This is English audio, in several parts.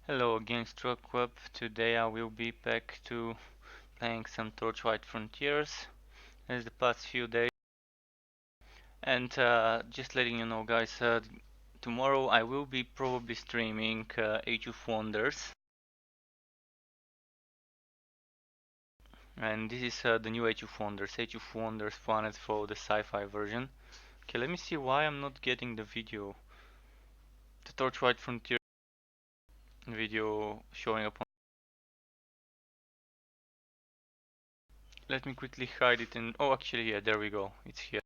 Hello again, Struckweb. Today I will be back to playing some Torchlight Frontiers as the past few days. And just letting you know, guys, tomorrow I will be probably streaming Age of Wonders. And this is the new Age of Wonders, Age of Wonders Planet for the sci-fi version. Okay, let me see why I'm not getting the video. The Torchlight Frontier video showing up on. Let me quickly hide it in. Oh, actually, yeah, there we go. It's here.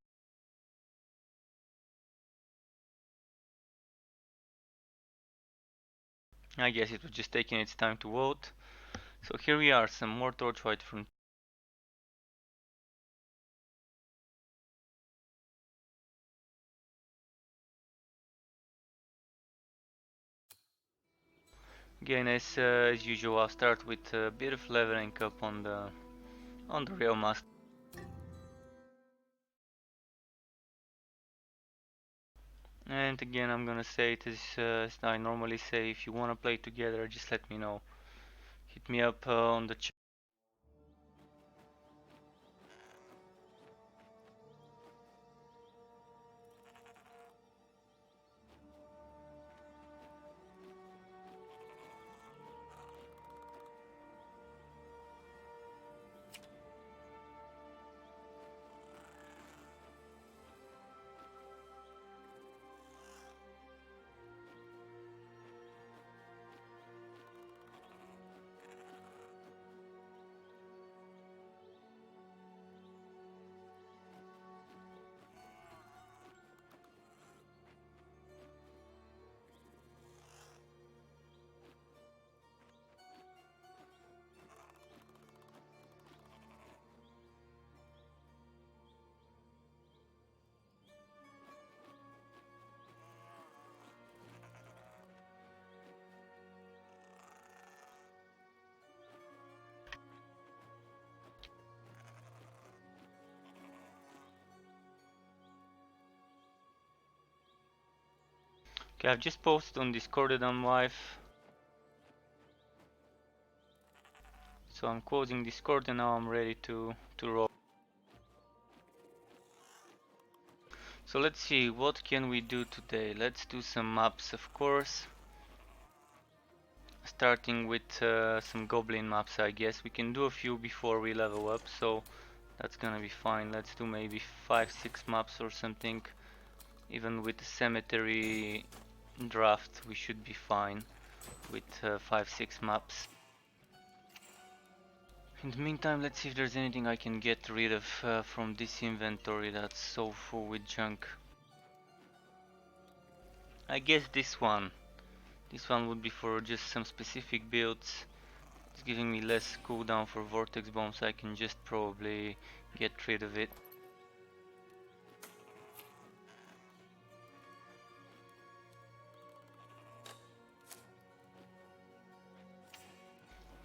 I guess it was just taking its time to vote. So here we are, some more Torchlight from. Again, as usual, I'll start with a bit of leveling up on the real master. And again, I'm gonna say it as I normally say. If you wanna play together, just let me know. Hit me up on the chat. Okay, I've just posted on Discord that I'm live. So I'm closing Discord and now I'm ready to roll. So let's see, what can we do today? Let's do some maps, of course. Starting with some goblin maps, I guess. We can do a few before we level up, so that's gonna be fine. Let's do maybe 5-6 maps or something. Even with the cemetery draft, we should be fine with 5-6 maps. In the meantime, let's see if there's anything I can get rid of from this inventory that's so full with junk. I guess this one. This one would be for just some specific builds. It's giving me less cooldown for vortex bombs, so I can just probably get rid of it.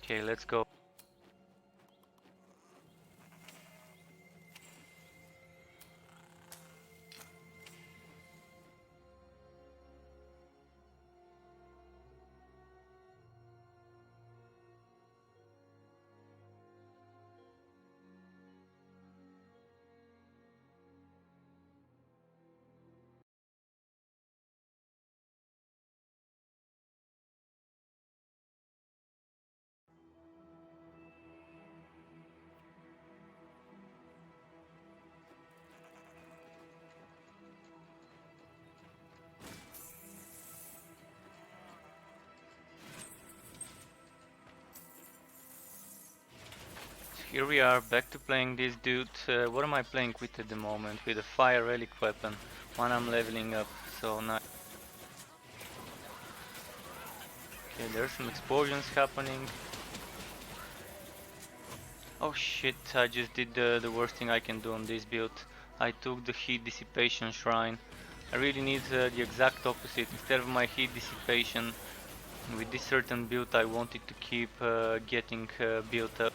Okay, let's go. Here we are, back to playing this dude. What am I playing with at the moment? With a fire relic weapon. One I'm leveling up, so nice. Okay, there's some explosions happening. Oh shit, I just did the worst thing I can do on this build. I took the heat dissipation shrine. I really need the exact opposite. Instead of my heat dissipation, with this certain build I wanted to keep getting built up.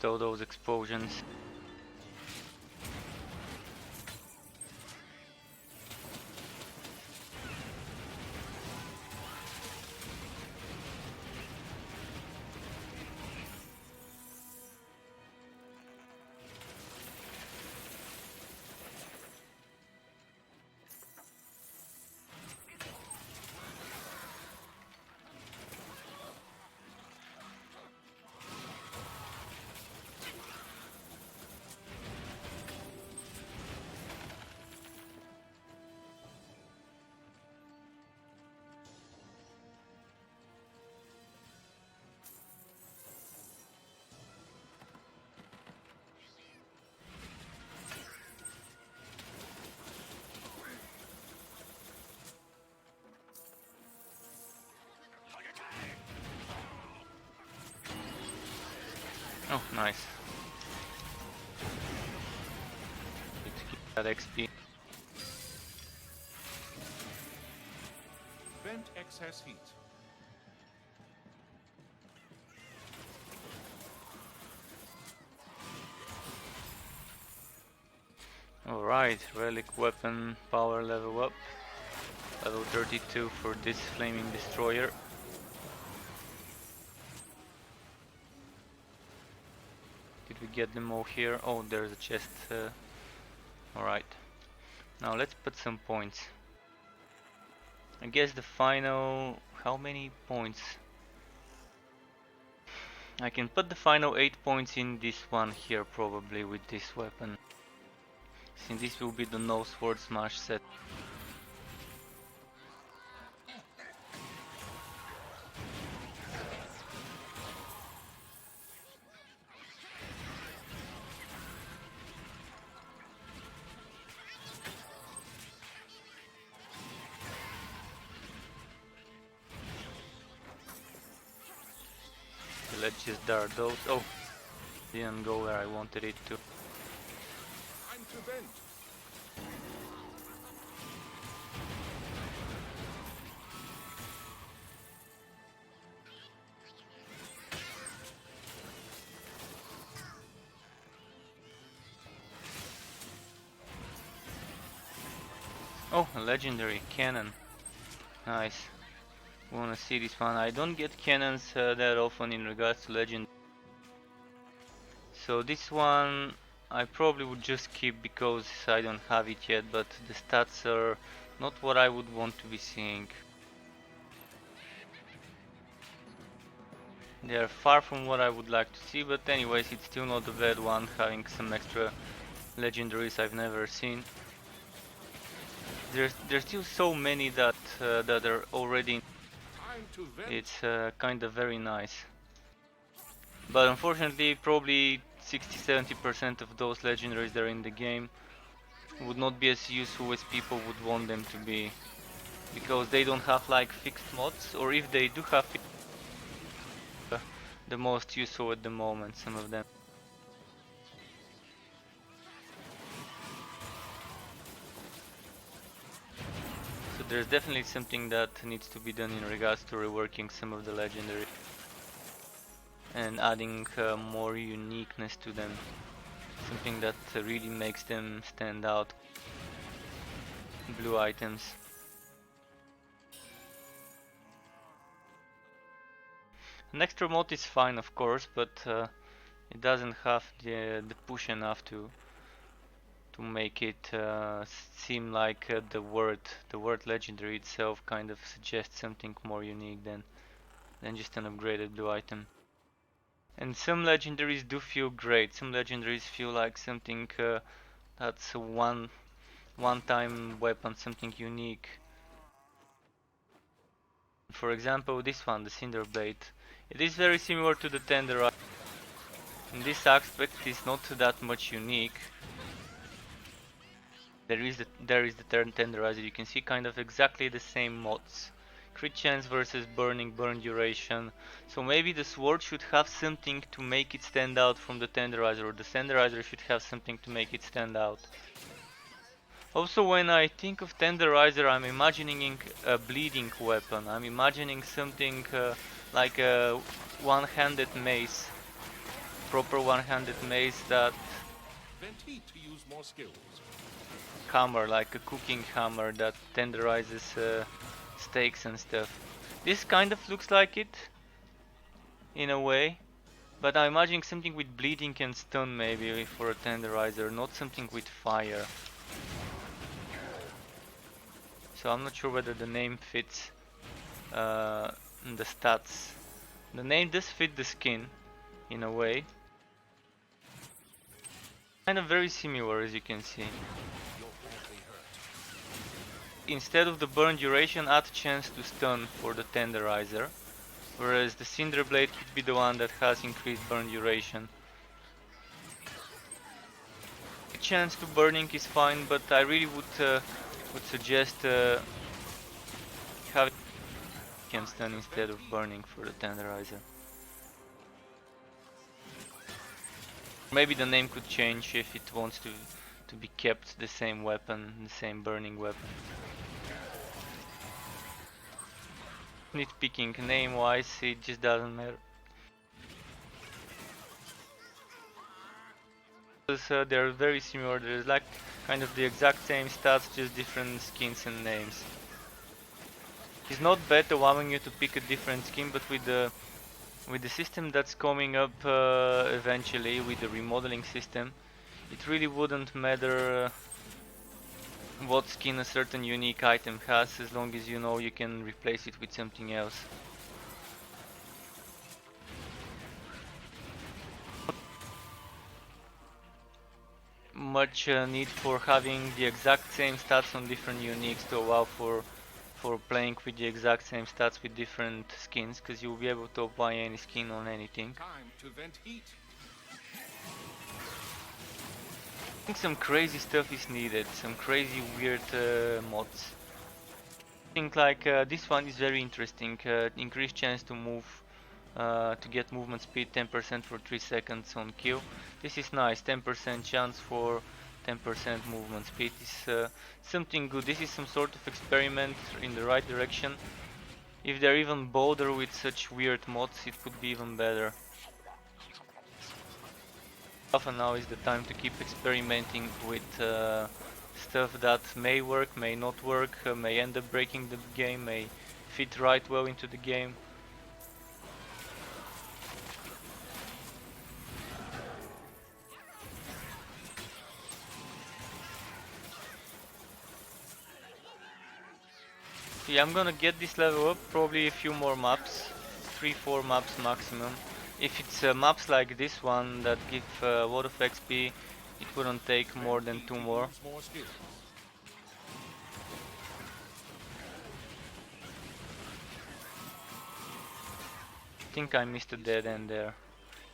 So those explosions. Oh, nice. Need to keep that XP. Vent excess heat. Alright, relic weapon power level up. Level 32 for this flaming destroyer. Did we get them all here? Oh, there's a chest. Alright. Now let's put some points. I guess the final... how many points? I can put the final 8 points in this one here probably with this weapon. Since this will be the no sword smash set. Let's just dart those. Oh, didn't go where I wanted it to. I'm to vent. Oh, a legendary cannon. Nice. Wanna see this one. I don't get cannons that often in regards to legend. So this one I probably would just keep because I don't have it yet, but the stats are not what I would want to be seeing. They are far from what I would like to see, but anyways, it's still not a bad one, having some extra legendaries I've never seen. There's still so many that that are already. It's kind of very nice. But unfortunately, probably 60-70% of those legendaries that are in the game would not be as useful as people would want them to be. Because they don't have like fixed mods, or if they do have the most useful at the moment, some of them. So there's definitely something that needs to be done in regards to reworking some of the legendary and adding more uniqueness to them. Something that really makes them stand out. Blue items. An extra mod is fine, of course, but it doesn't have the push enough to make it seem like the word legendary itself kind of suggests something more unique than just an upgraded blue item. And some legendaries do feel great. Some legendaries feel like something that's a one-time weapon, something unique. For example, this one, the Cinderblade. It is very similar to the Tenderizer. In this aspect, it's not that much unique. There is the Tenderizer. You can see kind of exactly the same mods. Crit chance versus burn duration. So maybe the sword should have something to make it stand out from the Tenderizer, or the Tenderizer should have something to make it stand out. Also, when I think of Tenderizer, I'm imagining a bleeding weapon. I'm imagining something like a one-handed mace. proper one-handed mace that Vent heat to use more skills. hammer, like a cooking hammer that tenderizes steaks and stuff. This kind of looks like it, in a way, but I'm imagining something with bleeding and stun maybe for a tenderizer, not something with fire. So I'm not sure whether the name fits the stats. The name does fit the skin, in a way. Kind of very similar, as you can see. Instead of the burn duration, add chance to stun for the tenderizer, whereas the Cinder Blade could be the one that has increased burn duration. The chance to burning is fine, but I really would suggest having can stun instead of burning for the tenderizer. Maybe the name could change if it wants to be kept the same weapon, the same burning weapon. Nitpicking name-wise, it just doesn't matter. Because they're very similar. There's like kind of the exact same stats, just different skins and names. It's not bad allowing you to pick a different skin, but with the system that's coming up eventually, with the remodeling system, it really wouldn't matter what skin a certain unique item has, as long as you know you can replace it with something else. Much need for having the exact same stats on different uniques to allow for playing with the exact same stats with different skins, because you'll be able to apply any skin on anything. Time to vent heat. I think some crazy stuff is needed, some crazy weird mods. I think like this one is very interesting. Increased chance to move, to get movement speed 10% for 3 seconds on kill. This is nice, 10% chance for 10% movement speed is something good. This is some sort of experiment in the right direction. If they're even bolder with such weird mods, it could be even better. Often now is the time to keep experimenting with stuff that may work, may not work, may end up breaking the game, may fit right well into the game. Yeah, I'm gonna get this level up, probably a few more maps, 3-4 maps maximum. If it's maps like this one that give a lot of XP, it wouldn't take more than 2 more. I think I missed a dead end there.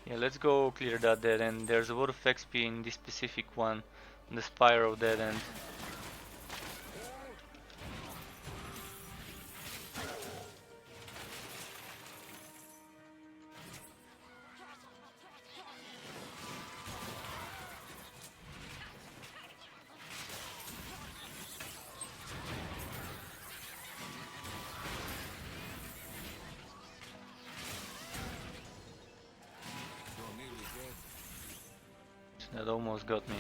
Yeah, let's go clear that dead end. There's a lot of XP in this specific one, the Spiral dead end. That almost got me.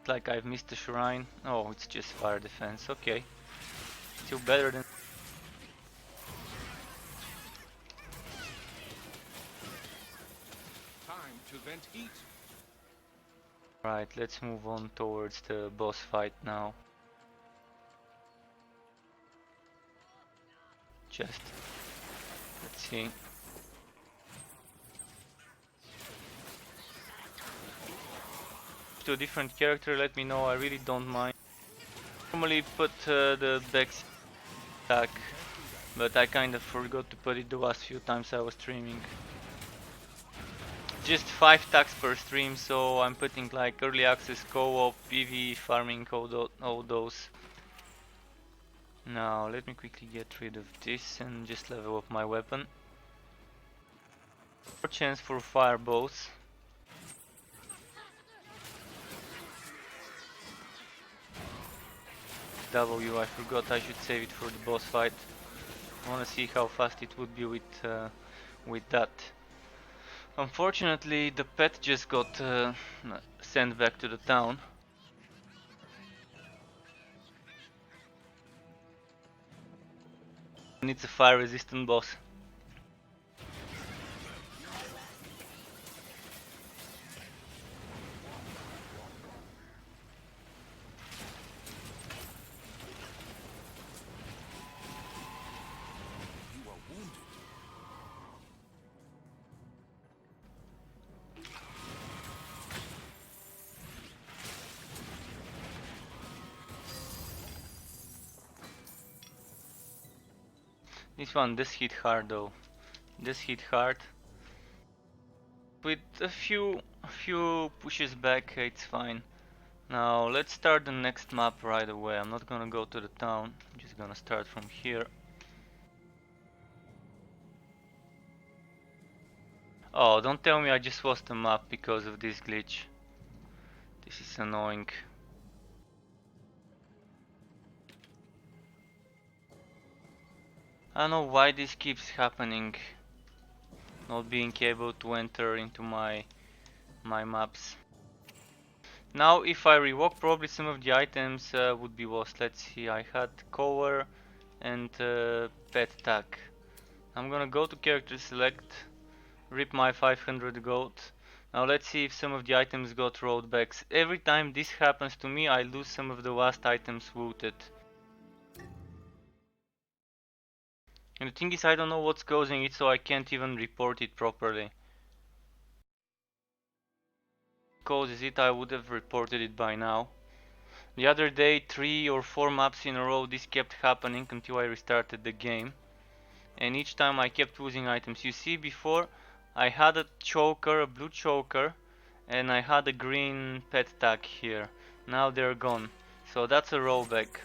Like I've missed the shrine. Oh, it's just fire defense. Okay. Still better than... Time to vent heat. Right, let's move on towards the boss fight now. Just... let's see. To a different character, let me know, I really don't mind. Normally put the Bex attack, but I kind of forgot to put it the last few times I was streaming. Just 5 tags per stream, so I'm putting like early access, co-op, PV, farming, all those. Now let me quickly get rid of this and just level up my weapon. More chance for fireballs. W, I forgot I should save it for the boss fight. I wanna see how fast it would be with that. Unfortunately, the pet just got sent back to the town. And it's a fire resistant boss. You are wounded. This hit hard though. This hit hard. With a few pushes back, it's fine. Now let's start the next map right away. I'm not gonna go to the town. I'm just gonna start from here. Oh, don't tell me I just lost the map because of this glitch. This is annoying. I don't know why this keeps happening. Not being able to enter into my maps. Now if I revoke, probably some of the items would be lost. Let's see, I had cover and pet tag. I'm gonna go to character select, rip my 500 gold. Now let's see if some of the items got rollbacks. Every time this happens to me, I lose some of the last items looted. And the thing is, I don't know what's causing it, so I can't even report it properly. Causes it, I would have reported it by now. The other day, 3 or 4 maps in a row, this kept happening until I restarted the game. And each time I kept losing items. You see, before I had a choker, a blue choker, and I had a green pet tag here. Now they're gone. So that's a rollback.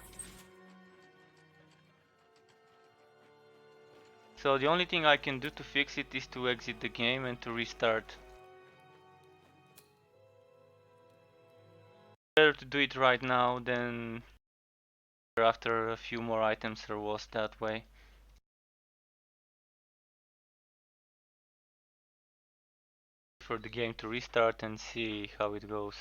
So the only thing I can do to fix it is to exit the game and to restart. Better to do it right now than after a few more items are lost that way. For the game to restart and see how it goes.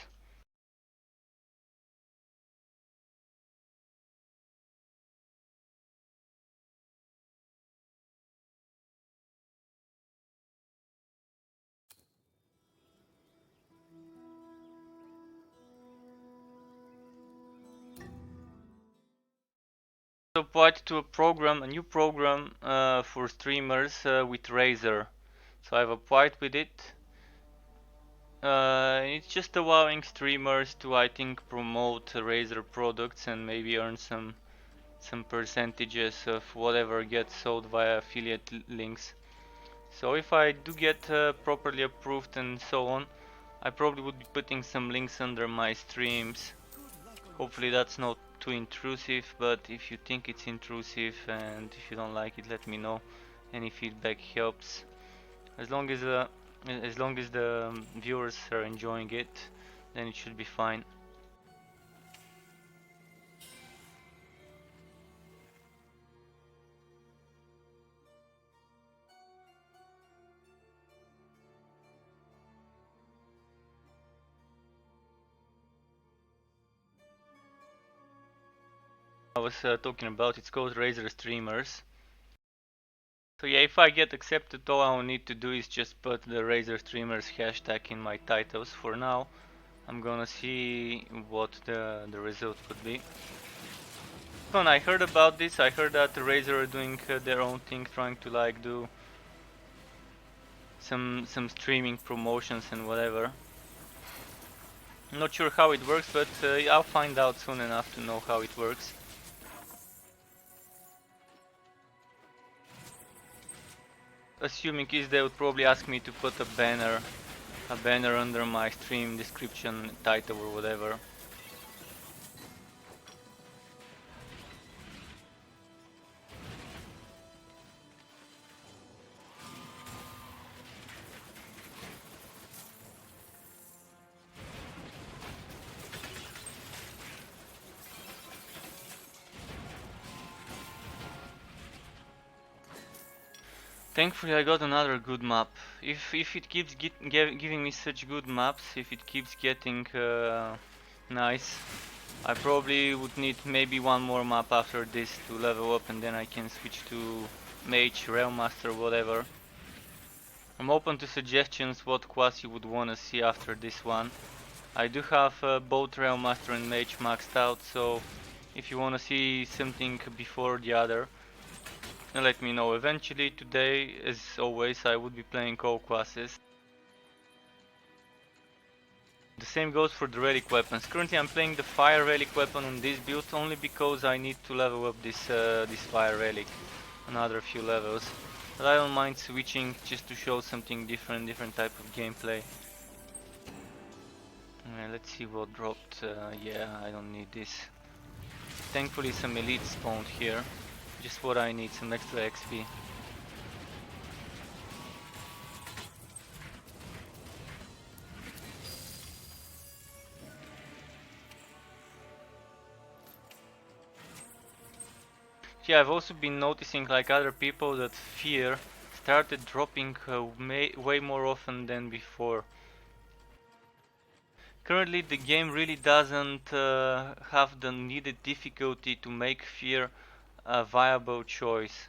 Applied to a new program for streamers with Razer. So I've applied with it. It's just allowing streamers to, I think, promote Razer products and maybe earn some percentages of whatever gets sold via affiliate links. So if I do get properly approved and so on, I probably would be putting some links under my streams. Hopefully that's not too intrusive, but if you think it's intrusive and if you don't like it, let me know. Any feedback helps. As long as the viewers are enjoying it, then it should be fine. I was talking about, it's called Razer Streamers. So yeah, if I get accepted, all I'll need to do is just put the Razer Streamers hashtag in my titles. For now, I'm gonna see what the result could be. When I heard about this, I heard that the Razer are doing their own thing, trying to like do some streaming promotions and whatever. I'm not sure how it works, but I'll find out soon enough to know how it works. Assuming is they would probably ask me to put a banner under my stream description, title or whatever. Thankfully I got another good map. If it keeps giving me such good maps, if it keeps getting nice, I probably would need maybe one more map after this to level up, and then I can switch to Mage, Realm Master, whatever. I'm open to suggestions what class you would wanna see after this one. I do have both Realm Master and Mage maxed out, so if you wanna see something before the other, let me know. Eventually today, as always, I would be playing all classes. The same goes for the relic weapons. Currently I'm playing the fire relic weapon on this build only because I need to level up this fire relic another few levels. But I don't mind switching just to show something different type of gameplay. Let's see what dropped. Yeah, I don't need this. Thankfully some elite spawned here. Just what I need, some extra XP. Yeah, I've also been noticing, like other people, that fear started dropping way more often than before. Currently the game really doesn't have the needed difficulty to make fear a viable choice.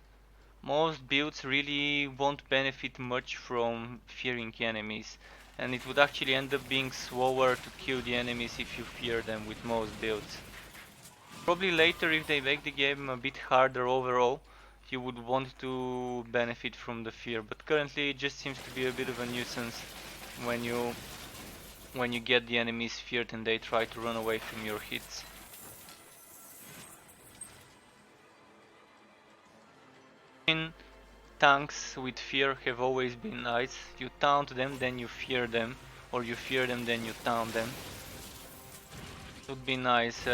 Most builds really won't benefit much from fearing enemies, and it would actually end up being slower to kill the enemies if you fear them with most builds. Probably later, if they make the game a bit harder overall, you would want to benefit from the fear, but currently it just seems to be a bit of a nuisance when you get the enemies feared and they try to run away from your hits. Tanks with fear have always been nice. You taunt them, then you fear them, or you fear them, then you taunt them. It would be nice.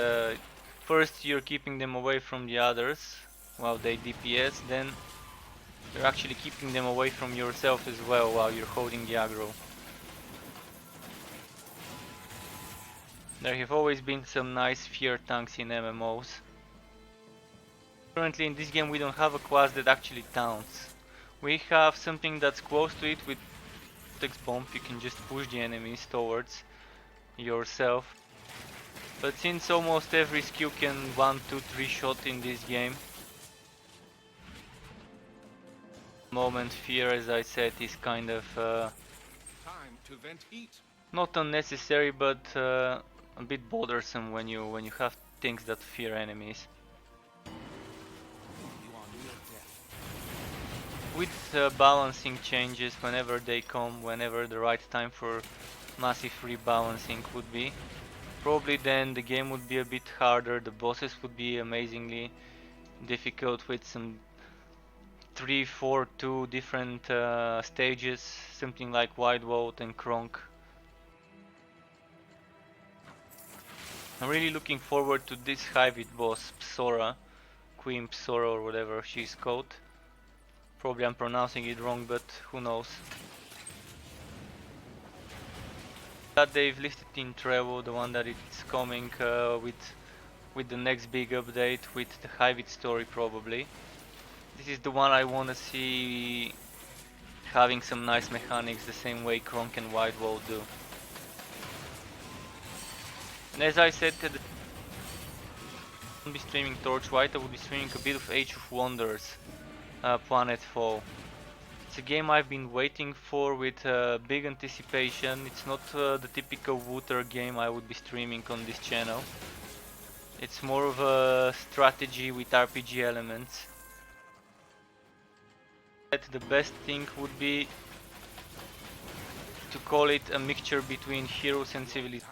First you're keeping them away from the others while they DPS, then you're actually keeping them away from yourself as well while you're holding the aggro. There have always been some nice fear tanks in MMOs. Currently in this game we don't have a class that actually taunts. We have something that's close to it with text bomb. You can just push the enemies towards yourself. But since almost every skill can 1, 2, 3 shot in this game, moment fear, as I said, is kind of Time to vent heat. not unnecessary, but a bit bothersome when you have things that fear enemies. You are near death. With balancing changes whenever they come, whenever the right time for massive rebalancing would be, probably then the game would be a bit harder, the bosses would be amazingly difficult with some 3, 4, 2 different stages, something like Wide World and Kronk. I'm really looking forward to this hybrid boss, Psora, Queen Psora or whatever she's called. Probably I'm pronouncing it wrong, but who knows. That they've listed in Trevo, the one that it's coming with the next big update, with the hybrid story probably. This is the one I wanna see having some nice mechanics the same way Kronk and Wide World do. And as I said, I won't be streaming Torchlight, I will be streaming a bit of Age of Wonders, Planetfall. It's a game I've been waiting for with big anticipation. It's not the typical Wooter game I would be streaming on this channel. It's more of a strategy with RPG elements. The best thing would be to call it a mixture between Heroes and Civilization.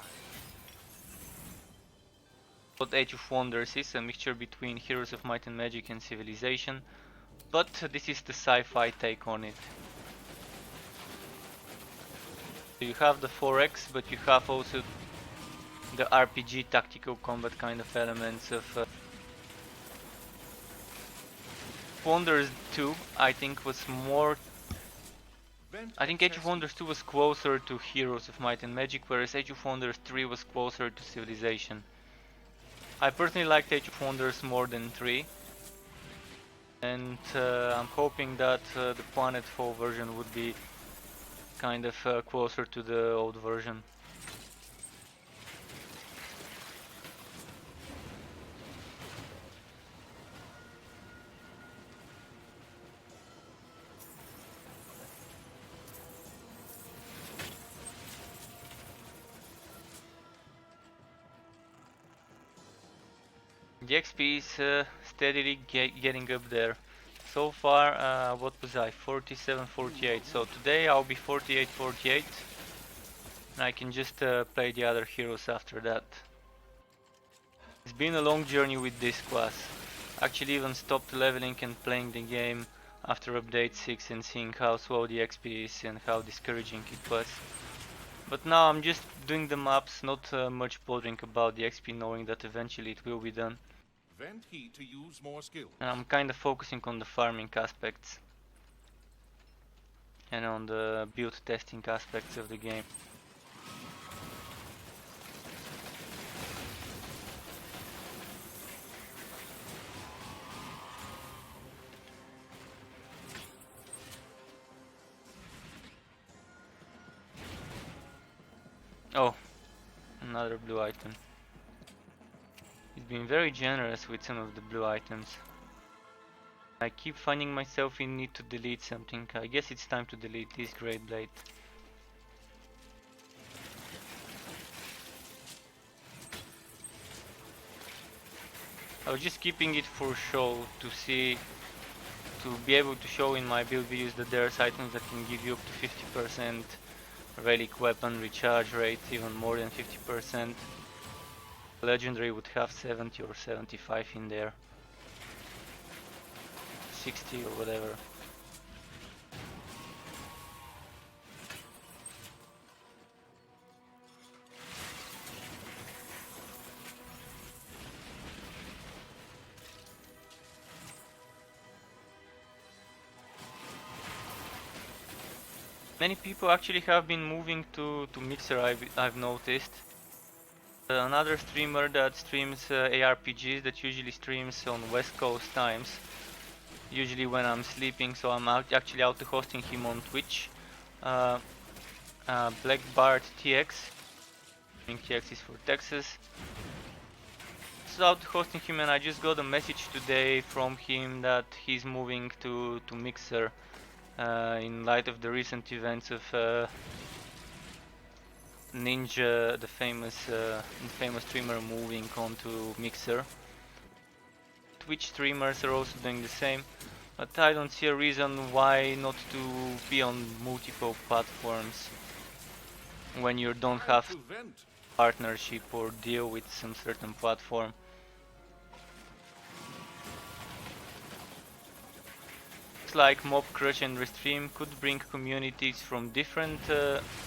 What Age of Wonders is, a mixture between Heroes of Might and Magic and Civilization, but this is the sci-fi take on it. You have the 4X, but you have also the RPG tactical combat kind of elements of Wonders 2, I think was more... I think Age of Wonders 2 was closer to Heroes of Might and Magic, whereas Age of Wonders 3 was closer to Civilization. I personally liked Age of Wonders more than 3. and I'm hoping that the Planet 4 version would be kind of closer to the old version. The XP is steadily getting up there. So far, what was I? 47, 48. So today I'll be 48, 48. And I can just play the other heroes after that. It's been a long journey with this class. Actually even stopped leveling and playing the game after update 6 and seeing how slow the XP is and how discouraging it was. But now I'm just doing the maps, not much bothering about the XP, knowing that eventually it will be done. Vent heat to use more skills. And I'm kinda focusing on the farming aspects and on the build testing aspects of the game. Oh, another blue item. He's been very generous with some of the blue items. I keep finding myself in need to delete something. I guess it's time to delete this Great Blade. I was just keeping it for show to see, to be able to show in my build videos that there's items that can give you up to 50% relic weapon recharge rate, even more than 50%. Legendary would have 70 or 75 in there. 60 or whatever. Many people actually have been moving to Mixer, I've noticed. Another streamer that streams ARPGs, that usually streams on West Coast times, usually when I'm sleeping, so I'm actually out hosting him on Twitch. Black Bart TX, TX is for Texas. So out hosting him, and I just got a message today from him that he's moving to Mixer in light of the recent events of Ninja, the famous streamer, moving on to Mixer. Twitch streamers are also doing the same, but I don't see a reason why not to be on multiple platforms when you don't have partnership or deal with some certain platform. Looks like Mob Crush and Restream could bring communities from different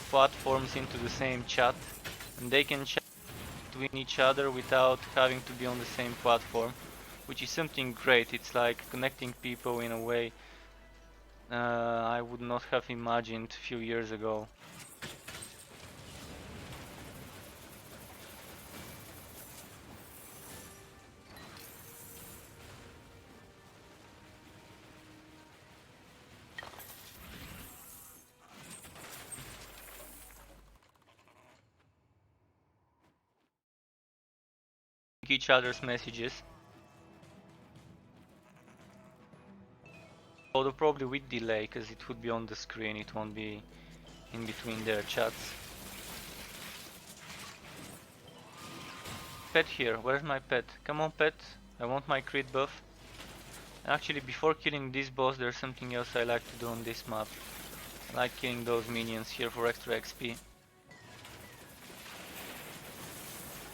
platforms into the same chat, and they can chat between each other without having to be on the same platform, which is something great. It's like connecting people in a way I would not have imagined a few years ago. Each other's messages, although probably with delay, because it would be on the screen, it won't be in between their chats. Pet here, where's my pet? Come on pet, I want my crit buff. Actually, before killing this boss, there's something else I like to do on this map. I like killing those minions here for extra XP.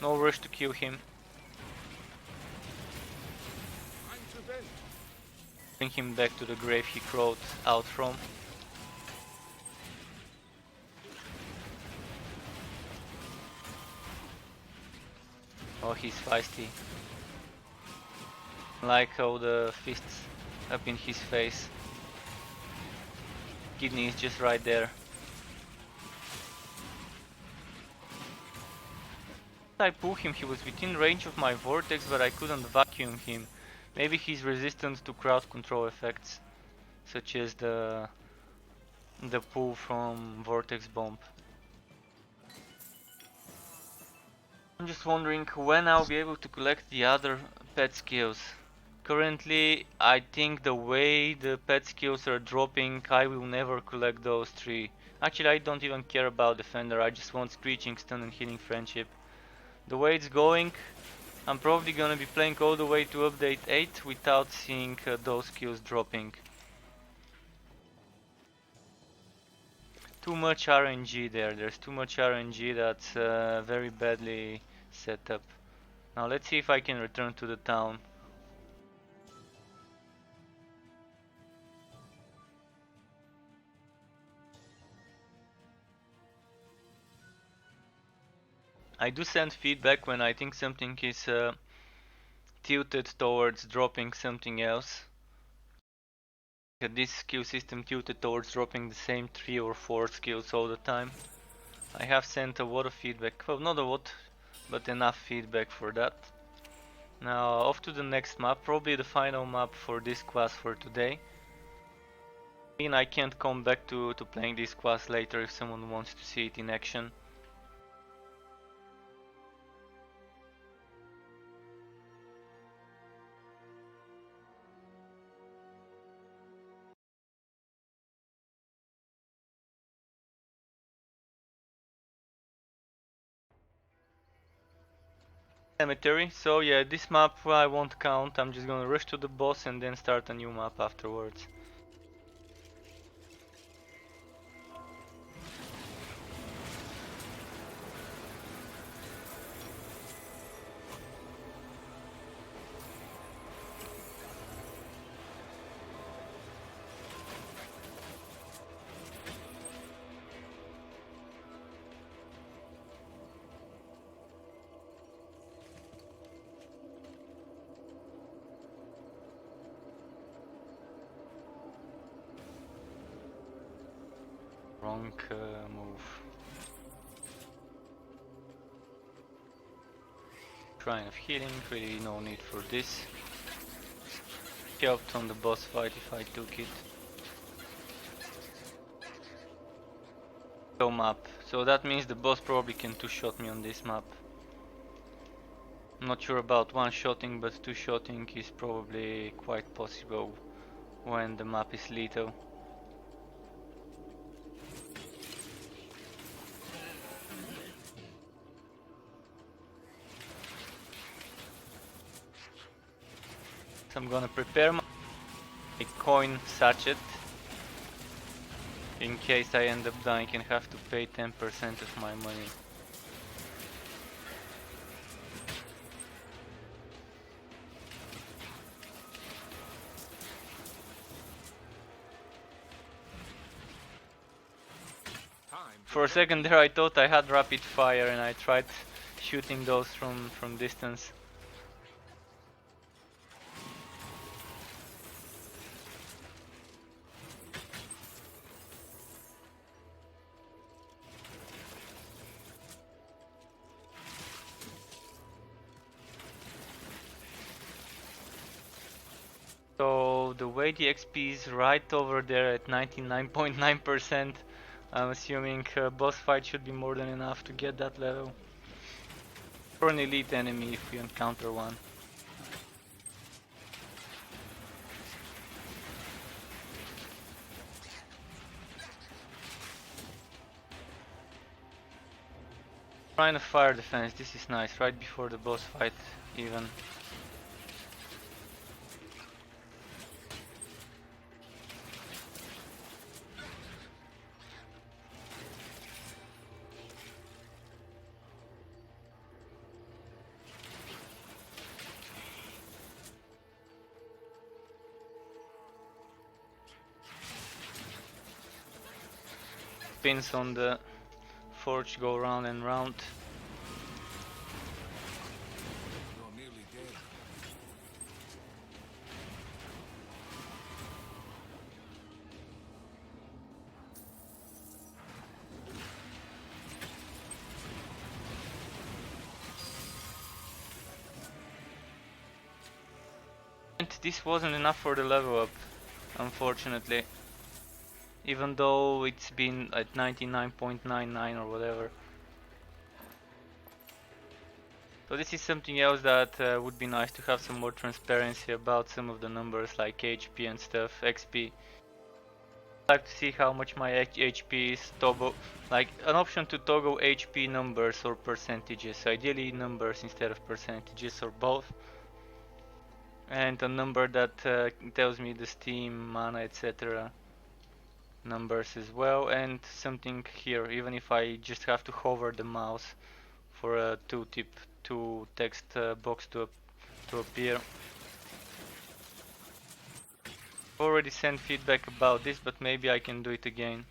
No rush to kill him. Bring him back to the grave he crawled out from. Oh, he's feisty. Like how the fists up in his face. Kidney is just right there. I pulled him, he was within range of my vortex, but I couldn't vacuum him. Maybe he's resistant to crowd control effects, such as the pull from Vortex Bomb. I'm just wondering when I'll be able to collect the other pet skills. Currently, I think the way the pet skills are dropping, I will never collect those 3. Actually, I don't even care about Defender, I just want Screeching Stun and Healing Friendship. The way it's going, I'm probably gonna be playing all the way to update 8 without seeing those skills dropping. Too much RNG there, there's too much RNG that's very badly set up. Now let's see if I can return to the town. I do send feedback when I think something is tilted towards dropping something else. This skill system tilted towards dropping the same 3 or 4 skills all the time. I have sent a lot of feedback, well not a lot, but enough feedback for that. Now off to the next map, probably the final map for this class for today. I mean I can't come back to playing this class later if someone wants to see it in action. Cemetery, so yeah, this map I won't count, I'm just gonna rush to the boss and then start a new map afterwards. Wrong move. Shrine of Healing, really no need for this. Helped on the boss fight if I took it. So map, so that means the boss probably can 2-shot me on this map. I'm not sure about 1-shotting, but 2-shotting is probably quite possible when the map is lethal. So I'm gonna prepare my coin sachet in case I end up dying and have to pay 10% of my money. For a second there I thought I had rapid fire and I tried shooting those from distance. So the way the XP is right over there at 99.9%, I'm assuming boss fight should be more than enough to get that level. For an elite enemy if we encounter one. Trying to fire defense, this is nice, right before the boss fight even. Pins on the forge go round and round. You're nearly dead. And this wasn't enough for the level up, unfortunately. Even though it's been at 99.99 or whatever. So this is something else that would be nice to have some more transparency about some of the numbers like HP and stuff, XP. I'd like to see how much my HP is toggle, like an option to toggle HP numbers or percentages, ideally numbers instead of percentages or both. And a number that tells me the steam, mana, etc. numbers as well, and something here, even if I just have to hover the mouse for a to text box to appear. Already sent feedback about this, but maybe I can do it again.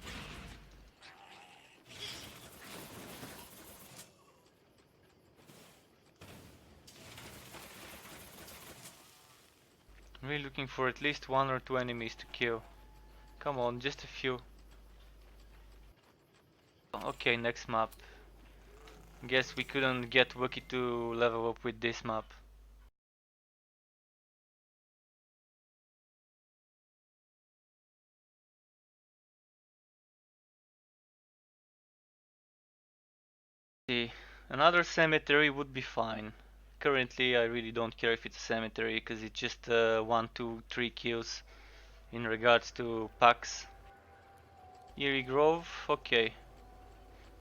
I'm really looking for at least 1 or 2 enemies to kill. Come on, just a few. Okay, next map. Guess we couldn't get Wookie to level up with this map. See, another cemetery would be fine. Currently, I really don't care if it's a cemetery, because it's just 1, 2, 3 kills in regards to packs. Eerie Grove, okay.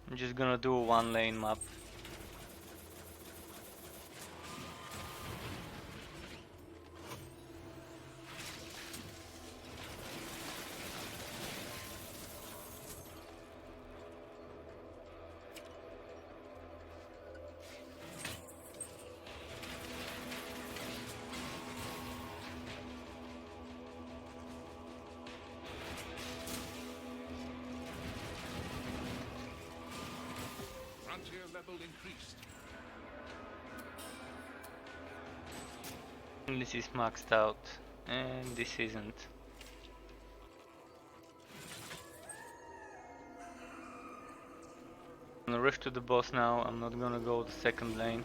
I'm just gonna do a 1-lane map. Frontier level increased. This is maxed out, and this isn't. I'm gonna rush to the boss now, I'm not gonna go the second lane.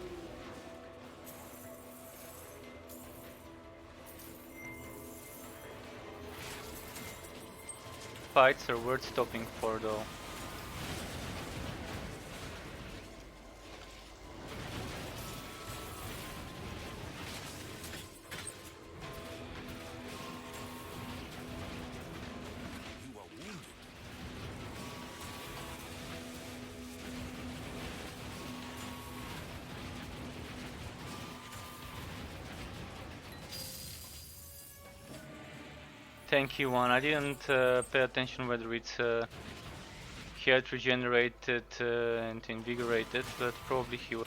Fights are worth stopping for though. You are wounded. Thank you, one. I didn't pay attention whether it's health regenerated and invigorated, but probably he was.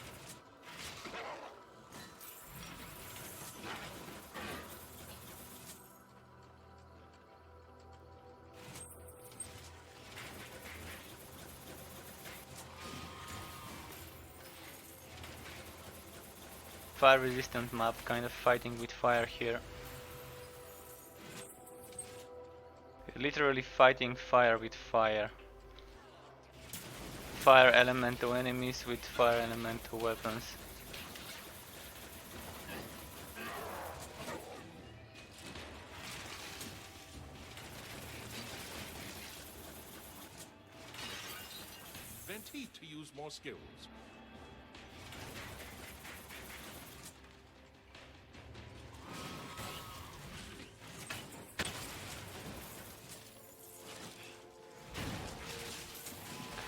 Fire resistant map, kind of fighting with fire here. Literally fighting fire with fire. Fire elemental enemies with fire elemental weapons. Vent heat to use more skills.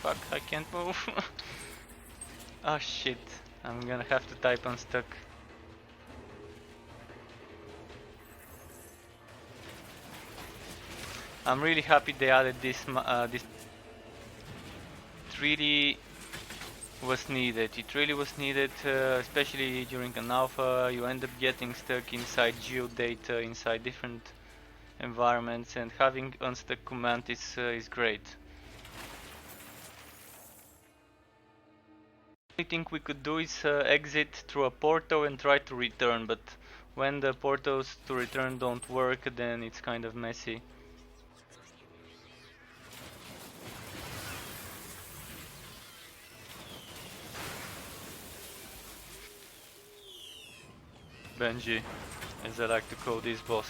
Fuck, I can't move. Oh shit, I'm gonna have to type unstuck. I'm really happy they added this. This really was needed. It really was needed, especially during an alpha. You end up getting stuck inside geodata, inside different environments, and having unstuck command is great. The only thing we could do is exit through a portal and try to return, but when the portals to return don't work, then it's kind of messy. Benji. as I like to call this boss.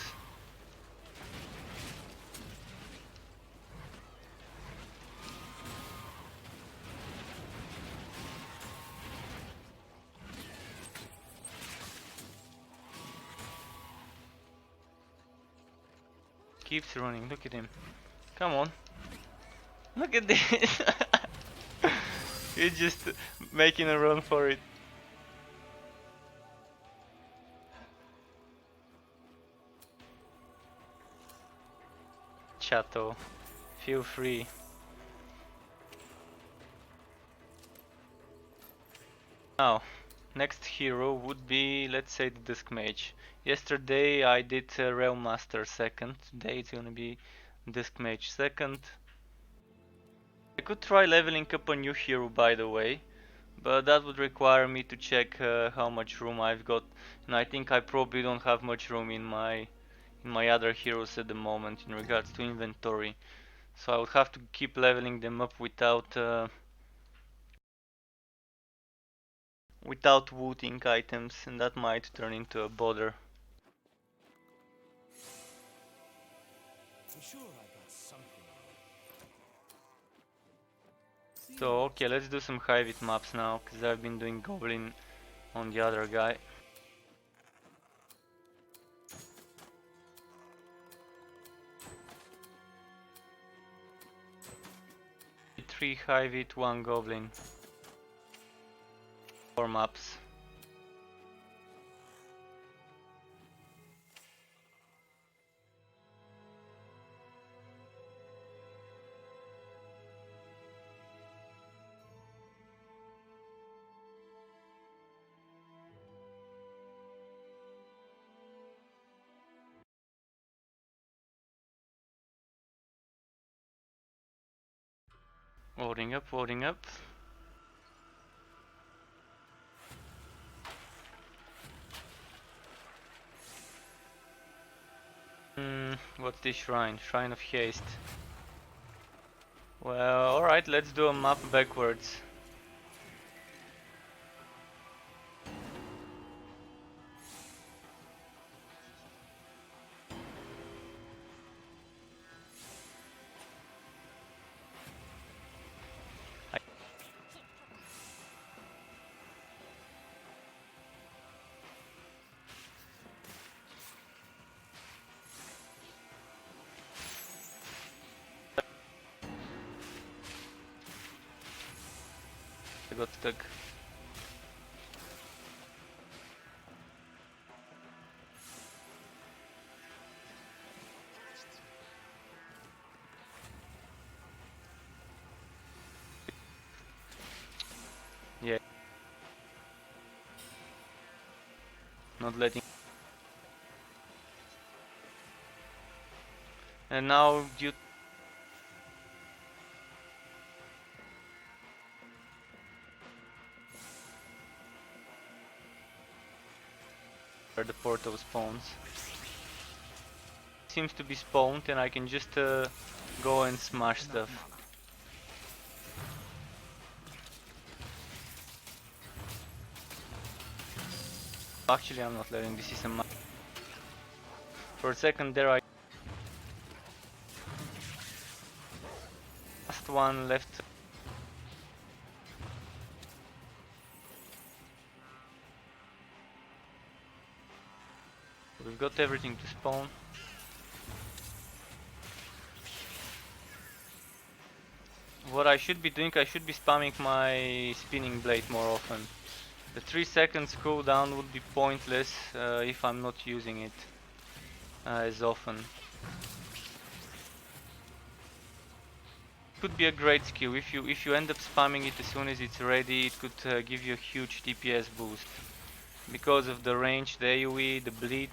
Keeps running, look at him. Come on. Look at this! He's just making a run for it. Chato, feel free. Now, next hero would be, let's say, the Disc Mage. Yesterday I did Realm Master second, today it's gonna be Disc Mage second. I could try leveling up a new hero, by the way, but that would require me to check how much room I've got, and I think I probably don't have much room in my other heroes at the moment in regards to inventory. So I would have to keep leveling them up without looting items, and that might turn into a bother. I'm sure I got something. So okay, let's do some high vid maps now, because I've been doing Goblin on the other guy. Three high vid, one Goblin. 4 maps. Loading up, loading up. What's this shrine? Shrine of Haste. Well, alright, let's do a map backwards. I got stuck. Yeah. Not letting. And now due where the portal spawns. Seems to be spawned and I can just go and smash stuff. Actually, I'm not letting this is a map. For a second there I last one left. We've got everything to spawn. What I should be doing, I should be spamming my spinning blade more often. The 3 seconds cooldown would be pointless if I'm not using it as often. Could be a great skill. If you end up spamming it as soon as it's ready, it could give you a huge DPS boost. Because of the range, the AoE, the bleed.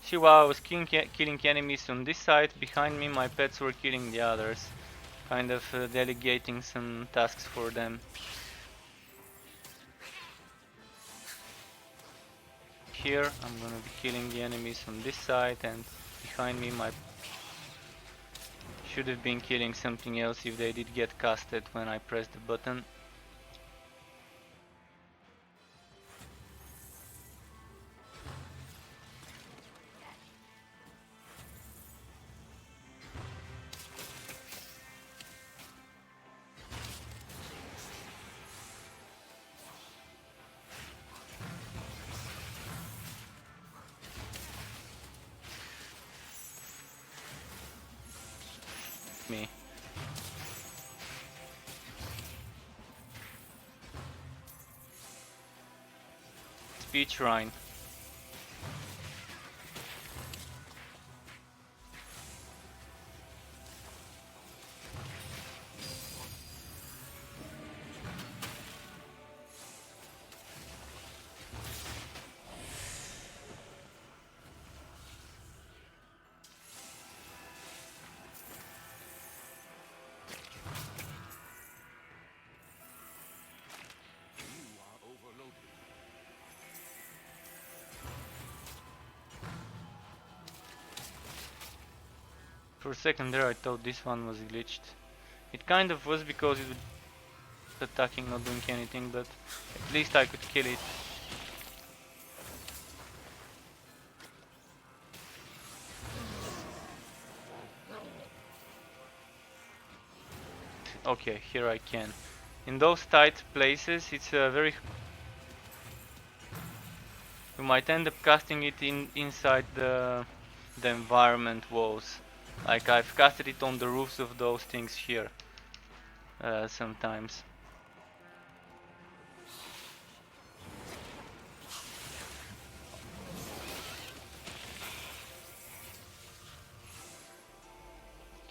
See, while I was killing enemies on this side, behind me my pets were killing the others. Kind of delegating some tasks for them. Here I'm gonna be killing the enemies on this side, and behind me my should have been killing something else if they did get casted when I pressed the button. Me. Speed Shrine. You are overloaded. For a second there I thought this one was glitched. It kind of was because it was attacking, not doing anything, but at least I could kill it. Okay, here I can. In those tight places, it's very. You might end up casting it inside the environment walls. Like I've casted it on the roofs of those things here. Sometimes.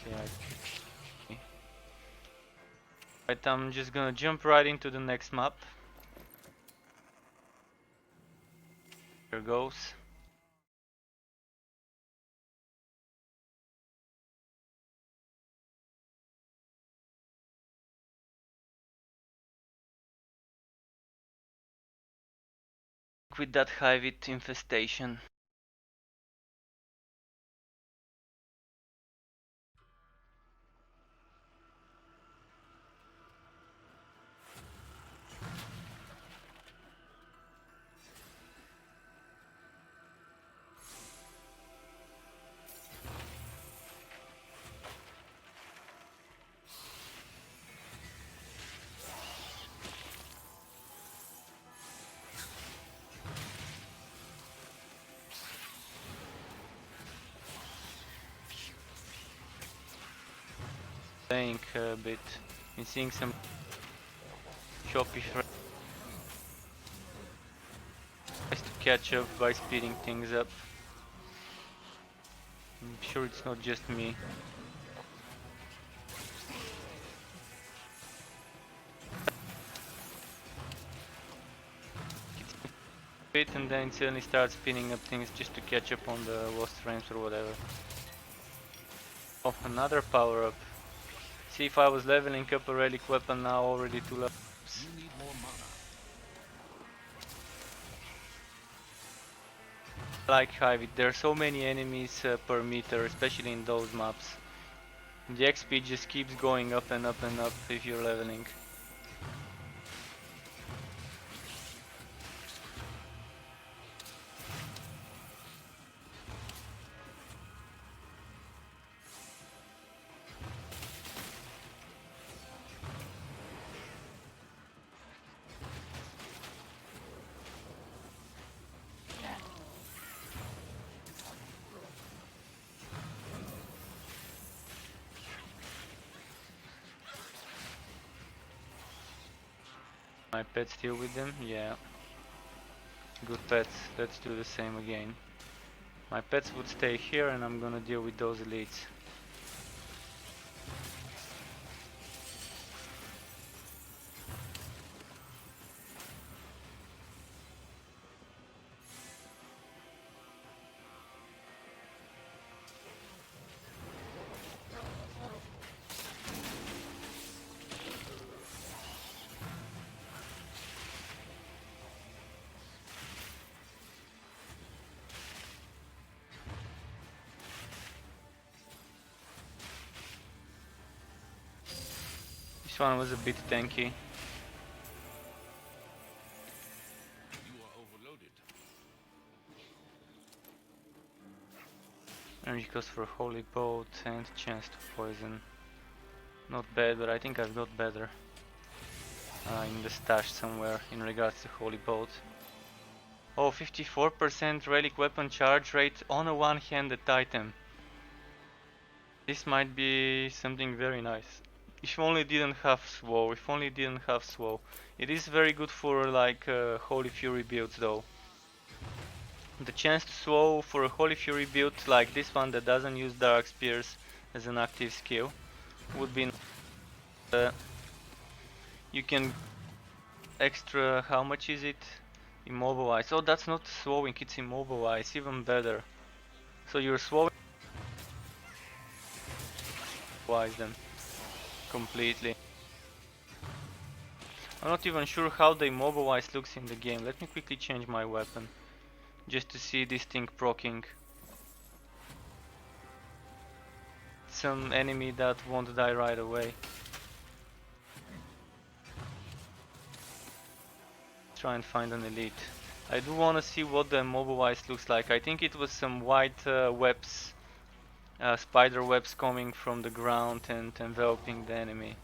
Okay. Right, I'm just gonna jump right into the next map. Here goes. With that Hivit infestation. Playing a bit. Been seeing some choppy frames to catch up by speeding things up. I'm sure it's not just me. Bit and then it suddenly starts spinning up things just to catch up on the lost frames or whatever. Oh, another power up. See, if I was leveling up a relic weapon now, already 2 levels. You need more mana. Like Hivit, there are so many enemies per meter, especially in those maps. The XP just keeps going up and up and up if you're leveling. My pets still with them? Yeah. Good pets. Let's do the same again. My pets would stay here and I'm gonna deal with those elites. This one was a bit tanky. You are overloaded. Energy cost for Holy Bolt and chance to poison. Not bad, but I think I've got better in the stash somewhere in regards to Holy Bolt. Oh, 54% relic weapon charge rate on a one-handed item. This might be something very nice. If only didn't have Swow, if only didn't have Swow. It is very good for like Holy Fury builds though. The chance to Swow for a Holy Fury build like this one that doesn't use Dark Spears as an active skill would be you can extra, how much is it? Immobilize. Oh, that's not swowing, it's immobilize, even better. So you're swowing them completely. I'm not even sure how the immobilize looks in the game. Let me quickly change my weapon just to see this thing proccing some enemy that won't die right away. Try and find an elite. I do want to see what the immobilize looks like. I think it was some white webs, spider webs coming from the ground and enveloping the enemy.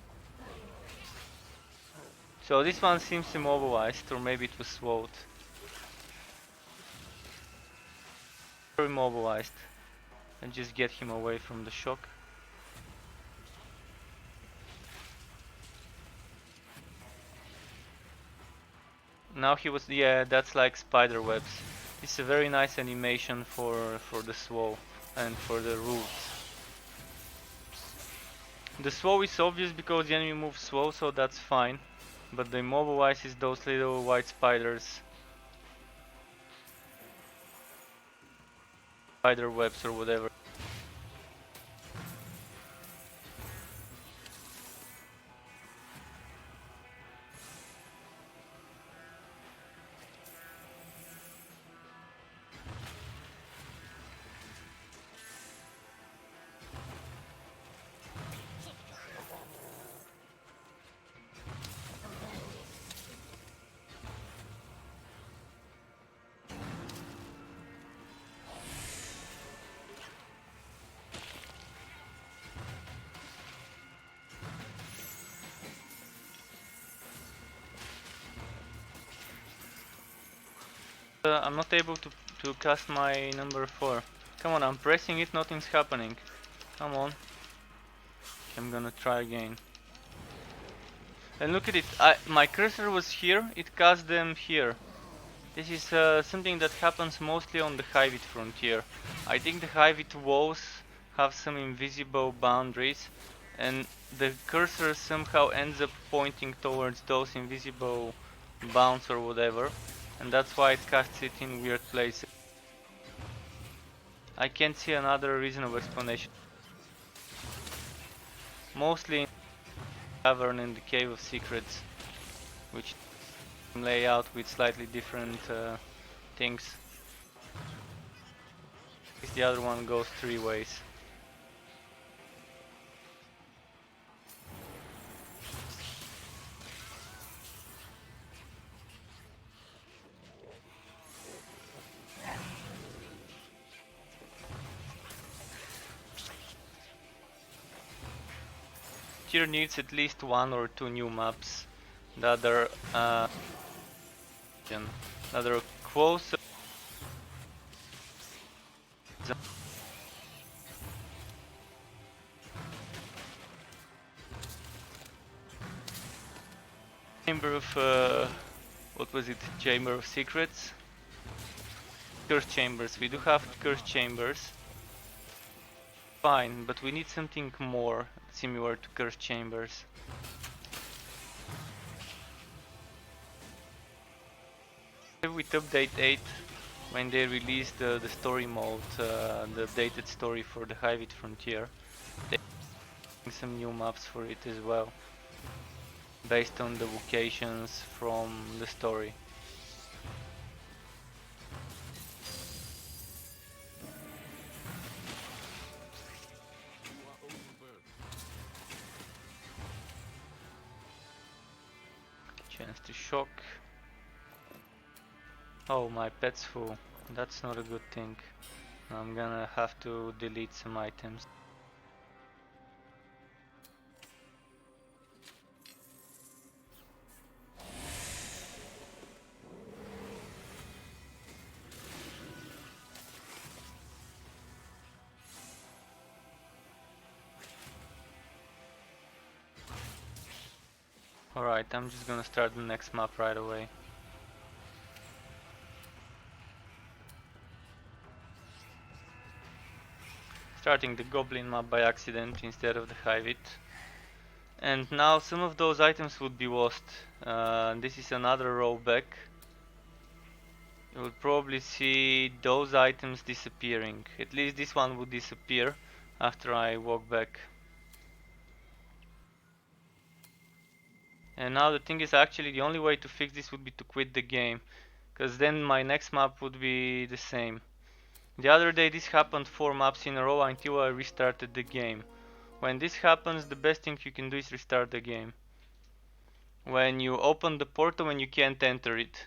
So this one seems immobilized, or maybe it was swowed. Immobilized, and just get him away from the shock. Now he was, yeah, that's like spider webs. It's a very nice animation for the swow and for the roots. The swow is obvious because the enemy moves swow, so that's fine. But the immobilize is those little white spiders. Spider webs or whatever. I'm not able to cast my number 4. Come on, I'm pressing it, nothing's happening. Come on. I'm gonna try again. And look at it, my cursor was here, it cast them here. This is something that happens mostly on the Hivit frontier. I think the Hivit walls have some invisible boundaries, and the cursor somehow ends up pointing towards those invisible bounds or whatever, and that's why it casts it in weird places. I can't see another reasonable explanation. Mostly in the cavern in the Cave of Secrets, which lay out with slightly different things. The other one goes 3 ways. Tier needs at least 1 or 2 new maps that are closer. Chamber of what was it? Chamber of Secrets? Curse chambers. We do have curse chambers. Fine, but we need something more similar to curse chambers. With update 8, when they released the story mode, the updated story for the Hivit Frontier, they some new maps for it as well, based on the vocations from the story. Chance to shock. Oh, my pet's full. That's not a good thing. I'm gonna have to delete some items. Alright, I'm just gonna start the next map right away. Starting the goblin map by accident instead of the Hivit. And now some of those items would be lost. This is another rollback. You will probably see those items disappearing. At least this one would disappear after I walk back. And now the thing is, actually the only way to fix this would be to quit the game, because then my next map would be the same. The other day this happened 4 maps in a row until I restarted the game. When this happens, the best thing you can do is restart the game. When you open the portal and you can't enter it.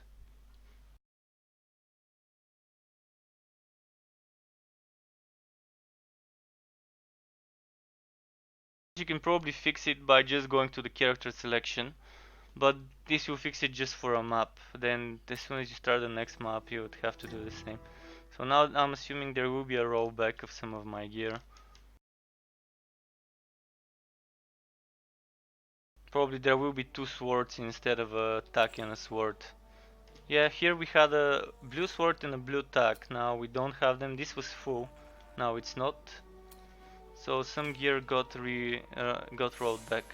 You can probably fix it by just going to the character selection, but this will fix it just for a map. Then as soon as you start the next map you would have to do the same. So now I'm assuming there will be a rollback of some of my gear. Probably there will be 2 swords instead of a tack and a sword. Yeah, here we had a blue sword and a blue tack. Now we don't have them. This was full. Now it's not. So some gear got rolled back.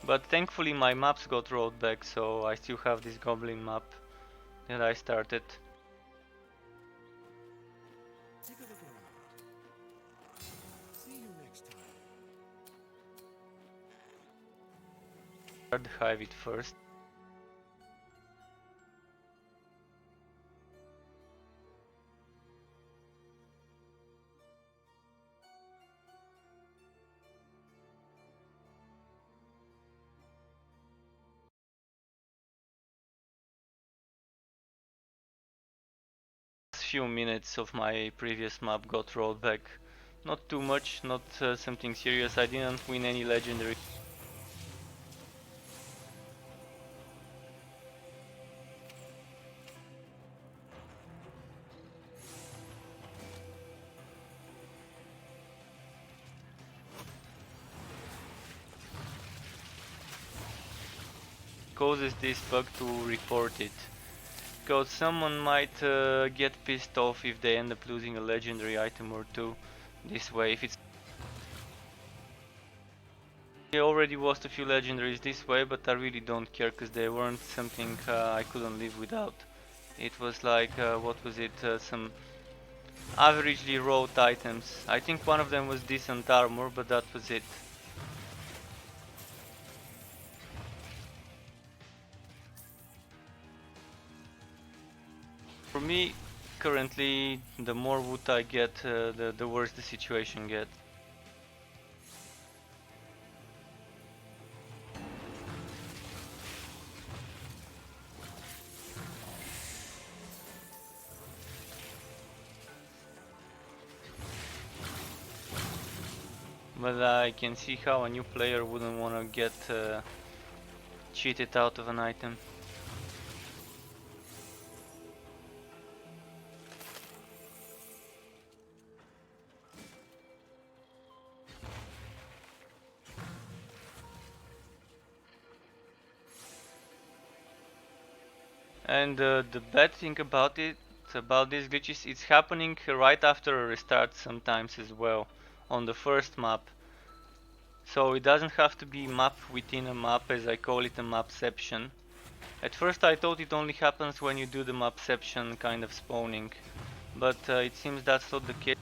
But thankfully my maps got rolled back, so I still have this goblin map that I started. Take a look around. See you next time. Start the Hivit first. Few minutes of my previous map got rolled back. Not too much, not something serious. I didn't win any legendary. Causes this bug to report it. Because someone might get pissed off if they end up losing a legendary item or two this way. If it's I already lost a few legendaries this way, but I really don't care because they weren't something I couldn't live without. It was like, what was it, some averagely wrote items. I think one of them was decent armor, but that was it. For me, currently, the more wood I get, the worse the situation gets. But I can see how a new player wouldn't want to get cheated out of an item. And the bad thing about it, about these glitches, it's happening right after a restart sometimes as well, on the first map. So it doesn't have to be map within a map, as I call it a mapception. At first I thought it only happens when you do the mapception kind of spawning, but it seems that's not the case.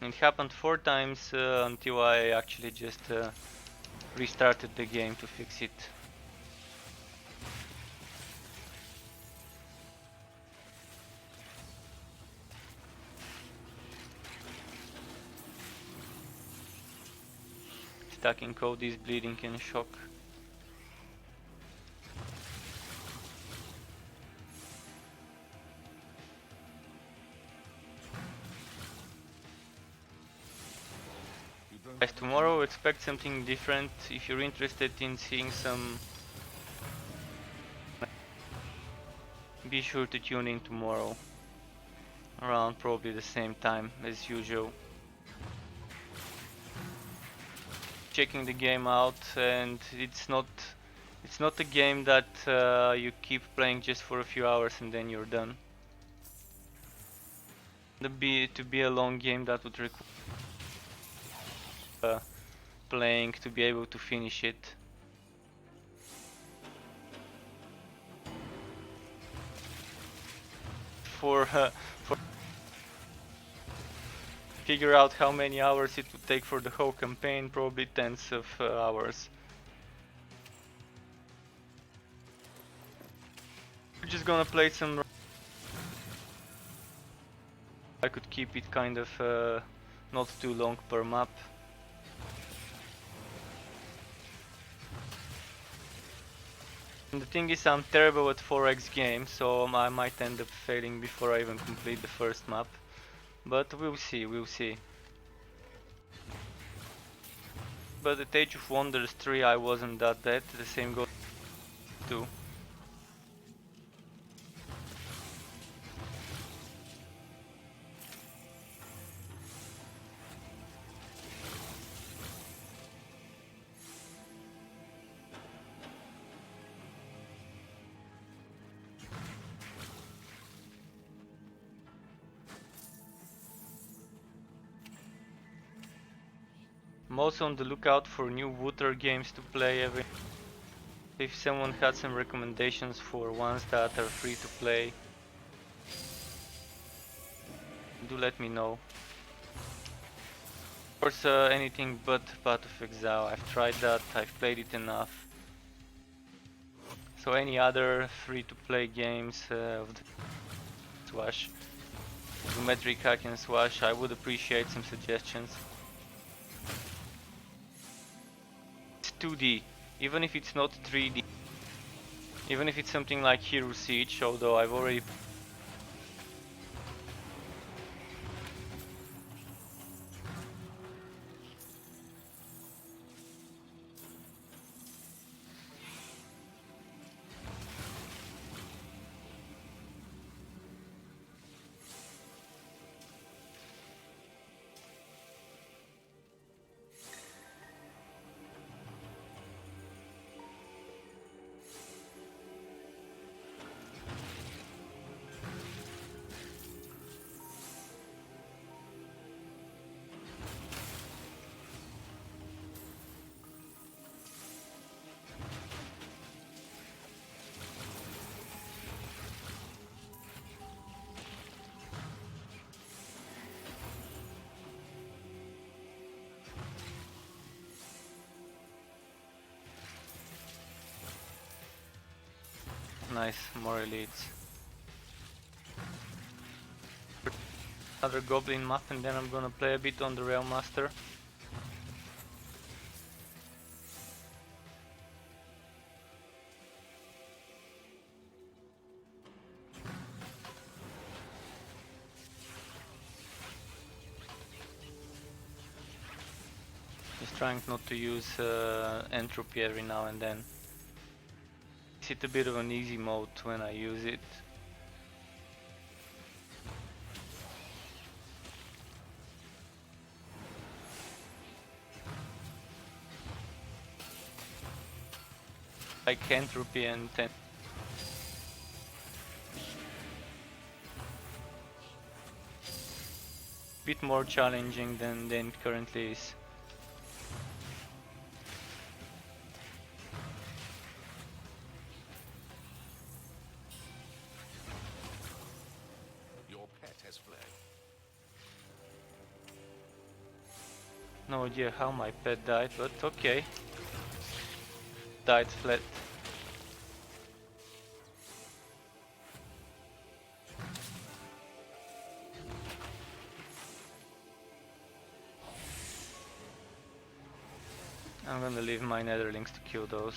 It happened 4 times until I actually just restarted the game to fix it. stacking Cody's bleeding in shock. Guys, tomorrow expect something different. If you're interested in seeing some, be sure to tune in tomorrow around probably the same time as usual. Checking the game out, and it's not a game that you keep playing just for a few hours and then you're done. To be a long game that would require playing to be able to finish it. For figure out how many hours it would take for the whole campaign, probably tens of hours. We're just gonna play some. I could keep it kind of not too long per map. And the thing is, I'm terrible at 4x games, so I might end up failing before I even complete the first map. But we'll see, we'll see. But at Age of Wonders 3 I wasn't that bad, the same goes too. I'm also on the lookout for new Wooter games to play every. If someone had some recommendations for ones that are free to play, do let me know. Of course, anything but Path of Exile. I've tried that, I've played it enough. So any other free to play games of the Swash, Geometric Hack and Swash, I would appreciate some suggestions. It's 2D, even if it's not 3D. Even if it's something like Hero Siege, although I've already. Nice, more elites. Another Goblin map, and then I'm gonna play a bit on the Realm Master. Just trying not to use entropy every now and then. It's a bit of an easy mode when I use it. Like entropy and bit more challenging than it currently is. Your pet has fled. No idea how my pet died, but okay. Died flat. my netherlings to kill those.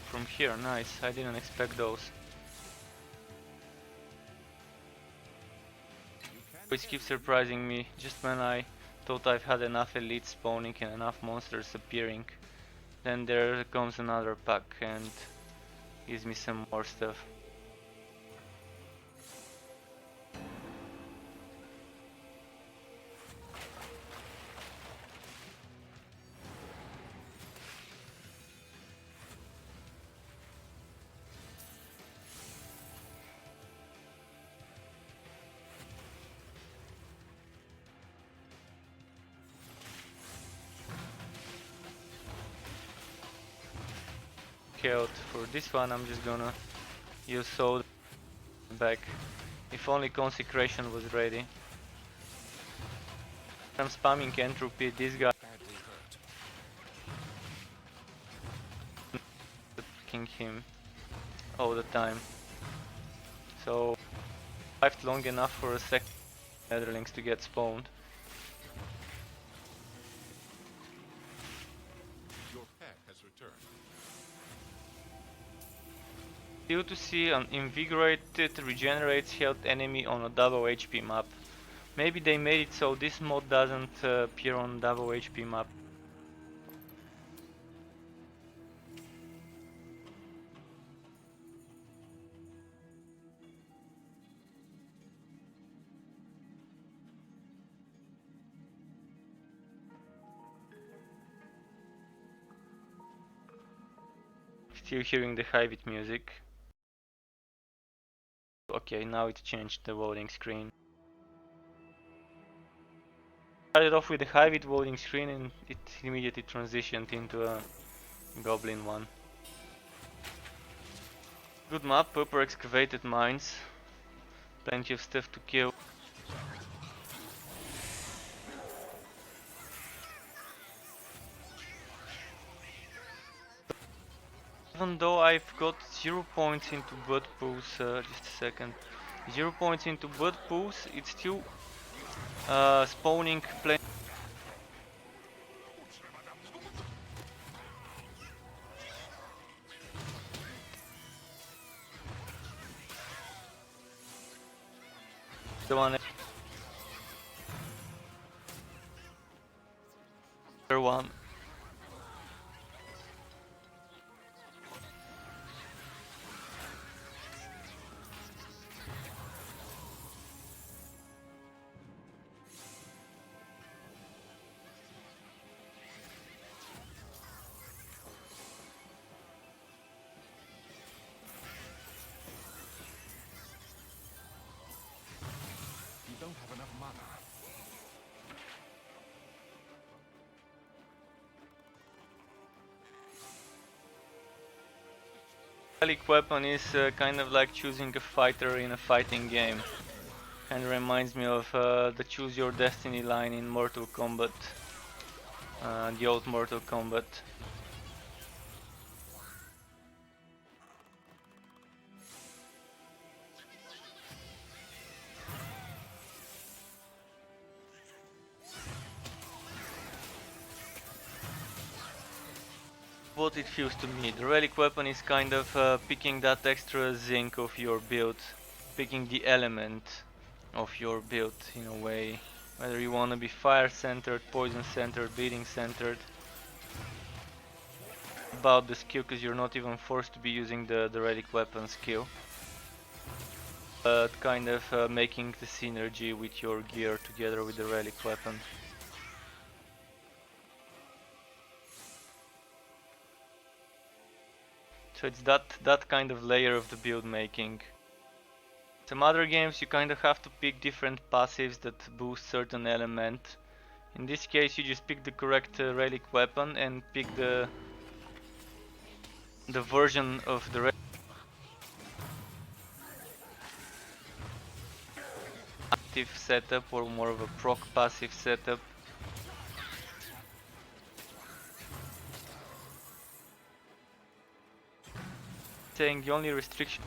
From here, nice, I didn't expect those. Which keeps surprising me, just when I thought I've had enough elites spawning and enough monsters appearing, then there comes another pack and gives me some more stuff. Out for this one, I'm just gonna use soul back. If only consecration was ready. I'm spamming entropy, this guy picking him all the time. So I've long enough for a second netherlings to get spawned. Your pet has returned. Due to see an invigorated regenerates health enemy on a double HP map. Maybe they made it so this mod doesn't appear on double HP map. Still hearing the high-bit music. Okay, now it changed the loading screen. Started off with a high-bit loading screen and it immediately transitioned into a goblin one. Good map, upper excavated mines. Plenty of stuff to kill. Even though I've got 0 points into blood pools, just a second. 0 points into blood pools, it's still spawning plenty. The one per one. You don't have enough mana. Relic weapon is kind of like choosing a fighter in a fighting game. Kind of reminds me of the choose your destiny line in Mortal Kombat. The old Mortal Kombat. What it feels to me, the relic weapon is kind of picking that extra zinc of your build, picking the element of your build in a way, whether you want to be fire centered, poison centered, bleeding centered. About the skill, because you're not even forced to be using the relic weapon skill, but kind of making the synergy with your gear together with the relic weapon. So it's that kind of layer of the build making. Some other games you kind of have to pick different passives that boost certain element. In this case you just pick the correct relic weapon and pick the the version of the active setup or more of a proc passive setup. Saying the only restriction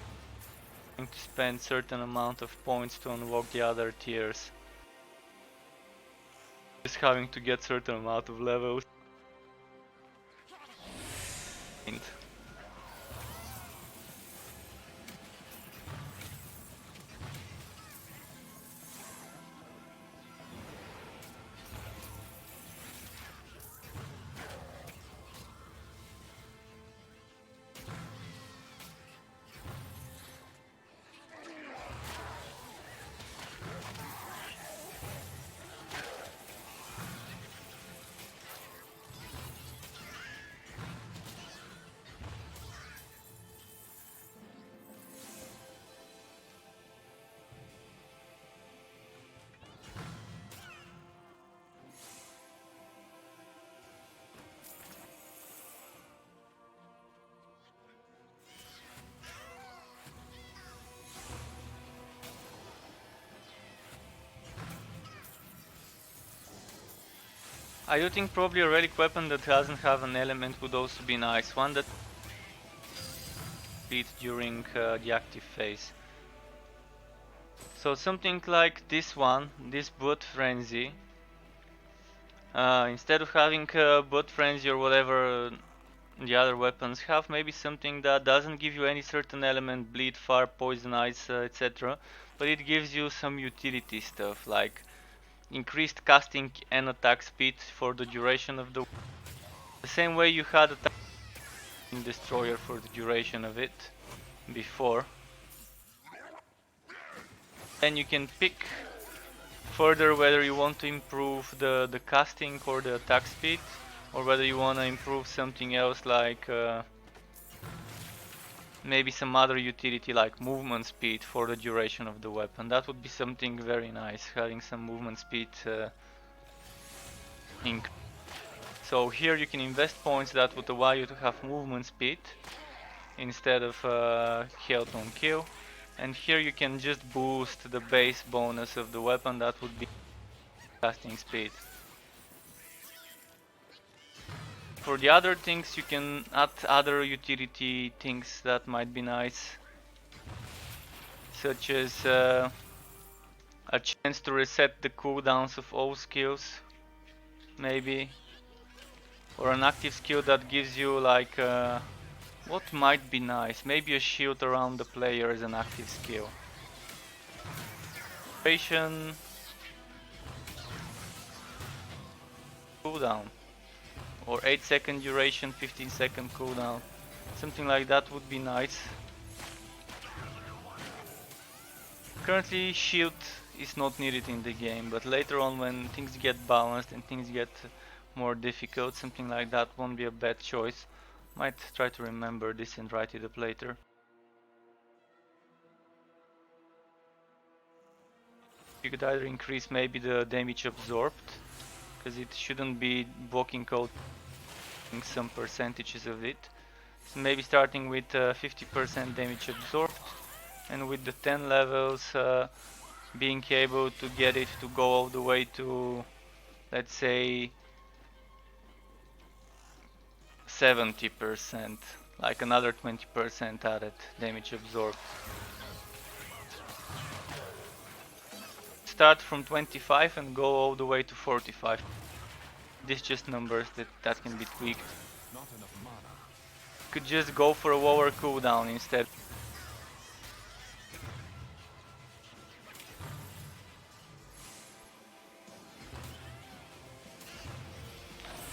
is to spend certain amount of points to unlock the other tiers. Just having to get certain amount of levels. I do think probably a relic weapon that doesn't have an element would also be nice. One that beat during the active phase. So something like this one, this Blood Frenzy. Instead of having Blood Frenzy or whatever the other weapons have, maybe something that doesn't give you any certain element, bleed, fire, poison, ice, etc. But it gives you some utility stuff like increased casting and attack speed for the duration of the same way you had attack destroyer for the duration of it before. Then you can pick further whether you want to improve the casting or the attack speed, or whether you want to improve something else like maybe some other utility like movement speed for the duration of the weapon. That would be something very nice, having some movement speed So here you can invest points that would allow you to have movement speed instead of health on kill. And here you can just boost the base bonus of the weapon, that would be casting speed. For the other things you can add other utility things that might be nice, such as a chance to reset the cooldowns of all skills, maybe, or an active skill that gives you like what might be nice, maybe a shield around the player is an active skill. Duration, cooldown, or 8-second duration, 15-second cooldown, something like that would be nice. Currently shield is not needed in the game, but later on when things get balanced and things get more difficult, something like that won't be a bad choice. Might try to remember this and write it up later. You could either increase maybe the damage absorbed, because it shouldn't be blocking out some percentages of it. So maybe starting with 50% damage absorbed, and with the 10 levels being able to get it to go all the way to, let's say, 70%, like another 20% added damage absorbed. Start from 25 and go all the way to 45. These just numbers that can be tweaked. Not enough mana. Could just go for a lower cooldown instead.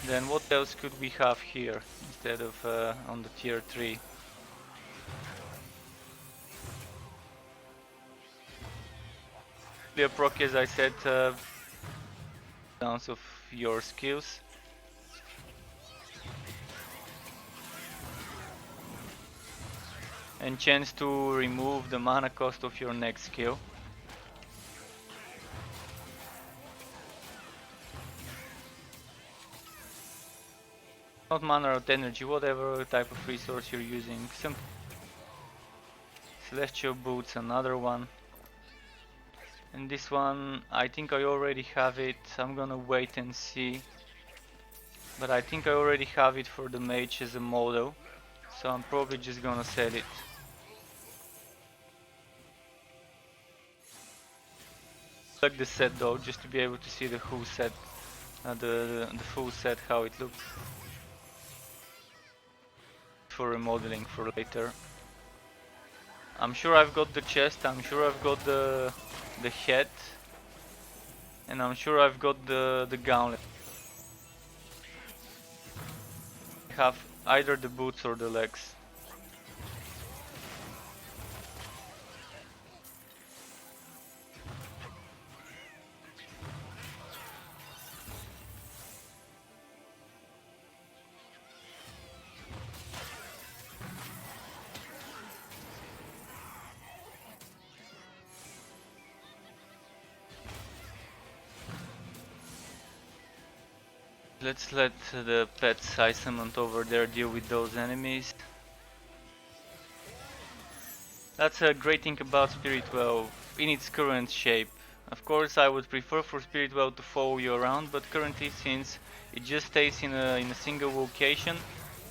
Then what else could we have here instead of on the tier 3? The proc, as I said, downs of your skills. And chance to remove the mana cost of your next skill. Not mana or energy, whatever type of resource you're using. Some celestial boots, another one. And this one, I think I already have it. I'm gonna wait and see. But I think I already have it for the mage as a model. So I'm probably just gonna sell it. Like the set though, just to be able to see the whole set, the full set, how it looks for remodeling for later. I'm sure I've got the chest, I'm sure I've got the head, and I'm sure I've got the gauntlet. I have either the boots or the legs. Let's let the pet Sysament over there deal with those enemies. That's a great thing about Spiritual in its current shape. Of course I would prefer for Spiritual to follow you around, but currently since it just stays in a single location,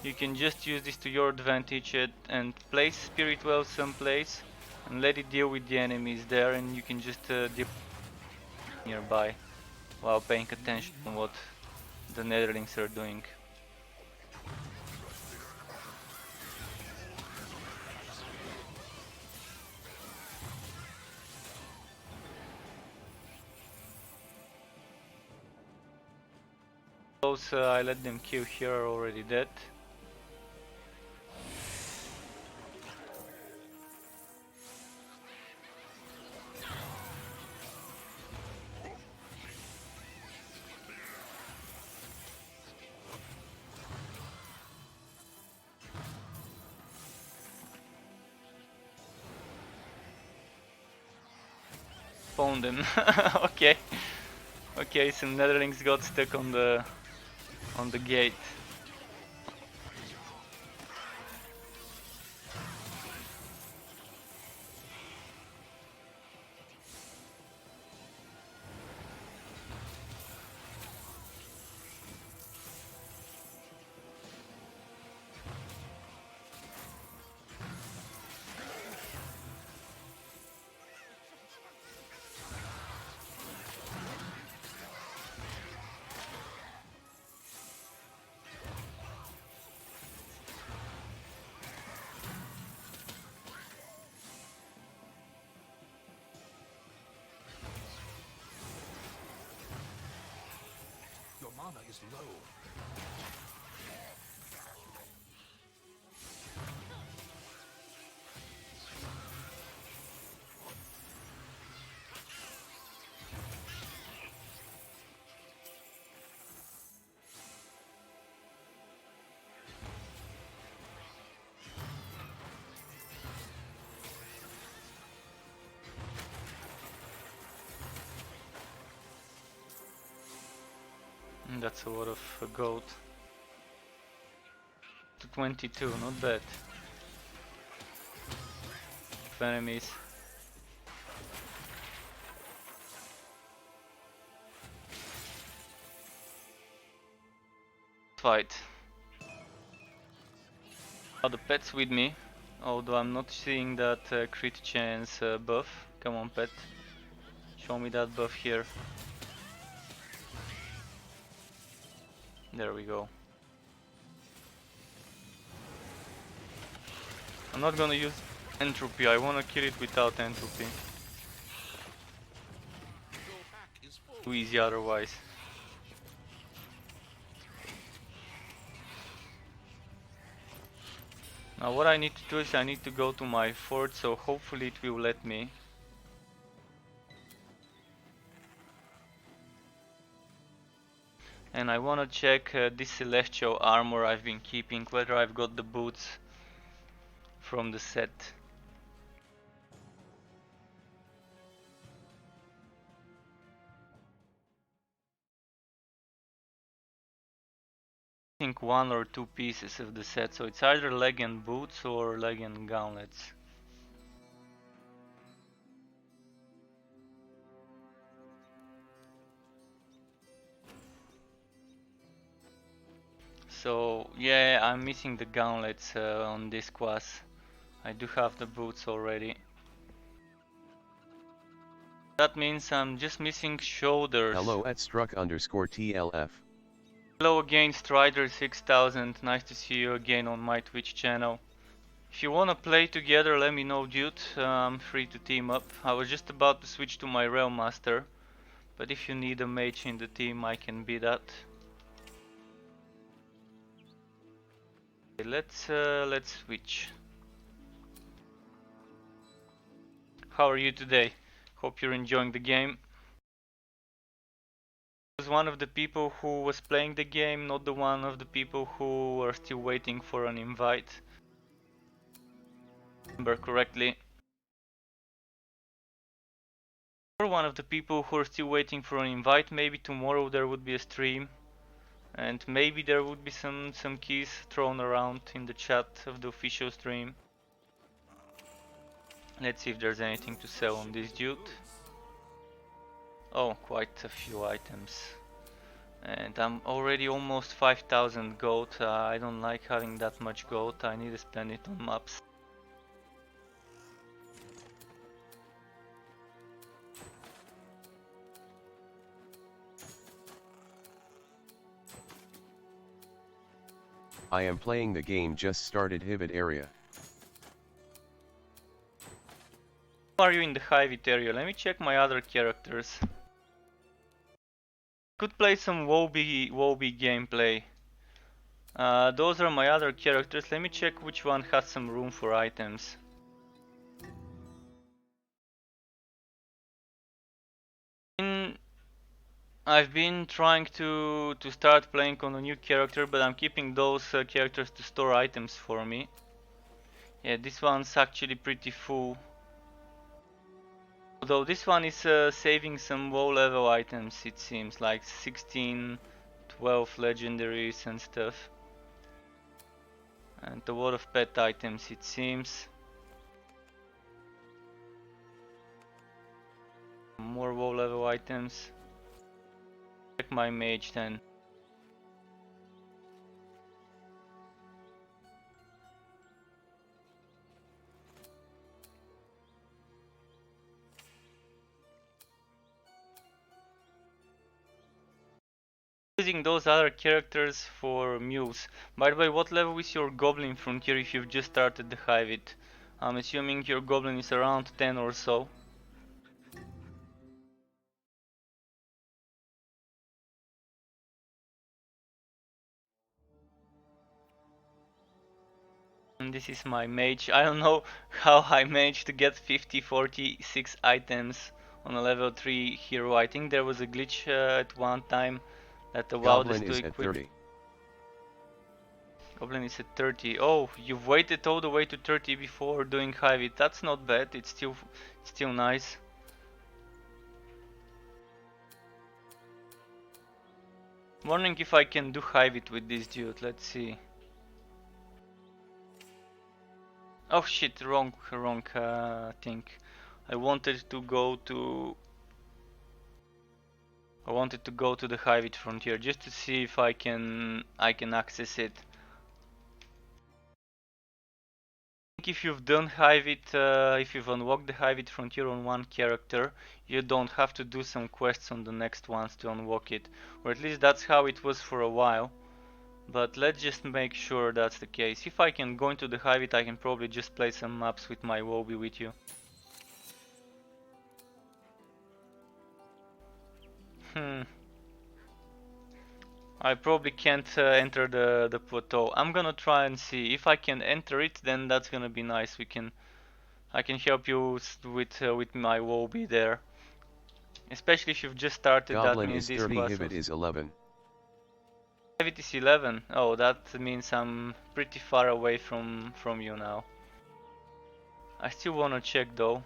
you can just use this to your advantage and place Spiritual someplace and let it deal with the enemies there, and you can just deal nearby while paying attention to what the Netherlings are doing. Those I let them kill here are already dead. Found them. Okay. Okay, some Netherlings got stuck on the gate. Your mana is low. That's a lot of gold. To 22, not bad. Of enemies. Fight. Now the pet's with me, although I'm not seeing that crit chance buff. Come on, pet. Show me that buff here. There we go. I'm not gonna use entropy, I wanna kill it without entropy. Your pack is full. Too easy otherwise. Now what I need to do is I need to go to my fort, so hopefully it will let me. And I wanna check this celestial armor I've been keeping, whether I've got the boots from the set. I think one or two pieces of the set, so it's either leg and boots or leg and gauntlets. So yeah, I'm missing the gauntlets on this class. I do have the boots already. That means I'm just missing shoulders. Hello at struck_TLF. Hello again, Strider6000. Nice to see you again on my Twitch channel. If you wanna play together, let me know, dude. I'm free to team up. I was just about to switch to my Realm Master, but if you need a mage in the team, I can be that. Okay, let's switch. How are you today? Hope you're enjoying the game. I was one of the people who was playing the game, not the one of the people who are still waiting for an invite. Remember correctly. You're one of the people who are still waiting for an invite. Maybe tomorrow there would be a stream, and maybe there would be some keys thrown around in the chat of the official stream. Let's see if there's anything to sell on this dude. Oh, quite a few items. And I'm already almost 5000 gold. I don't like having that much gold. I need to spend it on maps. I am playing the game, just started Hivit area. Are you in the Hivit area? Let me check my other characters. Could play some Woby gameplay. Those are my other characters. Let me check which one has some room for items. I've been trying to start playing on a new character, but I'm keeping those characters to store items for me. Yeah, this one's actually pretty full. Although this one is saving some low level items, it seems, like 16, 12 legendaries and stuff. And a lot of pet items, it seems. More low level items. Check my mage then. Using those other characters for mules. By the way, what level is your Goblin Frontier if you've just started the Hivit? I'm assuming your Goblin is around 10 or so. And this is my mage. I don't know how I managed to get 46 items on a level 3 hero. I think there was a glitch at one time that allowed us Goblin to is at equip. 30. Goblin is at 30. Oh, you've waited all the way to 30 before doing Hivit. That's not bad. It's still nice. Wondering if I can do Hivit with this dude. Let's see. Oh shit, wrong thing. I wanted to go to the Hivit Frontier just to see if I can access it. I think if you've done Hivit, if you've unlocked the Hivit Frontier on one character, you don't have to do some quests on the next ones to unlock it. Or at least that's how it was for a while. But let's just make sure that's the case. If I can go into the Hivit, I can probably just play some maps with my Woby with you. I probably can't enter the plateau. I'm gonna try and see if I can enter it. Then that's gonna be nice. I can help you with my Woby there. Especially if you've just started. Goblin That means is this 30, class. Hivit is 11. Hivit is 11. Oh, that means I'm pretty far away from you now. I still wanna check though.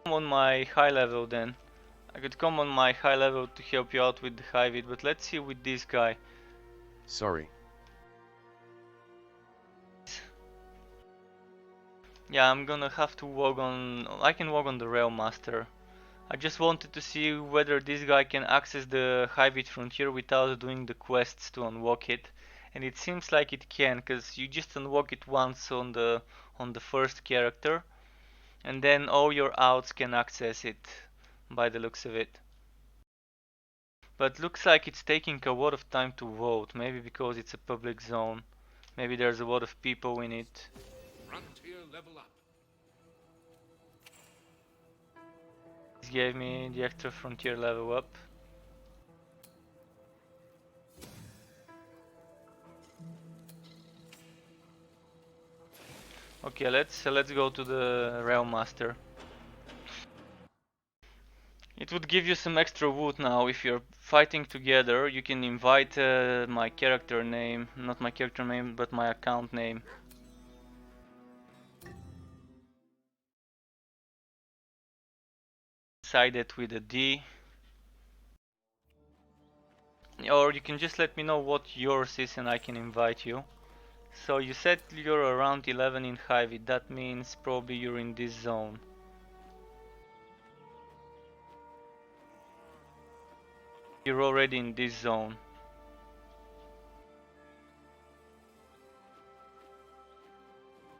I'm on my high level then. I could come on my high level to help you out with the high vid, but let's see with this guy. Sorry. Yeah, I'm gonna have to walk on. I can walk on the Rail Master. I just wanted to see whether this guy can access the high vid frontier without doing the quests to unlock it. And it seems like it can, because you just unlock it once on the first character, and then all your outs can access it by the looks of it. But looks like it's taking a lot of time to vote, maybe because it's a public zone. Maybe there's a lot of people in it. Frontier level up. This gave me the extra frontier level up. Okay, let's go to the Realm Master. It would give you some extra wood now if you're fighting together. You can invite my character name, not my character name, but my account name. Side it with a D. Or you can just let me know what yours is and I can invite you. So you said you're around 11 in Hyvie, that means probably you're in this zone. You're already in this zone.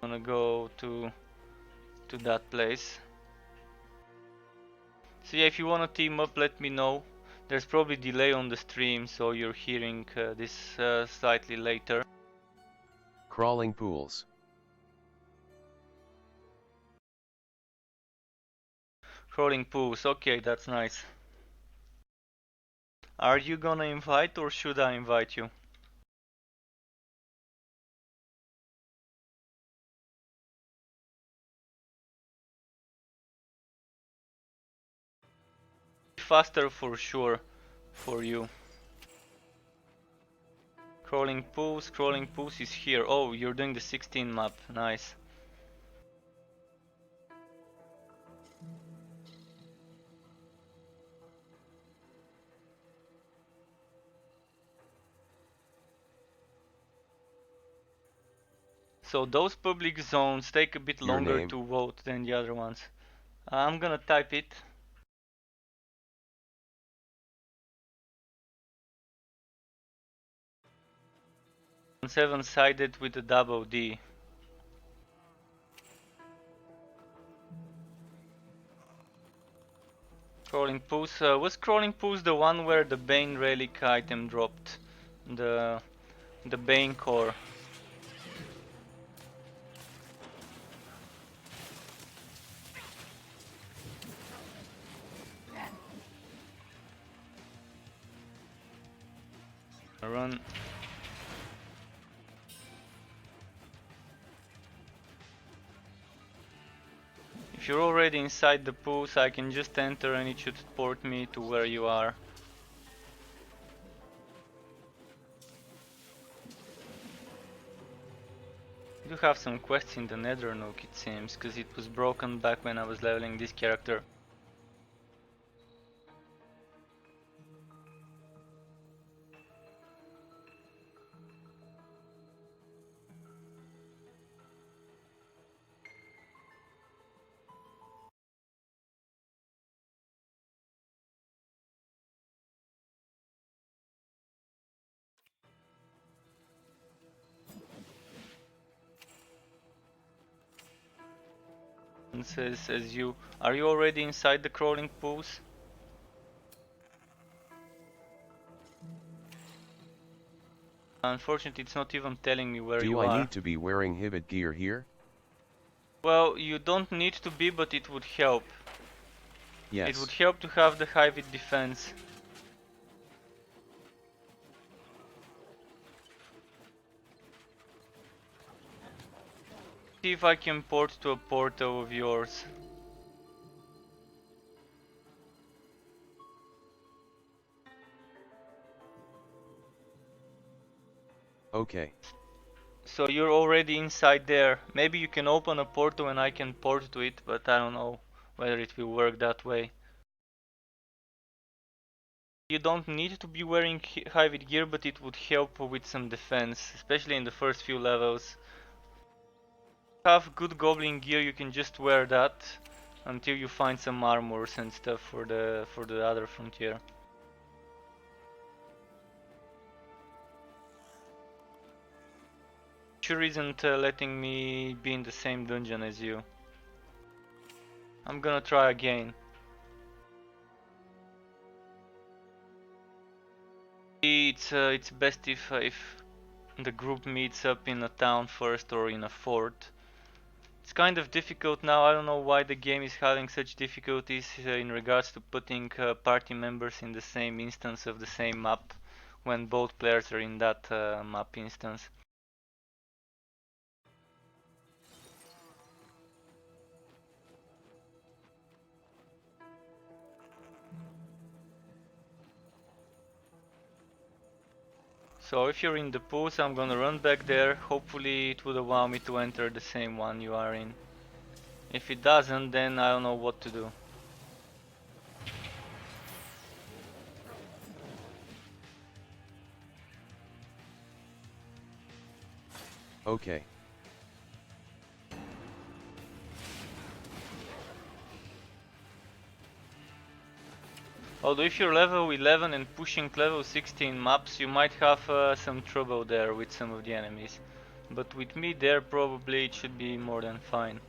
I'm gonna go to that place. So yeah, if you wanna team up, let me know. There's probably delay on the stream, so you're hearing this slightly later. Crawling pools. Crawling pools, okay, that's nice. Are you gonna invite or should I invite you? Faster for sure for you. Crawling pools is here. Oh, you're doing the 16 map, nice. So those public zones take a bit Your longer name? to vote than the other ones. I'm gonna type it. 7-sided with a double D. Crawling pools. Was crawling pools the one where the Bane relic item dropped? The Bane core. Run. If you're already inside the pools, I can just enter and it should port me to where you are. I do have some quests in the Nether Nook, it seems, because it was broken back when I was leveling this character. And says you, are you already inside the crawling pools? Unfortunately, it's not even telling me where Do you I are. need to be wearing Hibbit gear here? Well, you don't need to be, but it would help. It would Yes. help to have the high with defense. See if I can port to a portal of yours. Okay. So you're already inside there. Maybe you can open a portal and I can port to it, but I don't know whether it will work that way. You don't need to be wearing heavy gear, but it would help with some defense, especially in the first few levels. Have good goblin gear, you can just wear that until you find some armors and stuff for the other frontier. Sure isn't letting me be in the same dungeon as you. I'm gonna try again. It's best if the group meets up in a town first or in a fort. It's kind of difficult now. I don't know why the game is having such difficulties in regards to putting party members in the same instance of the same map when both players are in that map instance. So if you're in the pools, I'm gonna run back there. Hopefully it would allow me to enter the same one you are in. If it doesn't, then I don't know what to do. Okay. Although if you're level 11 and pushing level 16 maps, you might have some trouble there with some of the enemies. But with me there, probably it should be more than fine.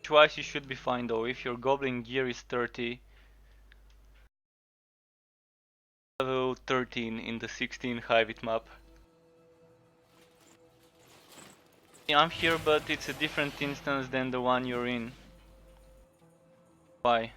Twice you should be fine though, if your goblin gear is 30. Level 13 in the 16 Hivit map. I'm here, but it's a different instance than the one you're in. Why?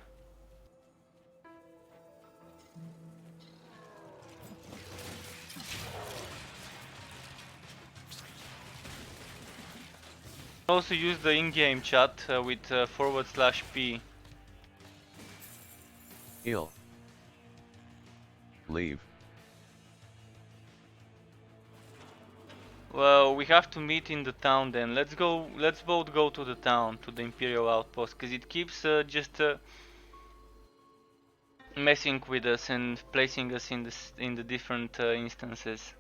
Also use the in-game chat with /P. Ill. Leave. Well, we have to meet in the town then. Let's both go to the town, to the Imperial Outpost, because it keeps just messing with us and placing us in the different instances.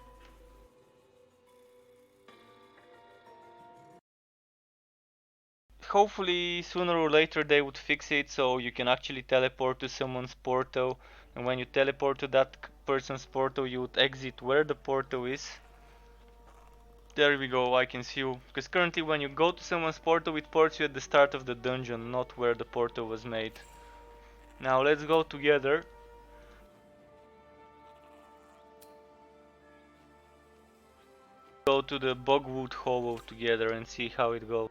Hopefully sooner or later they would fix it so you can actually teleport to someone's portal, and when you teleport to that person's portal you would exit where the portal is. There we go, I can see you, because currently when you go to someone's portal it ports you at the start of the dungeon, not where the portal was made. Now let's go together. Go to the Bogwood Hollow together and see how it goes.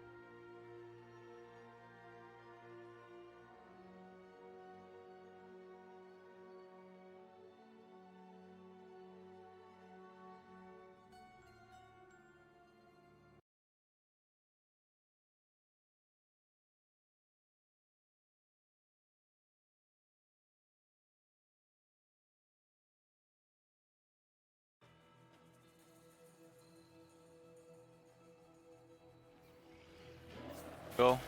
Go.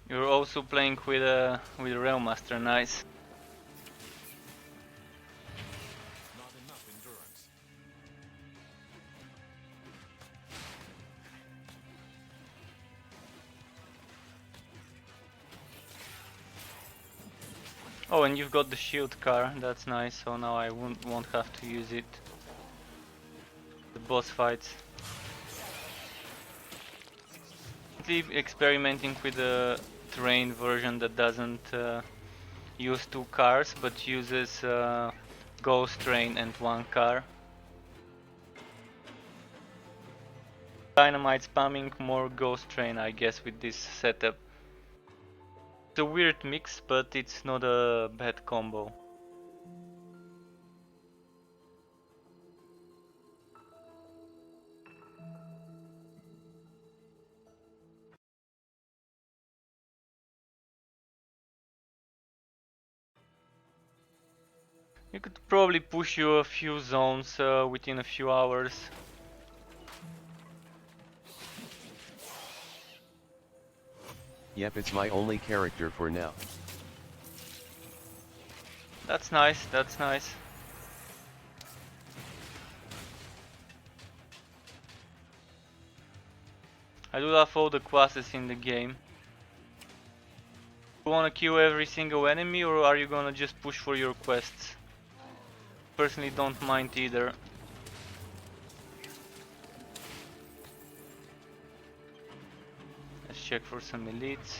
You're also playing with a Railmaster, nice. Not enough endurance. Oh, and you've got the shield car, that's nice, so now I won't have to use it. The boss fights. Experimenting with a terrain version that doesn't use two cars, but uses ghost train and one car. Dynamite spamming, more Ghost Train, I guess, with this setup. It's a weird mix, but it's not a bad combo. You could probably push you a few zones within a few hours. Yep, it's my only character for now. That's nice, that's nice. I do love all the classes in the game. You wanna kill every single enemy, or are you gonna just push for your quests? Personally don't mind either. Let's check for some elites.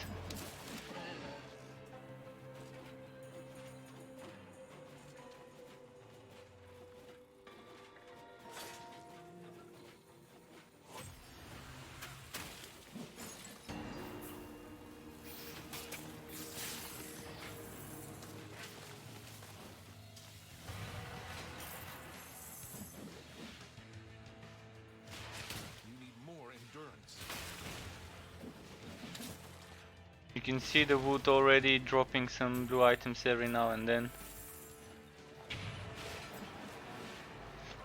You need more endurance. You can see the wood already dropping some blue items every now and then.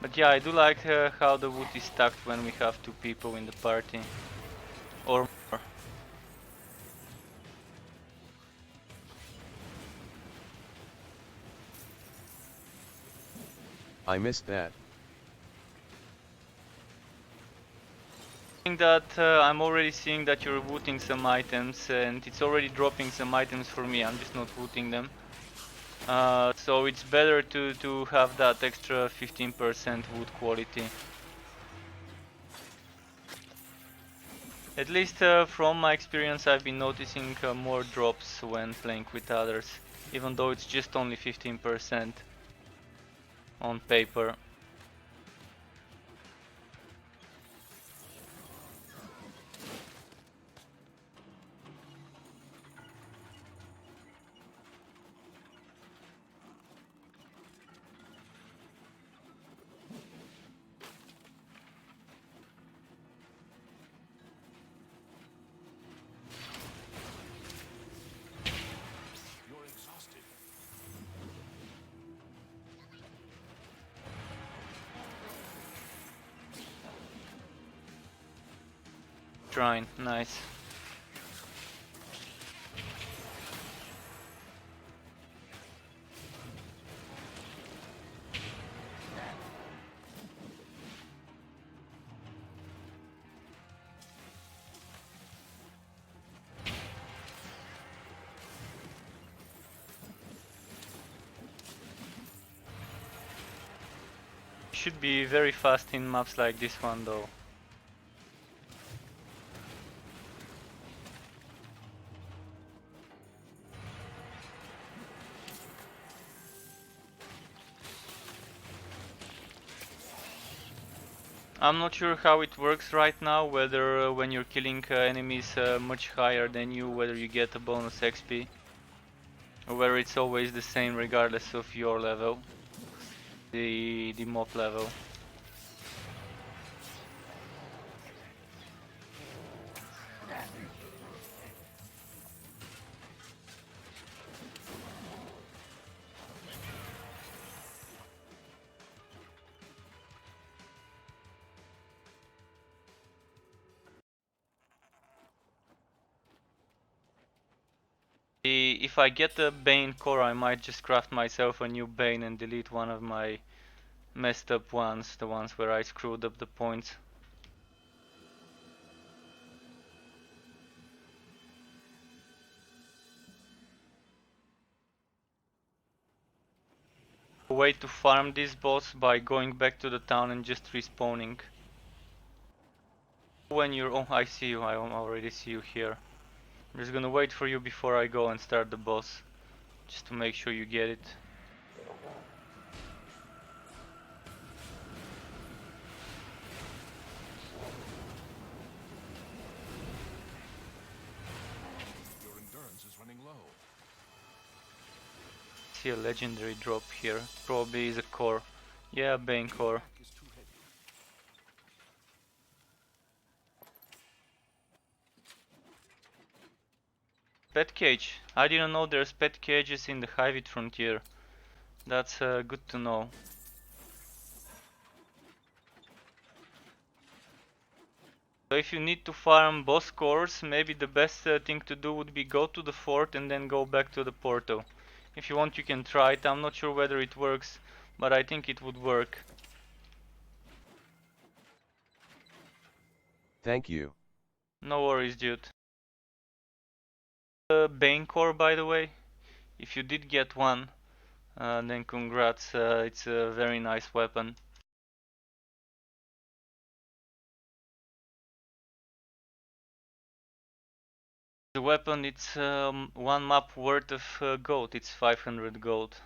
But yeah, I do like how the wood is stacked when we have 2 people in the party. Or more. I missed that. That I'm already seeing that you're looting some items, and it's already dropping some items for me. I'm just not looting them. So it's better to have that extra 15% wood quality. At least from my experience, I've been noticing more drops when playing with others, even though it's just only 15% on paper. You're exhausted. Shrine, nice. Should be very fast in maps like this one though. I'm not sure how it works right now, whether when you're killing enemies much higher than you, whether you get a bonus XP, or whether it's always the same regardless of your level, the mob level. If I get a Bane core, I might just craft myself a new Bane and delete one of my messed up ones, the ones where I screwed up the points. A way to farm this boss by going back to the town and just respawning. When you're... oh, I see you, I already see you here. I'm just gonna wait for you before I go and start the boss, just to make sure you get it. see a legendary drop here. Probably is a core. Yeah, Bane core. Pack is too heavy. Pet cage. I didn't know there's pet cages in the Torchlight Frontier. That's good to know. So if you need to farm boss cores, maybe the best thing to do would be go to the fort and then go back to the portal. If you want, you can try it. I'm not sure whether it works, but I think it would work. Thank you. No worries, dude. Bane core, by the way. If you did get one, then congrats. It's a very nice weapon. The weapon, it's one map worth of gold. It's 500 gold.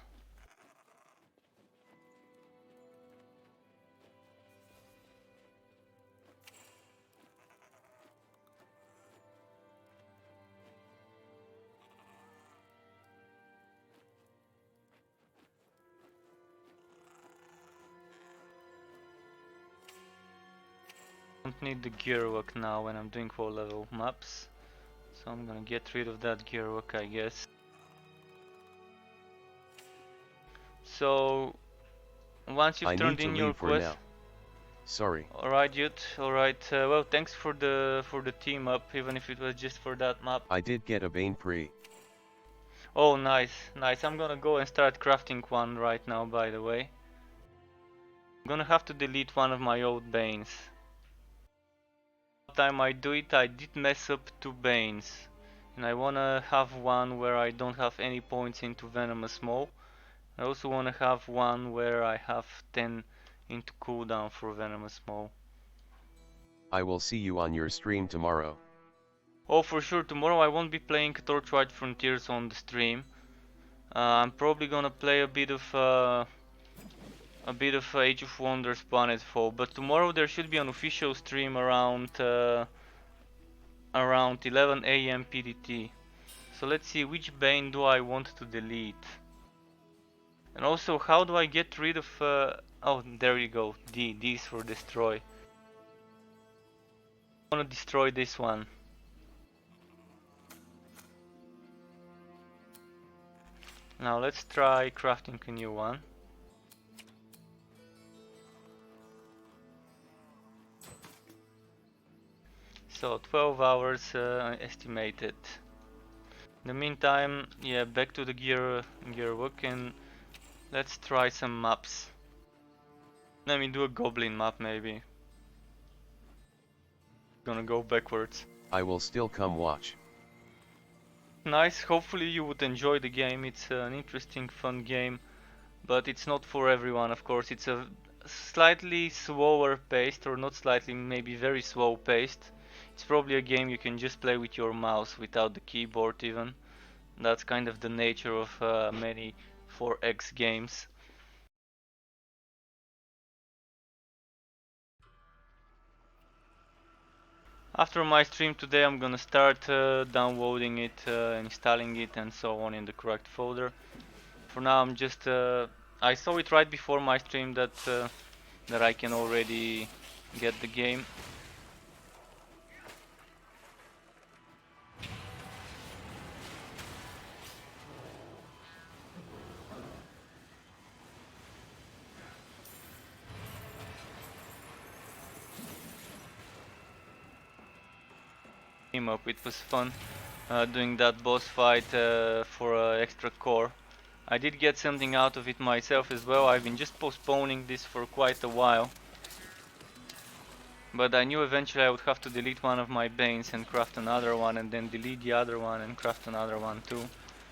Don't need the gearwork now when I'm doing 4 level maps. So I'm gonna get rid of that gearwork, I guess. So once you've I turned need to in your leave for quest, now. Sorry. alright, dude. Alright. Well, thanks for the team up, even if it was just for that map. I did get a Bane pre. Oh, nice, nice. I'm gonna go and start crafting one right now. By the way, I'm gonna have to delete one of my old Banes. Last time I do it, I did mess up 2 Banes, and I wanna have one where I don't have any points into Venomous Maw. I also want to have one where I have 10 into cooldown for Venomous Maw. I will see you on your stream tomorrow. Oh, for sure, tomorrow I won't be playing Torchlight Frontiers on the stream. I'm probably gonna play a bit of Age of Wonders Planetfall, but tomorrow there should be an official stream around 11 AM PDT. So let's see, which Bane do I want to delete? And also, how do I get rid of oh, there you go, D is for destroy. I want to destroy this one. Now let's try crafting a new one. So 12 hours estimated. In the meantime, yeah, back to the gearwork and let's try some maps. Let me do a goblin map maybe. Gonna go backwards. I will still come watch. Nice, hopefully you would enjoy the game. It's an interesting, fun game, but it's not for everyone, of course. It's a slightly slower paced, or not slightly, maybe very slow paced. It's probably a game you can just play with your mouse without the keyboard even. That's kind of the nature of many 4X games. After my stream today, I'm gonna start downloading it, installing it, and so on in the correct folder. For now, I'm just I saw it right before my stream that that I can already get the game. Team up. It was fun doing that boss fight for extra core. I did get something out of it myself as well. I've been just postponing this for quite a while. But I knew eventually I would have to delete one of my Banes and craft another one, and then delete the other one and craft another one too.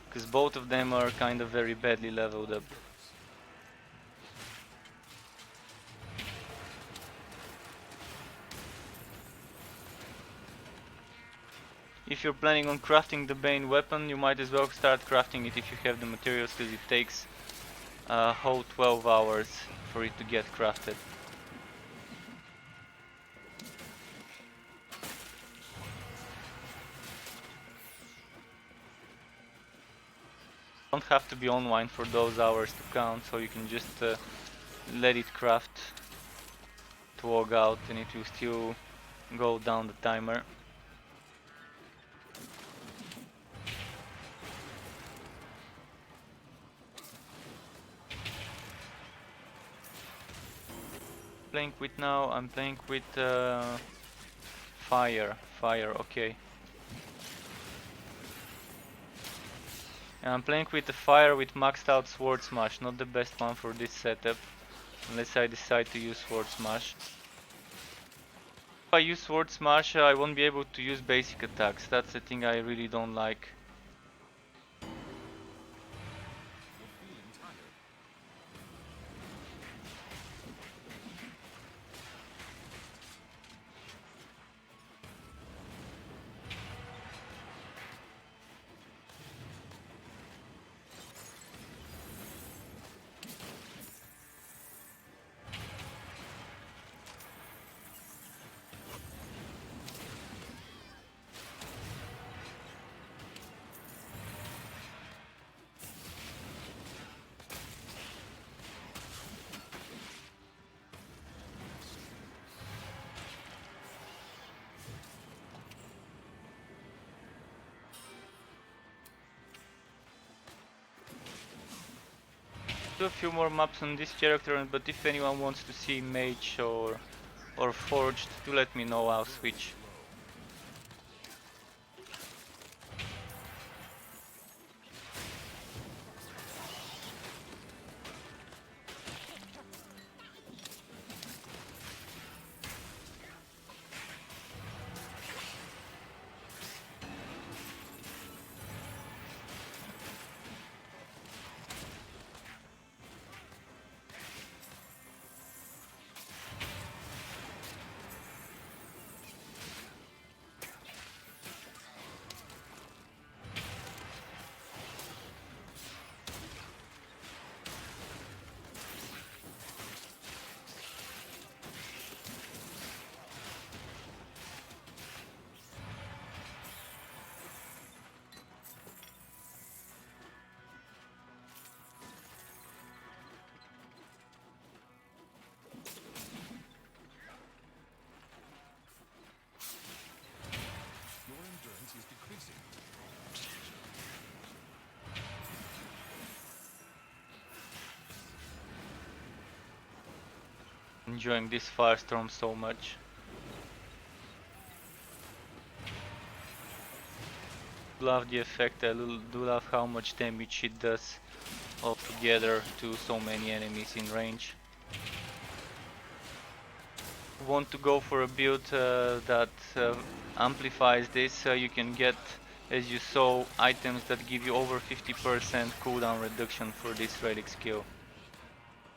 Because both of them are kind of very badly leveled up. If you're planning on crafting the Bane weapon, you might as well start crafting it if you have the materials, because it takes a whole 12 hours for it to get crafted. Don't have to be online for those hours to count, so you can just let it craft to log out and it will still go down the timer. Playing with now, I'm playing with fire, okay. And I'm playing with the fire with maxed out sword smash, not the best one for this setup, unless I decide to use sword smash. If I use sword smash, I won't be able to use basic attacks. That's the thing I really don't like. Do a few more maps on this character, but if anyone wants to see mage or forged, do let me know, I'll switch. Your endurance is decreasing. Enjoying this firestorm so much. Love the effect, I do love how much damage it does altogether to so many enemies in range. Want to go for a build that amplifies this, you can get, as you saw, items that give you over 50% cooldown reduction for this relic skill.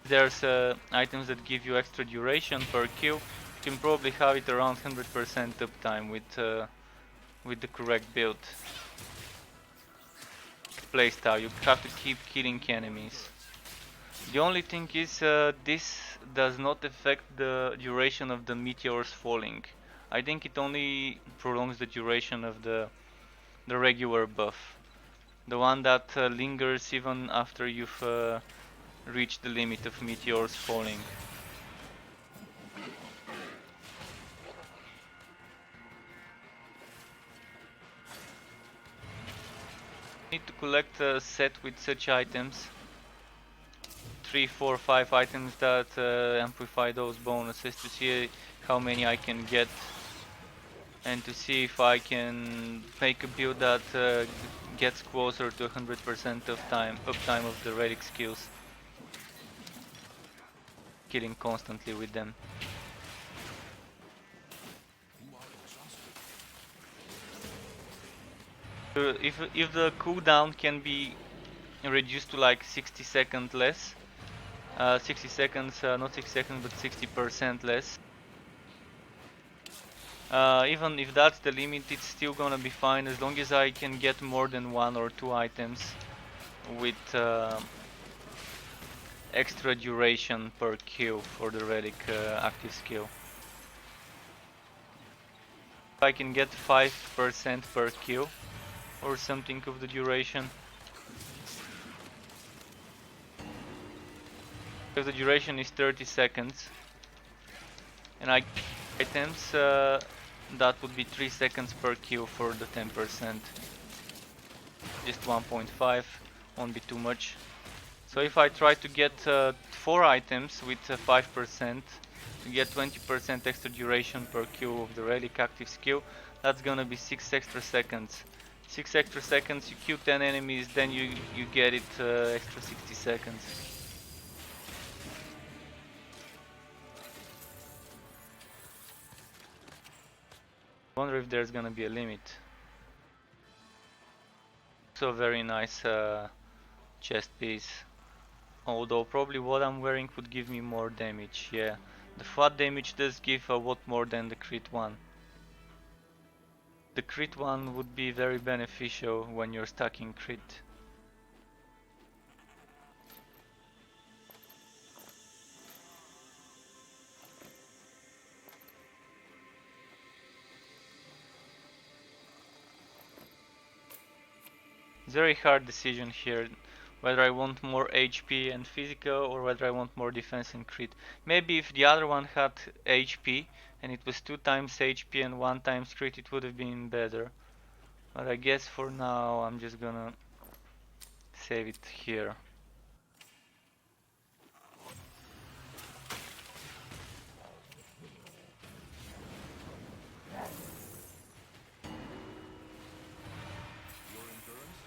There's items that give you extra duration per kill. You can probably have it around 100% uptime with the correct build. Playstyle, you have to keep killing enemies. The only thing is this does not affect the duration of the meteors falling. I think it only prolongs the duration of the regular buff. The one that lingers even after you've reached the limit of meteors falling. Need to collect a set with such items. 3, 4, 5 items that amplify those bonuses to see how many I can get and to see if I can make a build that gets closer to 100% of uptime of the relic skills. Killing constantly with them. If the cooldown can be reduced to like 60 seconds less, 60 seconds, not 6 seconds, but 60% less. Even if that's the limit, it's still gonna be fine as long as I can get more than 1 or 2 items with extra duration per kill for the relic active skill. If I can get 5% per kill or something of the duration, If the duration is 30 seconds, and I items, that would be 3 seconds per kill for the 10%. Just 1.5 won't be too much. So if I try to get 4 items with 5%, to get 20% extra duration per kill of the relic active skill, that's gonna be 6 extra seconds. 6 extra seconds, you kill 10 enemies, then you get it extra 60 seconds. I wonder if there's gonna be a limit. So very nice chest piece. Although probably what I'm wearing would give me more damage, yeah. The flat damage does give a lot more than the crit one. The crit one would be very beneficial when you're stacking crit. Very hard decision here, whether I want more HP and physical or whether I want more defense and crit. Maybe if the other one had HP and it was 2 times HP and 1 times crit, it would have been better. But I guess for now I'm just gonna save it here.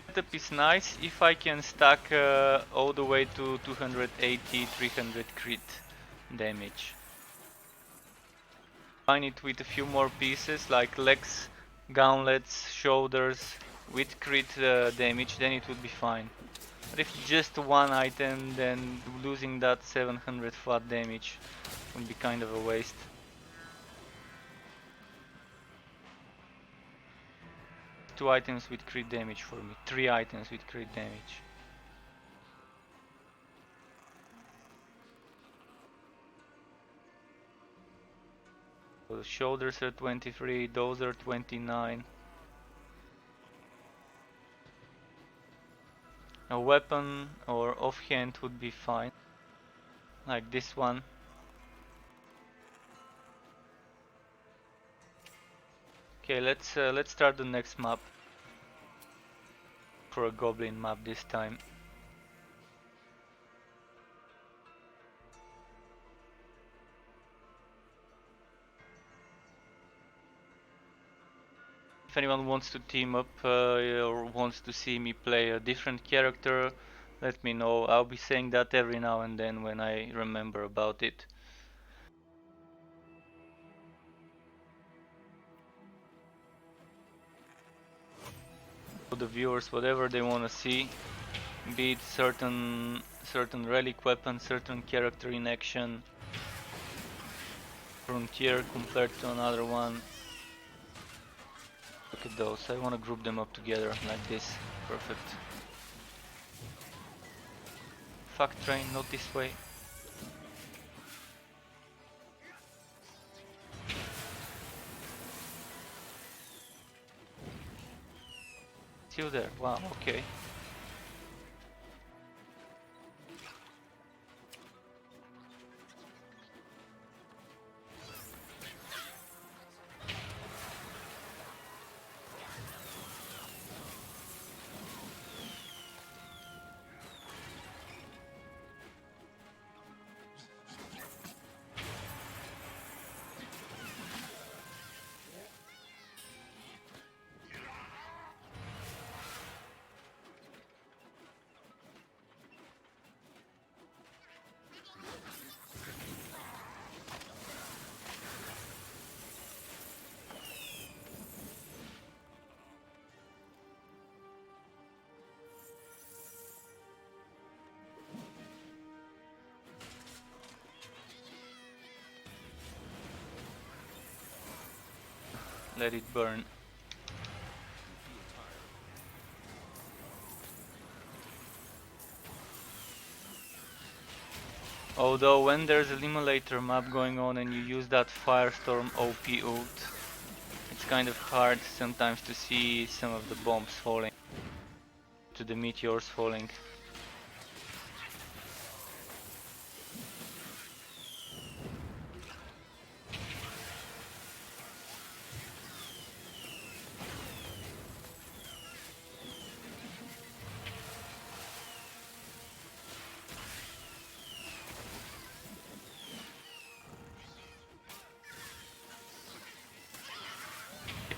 Setup is nice if I can stack all the way to 280, 300 crit damage. Combine it with a few more pieces like legs, gauntlets, shoulders with crit damage, then it would be fine. But if just one item, then losing that 700 flat damage would be kind of a waste. Two items with crit damage for me, 3 items with crit damage. So the shoulders are 23, those are 29. A weapon or offhand would be fine, like this one. Okay, let's start the next map. For a goblin map this time. If anyone wants to team up or wants to see me play a different character, let me know. I'll be saying that every now and then when I remember about it. For the viewers, whatever they want to see, be it certain relic weapon, certain character in action, frontier compared to another one. Look at those, I want to group them up together like this. Perfect. Fuck train, not this way. Still there, wow, okay. Let it burn. Although when there's a Limulator map going on and you use that Firestorm OP ult, it's kind of hard sometimes to see some of the bombs falling, to the meteors falling.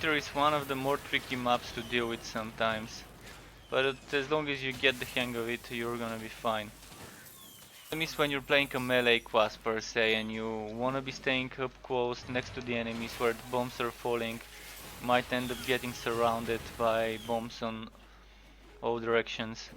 Cemetery is one of the more tricky maps to deal with sometimes, but as long as you get the hang of it, you're gonna be fine. That means when you're playing a melee class per se and you wanna be staying up close next to the enemies where the bombs are falling, you might end up getting surrounded by bombs on all directions.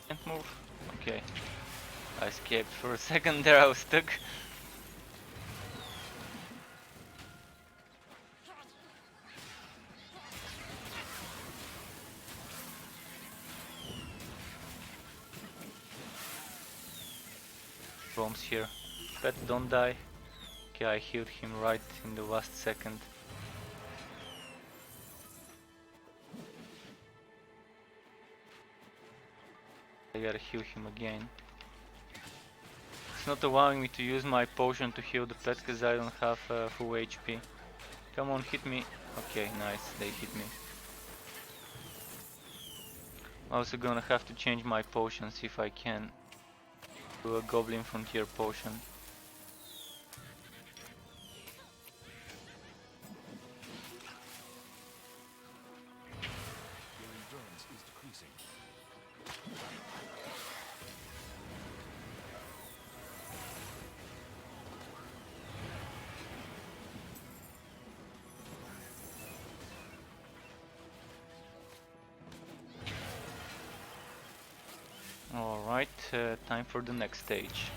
Can't move? Okay. I escaped for a second there, I was stuck. Bombs here. Pet, don't die. Okay, I healed him right in the last second. I gotta heal him again. It's not allowing me to use my potion to heal the pet because I don't have full HP. Come on, hit me. Okay, nice, they hit me. I'm also gonna have to change my potions if I can. Do a Goblin Frontier potion. Your endurance is decreasing. Alright, time for the next stage.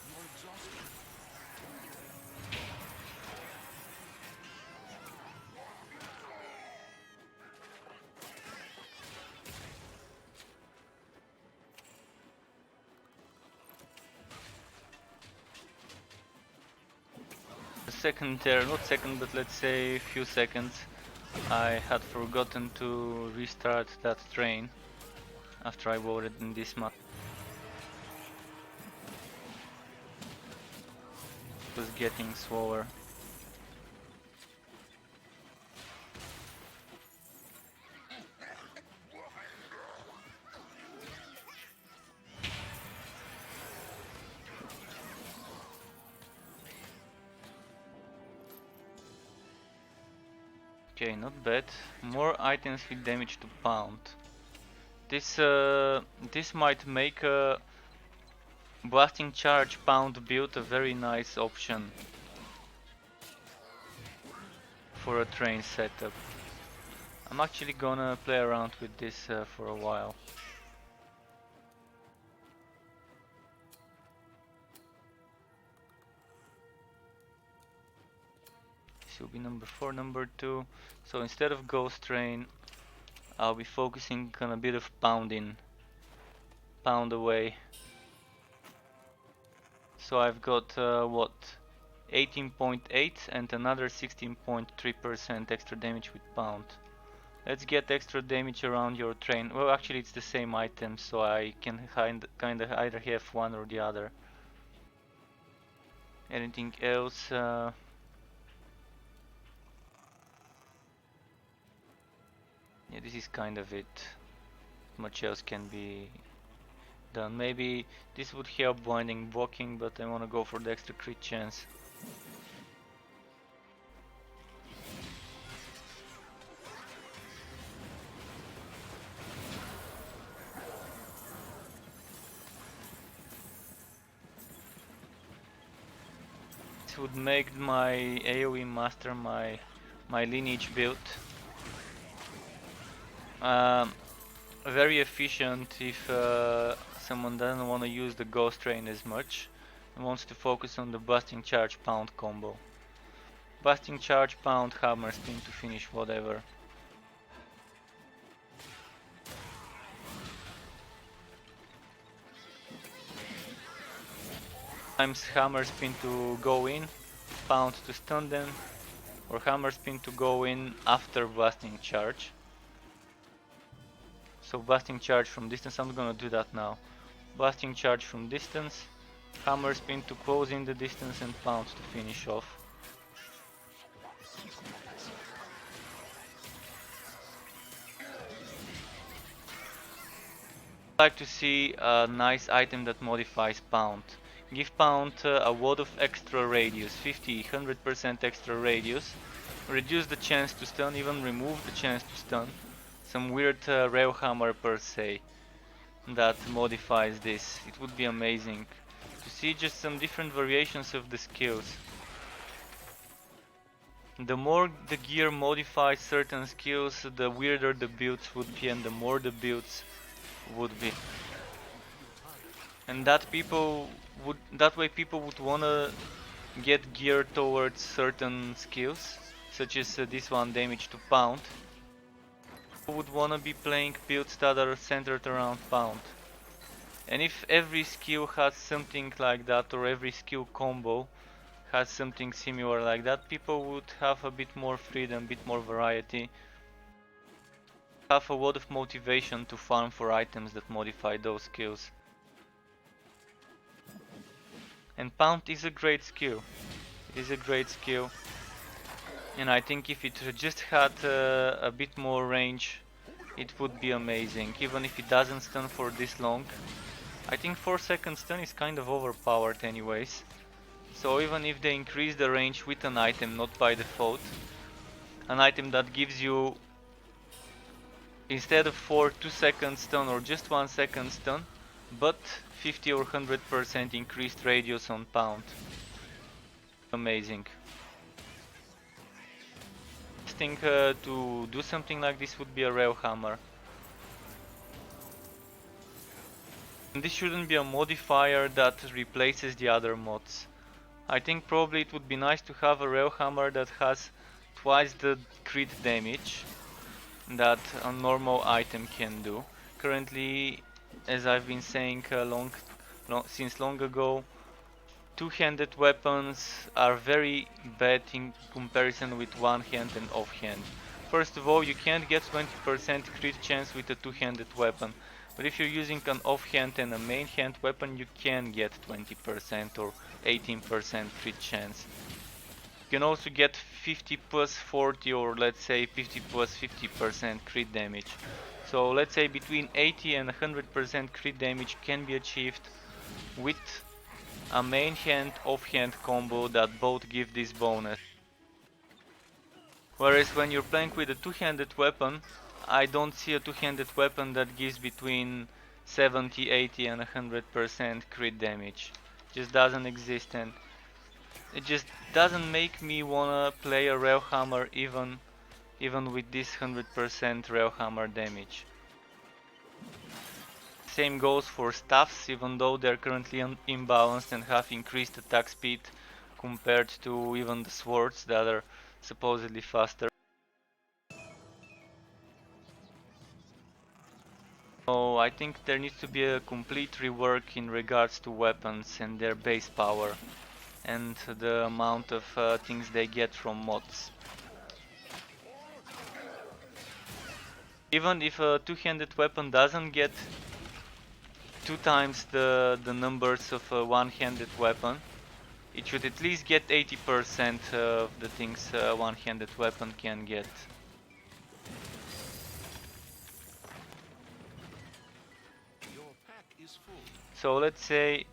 You're exhausted. A second there, not second, but let's say a few seconds. I had forgotten to restart that train after I voted in this map. It was getting slower. Okay, not bad. More items with damage to pound. This might make a blasting charge pound build a very nice option for a train setup. I'm actually gonna play around with this for a while. This will be number 4, number 2. So instead of ghost train, I'll be focusing on a bit of pounding. Pound away. So I've got what? 18.8 and another 16.3% extra damage with pound. Let's get extra damage around your train. Well, actually it's the same item, so I can kinda either have one or the other. Anything else? Yeah, this is kind of it. Much else can be done. Maybe this would help blinding blocking, but I wanna go for the extra crit chance. this would make my AoE master my lineage build very efficient if someone doesn't want to use the ghost train as much and wants to focus on the busting charge pound combo. Busting charge pound hammer spin to finish whatever. Sometimes hammer spin to go in, pound to stun them, or hammer spin to go in after busting charge. So busting charge from distance, I'm gonna do that now. Busting charge from distance, hammer spin to close in the distance and pound to finish off. I'd like to see a nice item that modifies pound. Give pound a wad of extra radius, 50, 100% extra radius. Reduce the chance to stun, even remove the chance to stun. Some weird rail hammer per se that modifies this. It would be amazing to see just some different variations of the skills. The more the gear modifies certain skills, the weirder the builds would be and the more the builds would be. And that way people would wanna get geared towards certain skills, such as this one, damage to pound. Would wanna be playing builds that are centered around pound. And if every skill has something like that, or every skill combo has something similar like that, people would have a bit more freedom, a bit more variety. Have a lot of motivation to farm for items that modify those skills. And pound is a great skill. It is a great skill. And I think if it just had a bit more range, it would be amazing. Even if it doesn't stun for this long. I think 4-second stun is kind of overpowered anyways. So even if they increase the range with an item, not by default, an item that gives you, instead of 2-second stun or just 1-second stun, but 50 or 100% increased radius on pound. Amazing. I think to do something like this would be a rail hammer. And this shouldn't be a modifier that replaces the other mods. I think probably it would be nice to have a rail hammer that has twice the crit damage that a normal item can do. Currently, as I've been saying since long ago, two-handed weapons are very bad in comparison with one-hand and off-hand. First of all, you can't get 20% crit chance with a two-handed weapon, but if you're using an off-hand and a main-hand weapon, you can get 20% or 18% crit chance. You can also get 50 plus 40 or let's say 50 plus 50% crit damage. So let's say between 80 and 100% crit damage can be achieved with a main hand off hand combo that both give this bonus. Whereas when you're playing with a two-handed weapon, I don't see a two-handed weapon that gives between 70, 80 and 100% crit damage. Just doesn't exist, and it just doesn't make me wanna play a railhammer even with this 100% railhammer damage. Same goes for staffs, even though they're currently imbalanced and have increased attack speed compared to even the swords that are supposedly faster. So I think there needs to be a complete rework in regards to weapons and their base power and the amount of things they get from mods. Even if a two-handed weapon doesn't get 2 times the numbers of a one-handed weapon, it should at least get 80% of the things a one-handed weapon can get. So let's say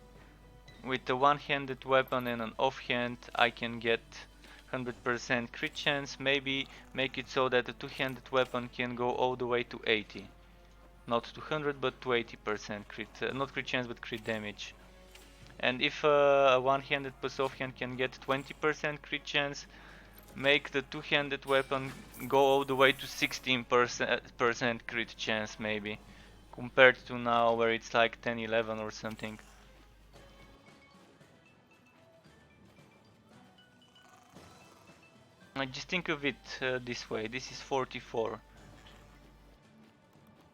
with a one-handed weapon and an offhand I can get 100% crit chance, maybe make it so that a two-handed weapon can go all the way to 80. Not to 100 but to 80% crit, not crit chance but crit damage. And if a one-handed plus offhand can get 20% crit chance, make the two-handed weapon go all the way to 16% crit chance maybe, compared to now where it's like 10-11 or something. I just think of it this way. This is 44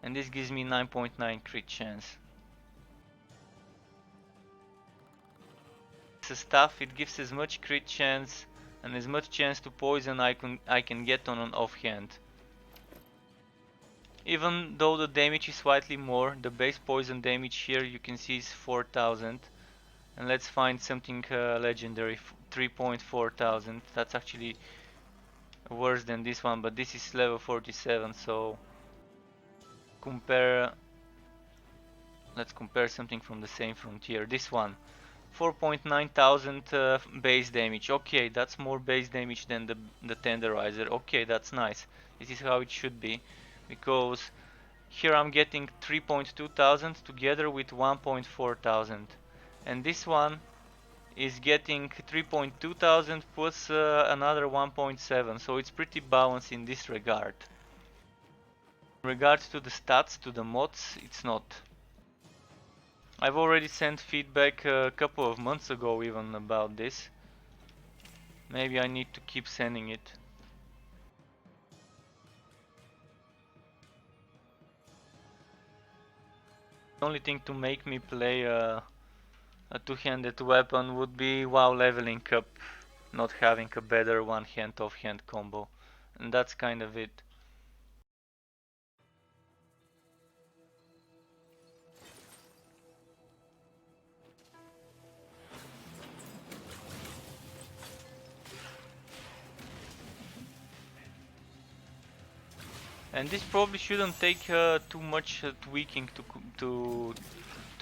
and this gives me 9.9 crit chance. It's a staff, it gives as much crit chance and as much chance to poison I can get on an offhand. Even though the damage is slightly more, the base poison damage here you can see is 4000. And let's find something legendary, 3.4 thousand. That's actually worse than this one, but this is level 47, so let's compare something from the same frontier. This one, 4.9 thousand base damage. Okay, that's more base damage than the tenderizer. Okay, that's nice. This is how it should be, because here I'm getting 3.2 thousand together with 1.4 thousand, and this one is getting 3.2 thousand plus another 1.7, so it's pretty balanced in this regard. In regards to the stats, to the mods, it's not. I've already sent feedback a couple of months ago even about this. Maybe I need to keep sending it. The only thing to make me play a two-handed weapon would be while leveling up, not having a better one-hand off-hand combo, and that's kind of it. And this probably shouldn't take too much tweaking to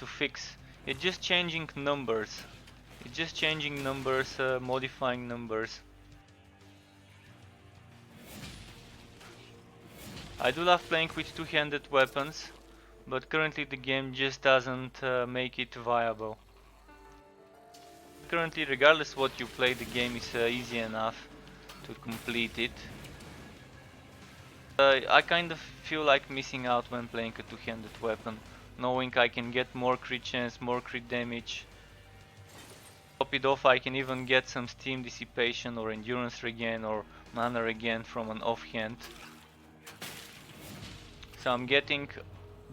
fix. It's just changing numbers. It's just changing numbers, modifying numbers. I do love playing with two-handed weapons, but currently the game just doesn't make it viable. Currently, regardless what you play, the game is easy enough to complete it. I kind of feel like missing out when playing a two-handed weapon, knowing I can get more crit chance, more crit damage. Top it off, I can even get some steam dissipation or endurance regen or mana regen from an offhand. So I'm getting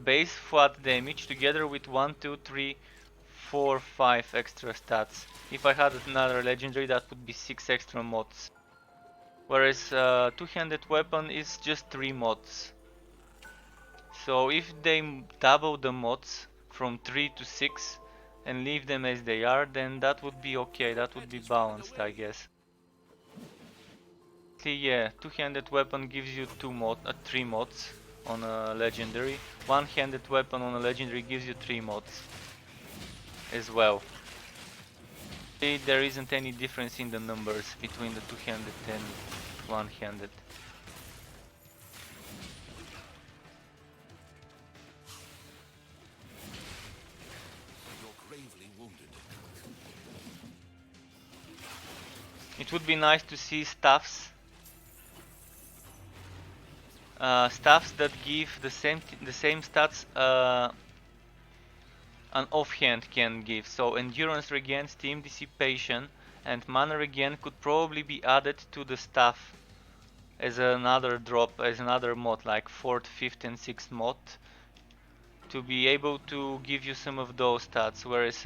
base flat damage together with 1, 2, 3, 4, 5 extra stats. If I had another legendary, that would be 6 extra mods. Whereas two-handed weapon is just 3 mods. So if they double the mods from 3 to 6 and leave them as they are, then that would be okay, that would be balanced, I guess. Yeah, two-handed weapon gives you 3 mods on a legendary. One-handed weapon on a legendary gives you 3 mods as well. There isn't any difference in the numbers between the two-handed and one-handed. It would be nice to see staffs that give the same stats an offhand can give. So endurance regen, steam dissipation, and mana regen could probably be added to the staff as another drop, as another mod, like 4th, 5th and 6th mod, to be able to give you some of those stats, whereas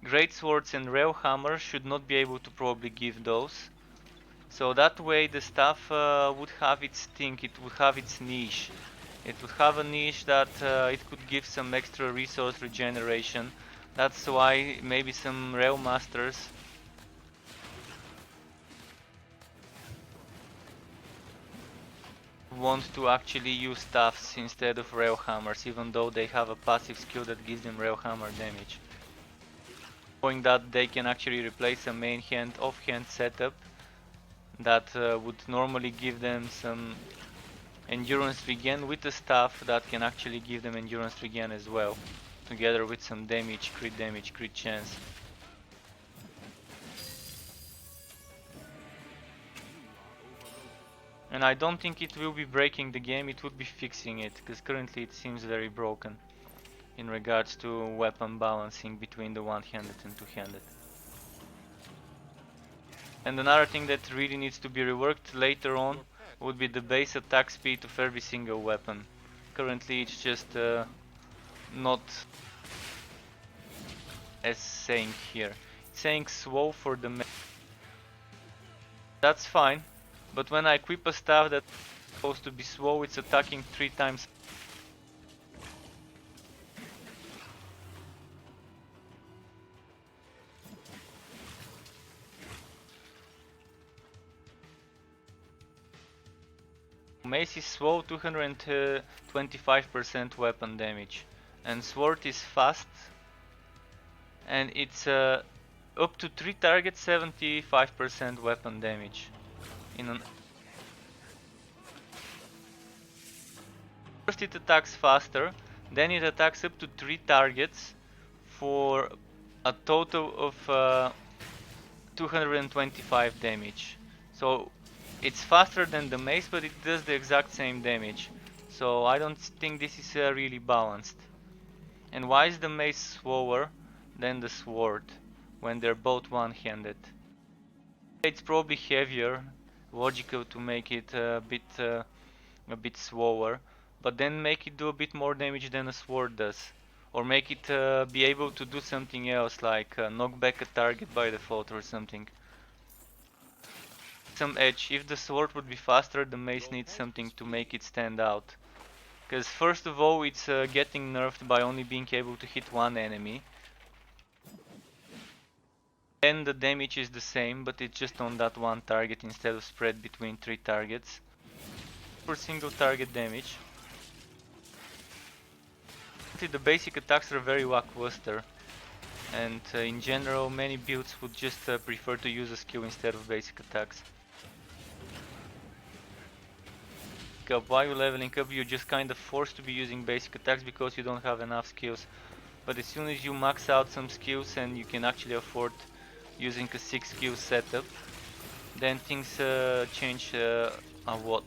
great swords and rail hammer should not be able to probably give those. So that way the staff would have its thing, it would have its niche. It would have a niche that it could give some extra resource regeneration. That's why maybe some rail masters want to actually use staffs instead of rail hammers, even though they have a passive skill that gives them rail hammer damage. Knowing that they can actually replace a main hand offhand setup that would normally give them some endurance regen with a staff that can actually give them endurance regen as well. together with some damage, crit chance. And I don't think it will be breaking the game, it would be fixing it, because currently it seems very broken in regards to weapon balancing between the one-handed and two-handed. And another thing that really needs to be reworked later on would be the base attack speed of every single weapon. Currently it's just not as saying here. It's saying slow for the that's fine, but when I equip a staff that's supposed to be slow, it's attacking 3 times. Mace is slow, 225% weapon damage, and sword is fast, and it's up to 3 targets, 75% weapon damage. First it attacks faster, then it attacks up to 3 targets for a total of 225 damage. So it's faster than the mace, but it does the exact same damage. So I don't think this is really balanced. And why is the mace slower than the sword when they're both one-handed? It's probably heavier, logical to make it a bit slower, but then make it do a bit more damage than a sword does. Or make it be able to do something else, like knock back a target by default or something. Some edge. If the sword would be faster, the mace needs something to make it stand out. Because first of all, it's getting nerfed by only being able to hit one enemy. Then the damage is the same, but it's just on that one target instead of spread between 3 targets. For single target damage. The basic attacks are very lackluster, and in general many builds would just prefer to use a skill instead of basic attacks. While you're leveling up, you're just kind of forced to be using basic attacks because you don't have enough skills. But as soon as you max out some skills and you can actually afford using a 6 skill setup, then things change a lot.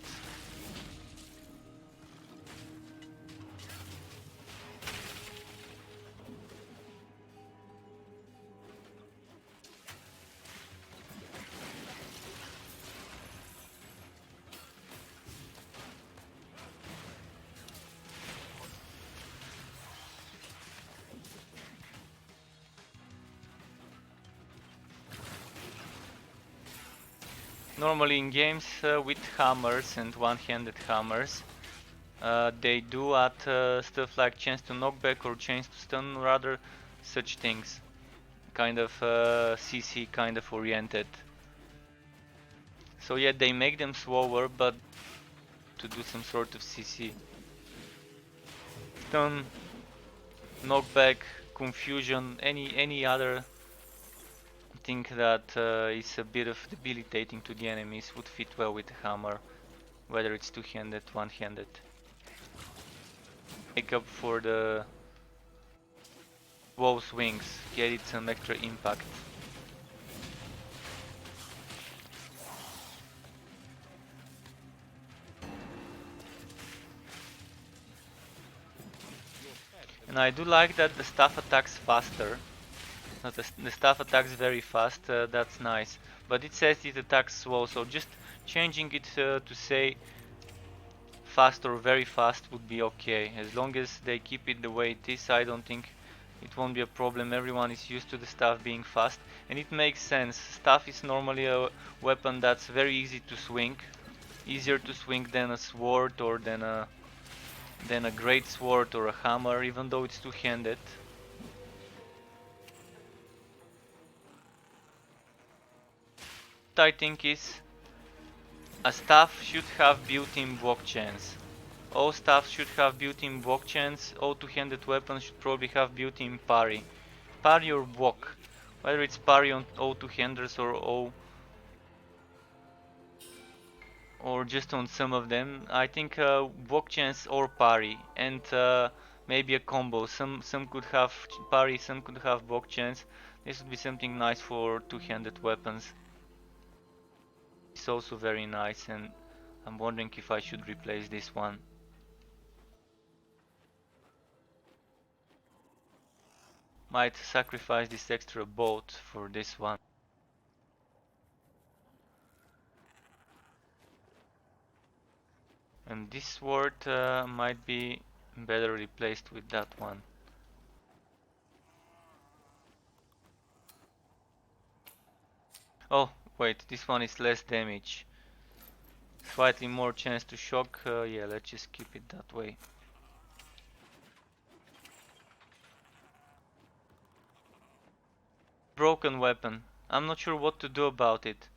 Normally in games with hammers and one-handed hammers, they do add stuff like chance to knockback or chance to stun, rather such things. Kind of CC kind of oriented. So yeah, they make them slower, but to do some sort of CC. Stun, knockback, confusion, any other thing that is a bit of debilitating to the enemies would fit well with the hammer, whether it's two-handed, one-handed. Make up for the wall swings, get it some extra impact. And I do like that the staff attacks faster. The staff attacks very fast, that's nice. But it says it attacks slow, so just changing it to say fast or very fast would be okay. As long as they keep it the way it is, I don't think it won't be a problem. Everyone is used to the staff being fast, and it makes sense. Staff is normally a weapon that's very easy to swing. Easier to swing than a sword or than a great sword or a hammer, even though it's two-handed. What I think is a staff should have built-in block chance. All staffs should have built-in block chance. All two-handed weapons should probably have built-in parry. Parry or block. Whether it's parry on all two-handers or just on some of them. I think block chance or parry. And maybe a combo. Some could have parry, some could have bok chance. This would be something nice for two-handed weapons. It's also very nice, and I'm wondering if I should replace this one. Might sacrifice this extra boat for this one. And this sword might be better replaced with that one. Oh, wait, this one is less damage. Slightly more chance to shock. Yeah, let's just keep it that way. Broken weapon. I'm not sure what to do about it.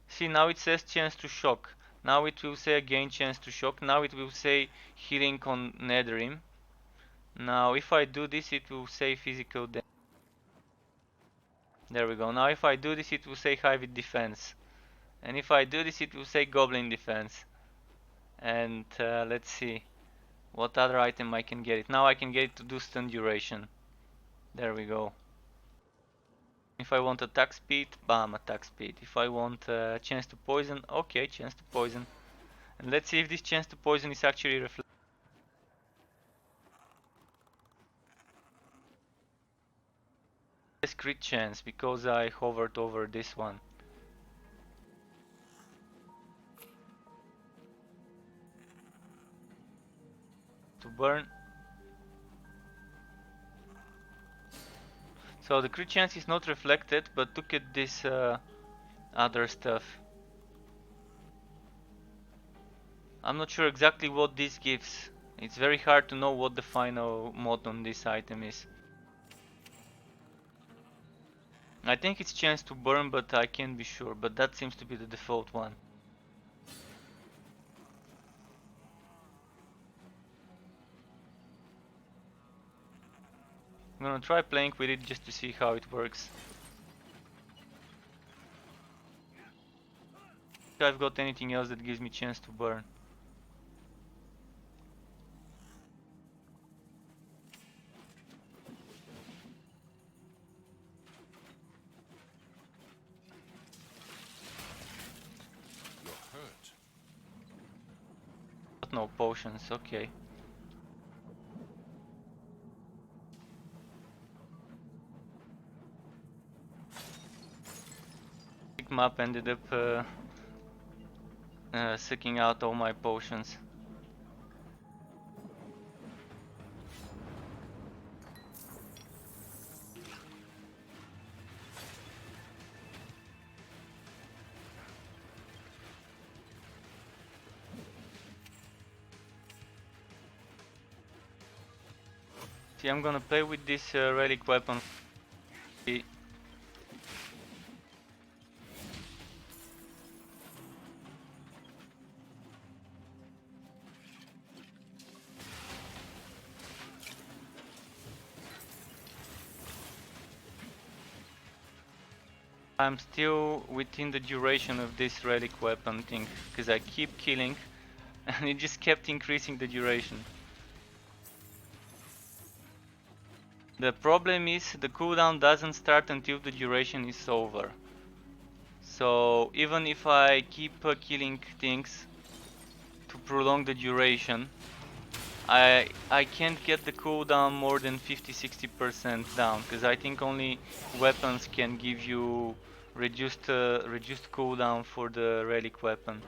See, now it says chance to shock. Now it will say again chance to shock. Now it will say healing on Netherim. Now if I do this, it will say physical damage. There we go. Now if I do this, it will say high with defense. And if I do this, it will say goblin defense. And let's see what other item I can get it. Now I can get it to do stun duration. There we go. If I want attack speed, bam, attack speed. If I want chance to poison, okay, chance to poison. And let's see if this chance to poison is actually reflected. Yes, crit chance, because I hovered over this one. To burn. So the crit chance is not reflected, but look at this other stuff. I'm not sure exactly what this gives. It's very hard to know what the final mod on this item is. I think it's chance to burn, but I can't be sure, but that seems to be the default one. I'm gonna try playing with it just to see how it works. If I've got anything else that gives me chance to burn. You're hurt. But no potions, okay. Big map ended up sucking out all my potions. See, I'm gonna play with this relic weapon. I'm still within the duration of this relic weapon thing, because I keep killing and it just kept increasing the duration. The problem is the cooldown doesn't start until the duration is over. So even if I keep killing things to prolong the duration, I can't get the cooldown more than 50-60% down, because I think only weapons can give you reduced cooldown for the relic weapon.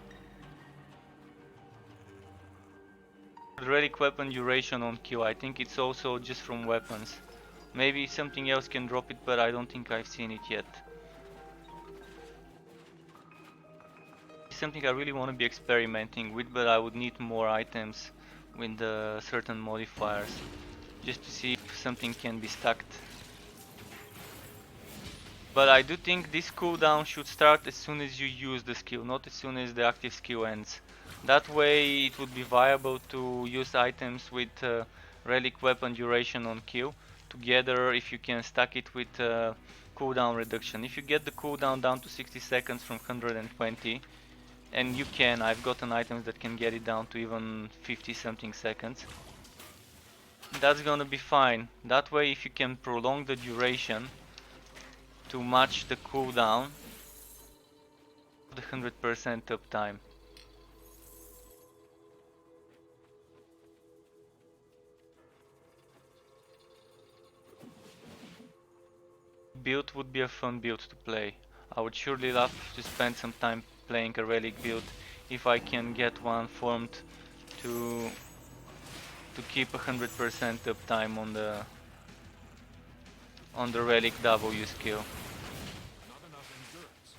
The relic weapon duration on kill, I think it's also just from weapons. Maybe something else can drop it, but I don't think I've seen it yet. It's something I really want to be experimenting with, but I would need more items with certain modifiers, just to see if something can be stacked. But I do think this cooldown should start as soon as you use the skill, not as soon as the active skill ends. That way it would be viable to use items with relic weapon duration on kill together if you can stack it with cooldown reduction. If you get the cooldown down to 60 seconds from 120, and you can, I've gotten items that can get it down to even 50 something seconds. that's gonna be fine. That way, if you can prolong the duration to match the cooldown, the 100% uptime. Build would be a fun build to play. I would surely love to spend some time playing a relic build if I can get one formed to keep 100% uptime on the relic W skill. Not enough endurance.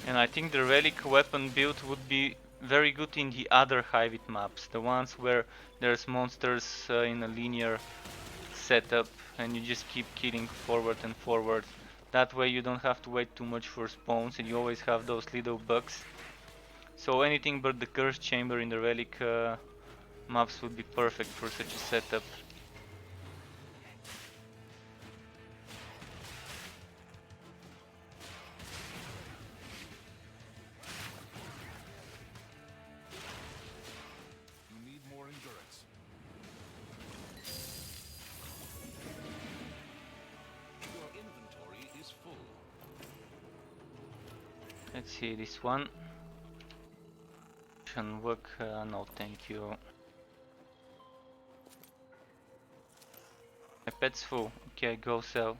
And I think the relic weapon build would be very good in the other Hivit maps, the ones where there's monsters in a linear setup and you just keep killing forward and forward. That way you don't have to wait too much for spawns and you always have those little bugs. So anything but the curse chamber in the relic maps would be perfect for such a setup. You need more endurance. Your inventory is full. Let's see this one. Work, no thank you. My pet's full. Okay, go sell.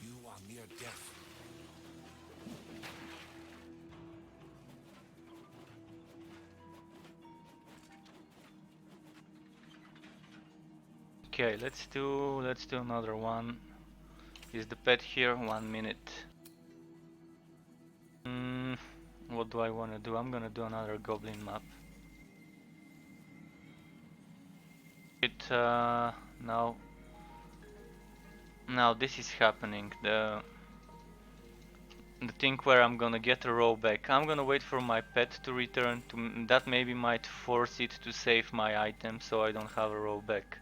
You are near death. Okay, let's do another one. Is the pet here? 1 minute. What do I want to do? I'm gonna do another goblin map. Now this is happening. The thing where I'm gonna get a roll back. I'm gonna wait for my pet to return. That maybe might force it to save my item, so I don't have a roll back.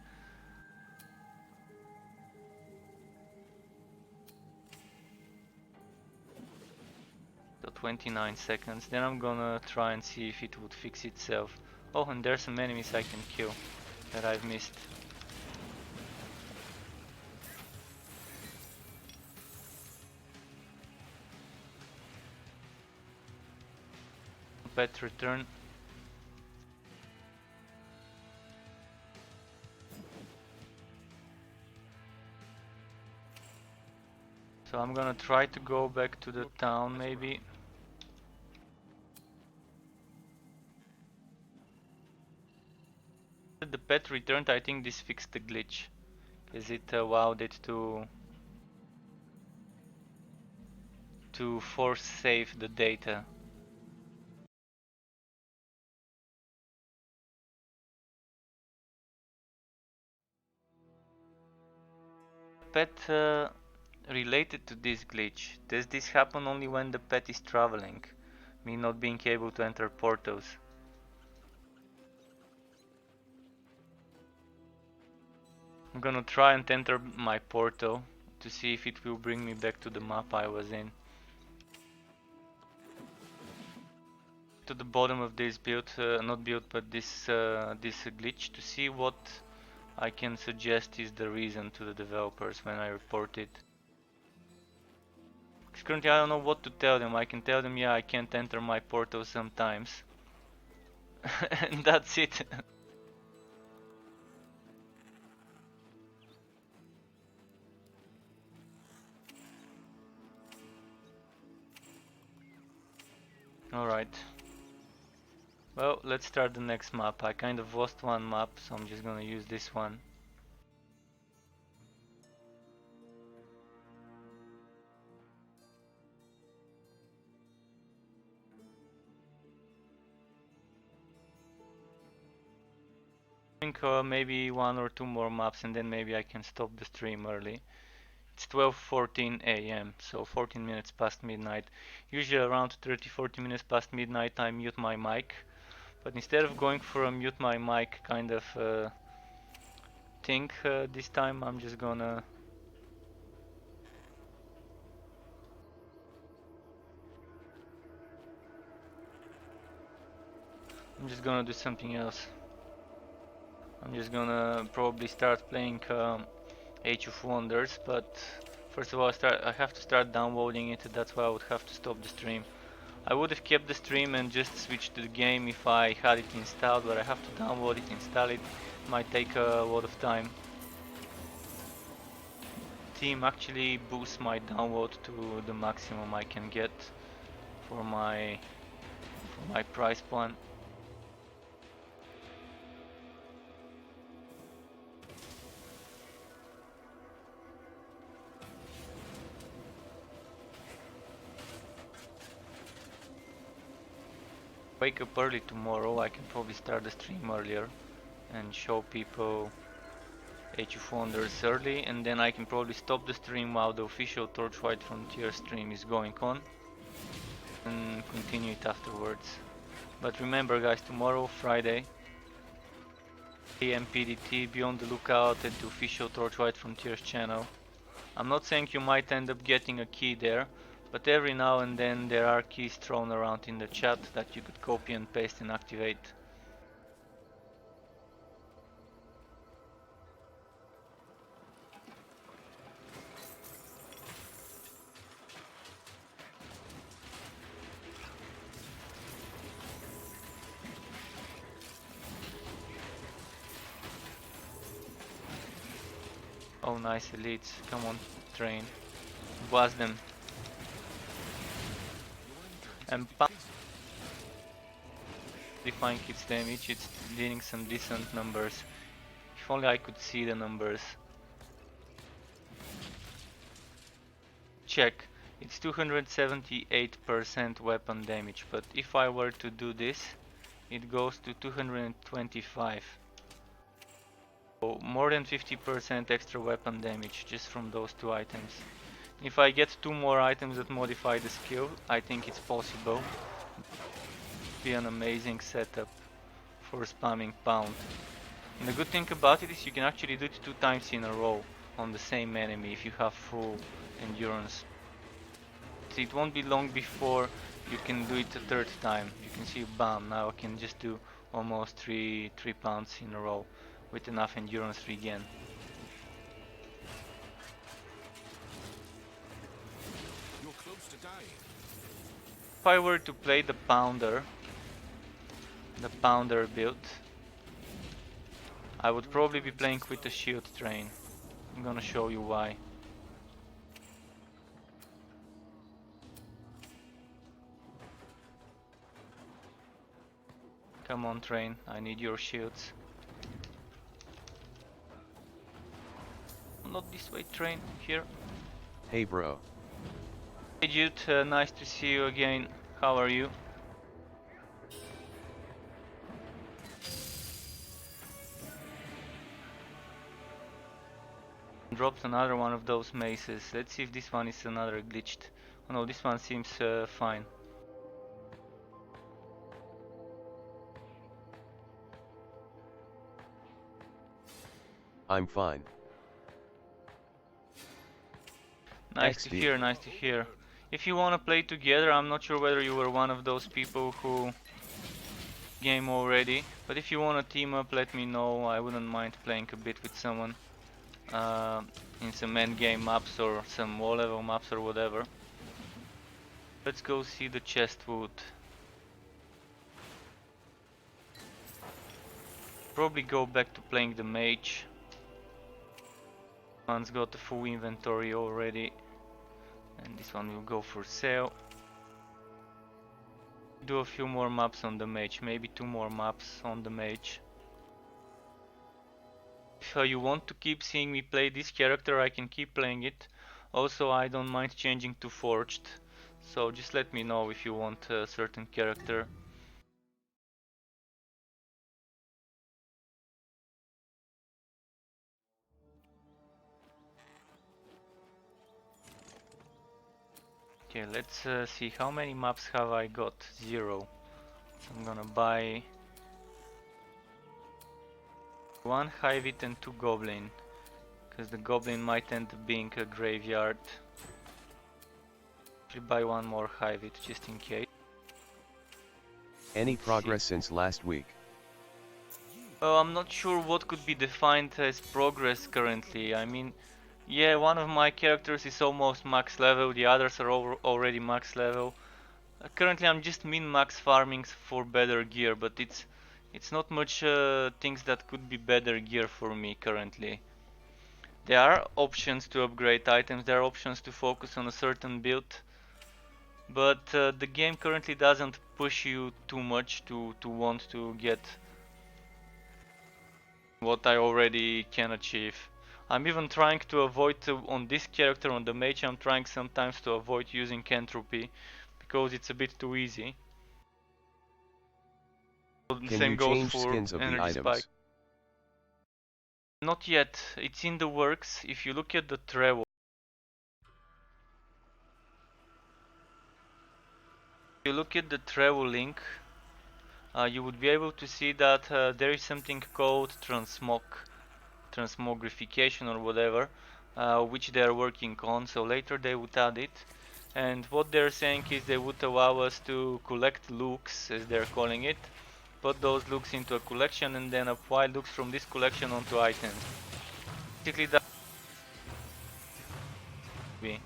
So 29 seconds. Then I'm gonna try and see if it would fix itself. Oh, and there's some enemies I can kill that I've missed. Pet return. So I'm gonna try to go back to the town maybe. The pet returned, I think this fixed the glitch. Because it allowed it to force save the data. Pet related to this glitch. Does this happen only when the pet is traveling? Me not being able to enter portals. I'm gonna try and enter my portal to see if it will bring me back to the map I was in. to the bottom of this build, not build, but this glitch to see what I can suggest is the reason to the developers when I report it. Because currently I don't know what to tell them. I can tell them, yeah, I can't enter my portal sometimes. And that's it. Alright. Well, let's start the next map. I kind of lost one map, so I'm just gonna use this one. I think maybe one or two more maps and then maybe I can stop the stream early. It's 12:14 a.m. so 14 minutes past midnight. Usually around 30-40 minutes past midnight I mute my mic. But instead of going for a mute my mic kind of thing, this time I'm just gonna do something else. I'm just gonna probably start playing Age of Wonders, but first of all I have to start downloading it. That's why I would have to stop the stream. I would have kept the stream and just switched to the game if I had it installed, but I have to download it, install it. Might take a lot of time. Steam actually boosts my download to the maximum I can get for my price plan. Wake up early tomorrow, I can probably start the stream earlier and show people Age of Wonders early, and then I can probably stop the stream while the official Torchlight Frontiers stream is going on and continue it afterwards. But remember guys, tomorrow, Friday, AM PDT, be on the lookout at the official Torchlight Frontiers channel. I'm not saying you might end up getting a key there, but every now and then there are keys thrown around in the chat that you could copy and paste and activate. Oh nice elites, come on train, blast them. And define its damage, it's dealing some decent numbers. If only I could see the numbers. Check, it's 278% weapon damage, but if I were to do this, it goes to 225. So more than 50% extra weapon damage just from those two items. If I get two more items that modify the skill, I think it's possible. Be an amazing setup for spamming pound. And the good thing about it is you can actually do it 2 times in a row on the same enemy if you have full endurance. So it won't be long before you can do it a 3rd time. You can see, bam, now I can just do almost 3 pounds in a row with enough endurance regen. You're close to dying. If I were to play the pounder build, I would probably be playing with the shield train. I'm gonna show you why. Come on train, I need your shields. Not this way train, here. Hey bro. Hey Jude, nice to see you again. How are you? Dropped another one of those maces. Let's see if this one is another glitched. Oh no, this one seems fine. I'm fine. Nice to hear, nice to hear. If you wanna play together, I'm not sure whether you were one of those people who game already, but if you want to team up, let me know. I wouldn't mind playing a bit with someone in some endgame maps or some wall level maps or whatever. Let's go see the chestwood. Probably go back to playing the mage. One's got a full inventory already, and this one will go for sale. Do a few more maps on the mage, maybe 2 more maps on the mage. If you want to keep seeing me play this character, I can keep playing it. Also, I don't mind changing to forged, so just let me know if you want a certain character. Okay, let's see how many maps have I got. 0. So I'm gonna buy 1 Hivit and 2 Goblin, because the Goblin might end up being a graveyard. Actually buy 1 more Hivit just in case. Any progress since last week? I'm not sure what could be defined as progress currently. I mean, yeah, one of my characters is almost max level, the others are already max level. Currently I'm just min-max farming for better gear, but it's not much things that could be better gear for me currently. There are options to upgrade items, there are options to focus on a certain build, but the game currently doesn't push you too much to want to get what I already can achieve. I'm even trying to avoid on this character, on the mage, I'm trying sometimes to avoid using entropy because it's a bit too easy. The Can same you goes change for skins of the energy spike. items? Not yet, it's in the works. If you look at the travel, link, you would be able to see that there is something called transmogrification or whatever, which they are working on, so later they would add it. And what they're saying is they would allow us to collect looks, as they're calling it, put those looks into a collection and then apply looks from this collection onto items. Basically that would be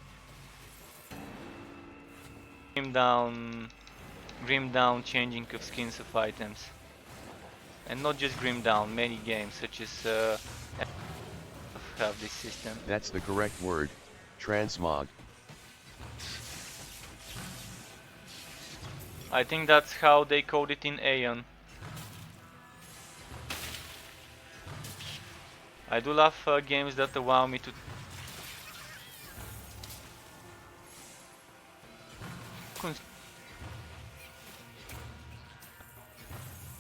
grim down changing of skins of items. And not just grim down, many games such as have this system. That's the correct word, transmog. I think that's how they code it in Aeon. I do love games that allow me to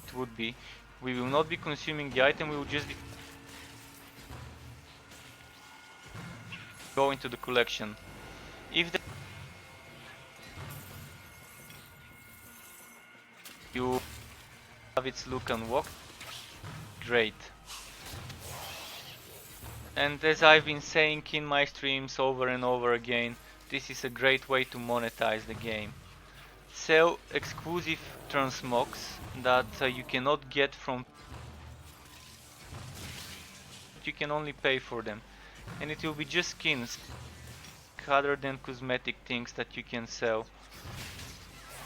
it would be. We will not be consuming the item, we will just be go into the collection. If you have its look unlocked, great. And as I've been saying in my streams over and over again, this is a great way to monetize the game. Sell exclusive transmogs that you cannot get from, you can only pay for them, and it will be just skins other than cosmetic things that you can sell.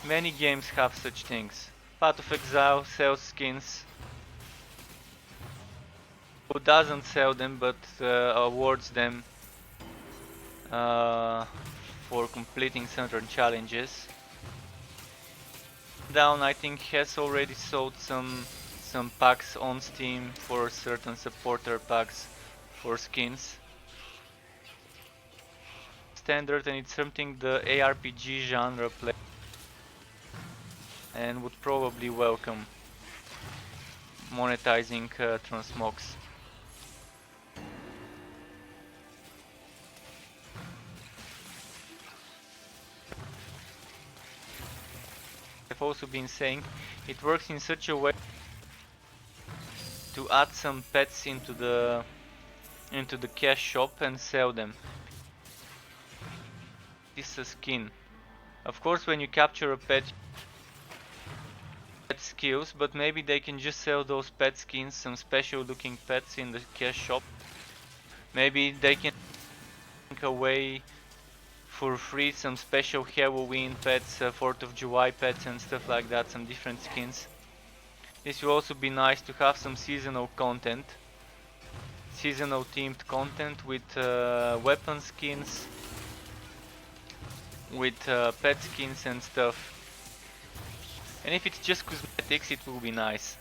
Many games have such things. Path of Exile sells skins, who doesn't sell them but awards them for completing certain challenges. Down, I think, has already sold some packs on Steam for certain supporter packs for skins. Standard, and it's something the ARPG genre plays and would probably welcome monetizing transmogs. I've also been saying it works in such a way to add some pets into the cash shop and sell them. This is a skin. Of course, when you capture a pet pet skills, but maybe they can just sell those pet skins, some special looking pets in the cash shop. Maybe they can take away for free some special Halloween pets, 4th of July pets and stuff like that, some different skins. This will also be nice to have some seasonal content, seasonal themed content with weapon skins, with pet skins and stuff. And if it's just cosmetics, it will be nice.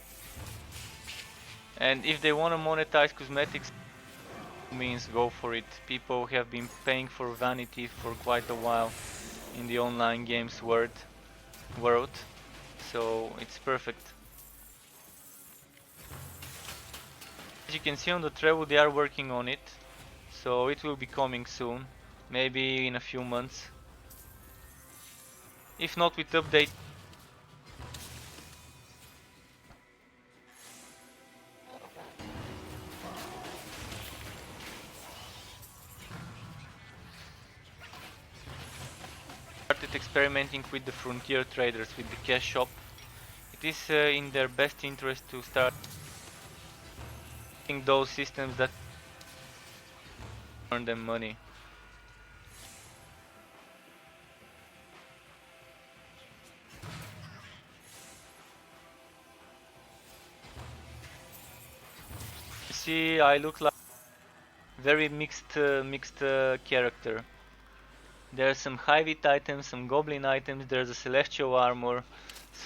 And if they want to monetize cosmetics, means go for it. People have been paying for vanity for quite a while in the online games world, so it's perfect. As you can see on the travel, they are working on it, so it will be coming soon, maybe in a few months. If not with update, started experimenting with the frontier traders, with the cash shop. It is in their best interest to start using those systems that earn them money. You see, I look like very mixed character. There are some high-wit items, some goblin items, there's a celestial armor,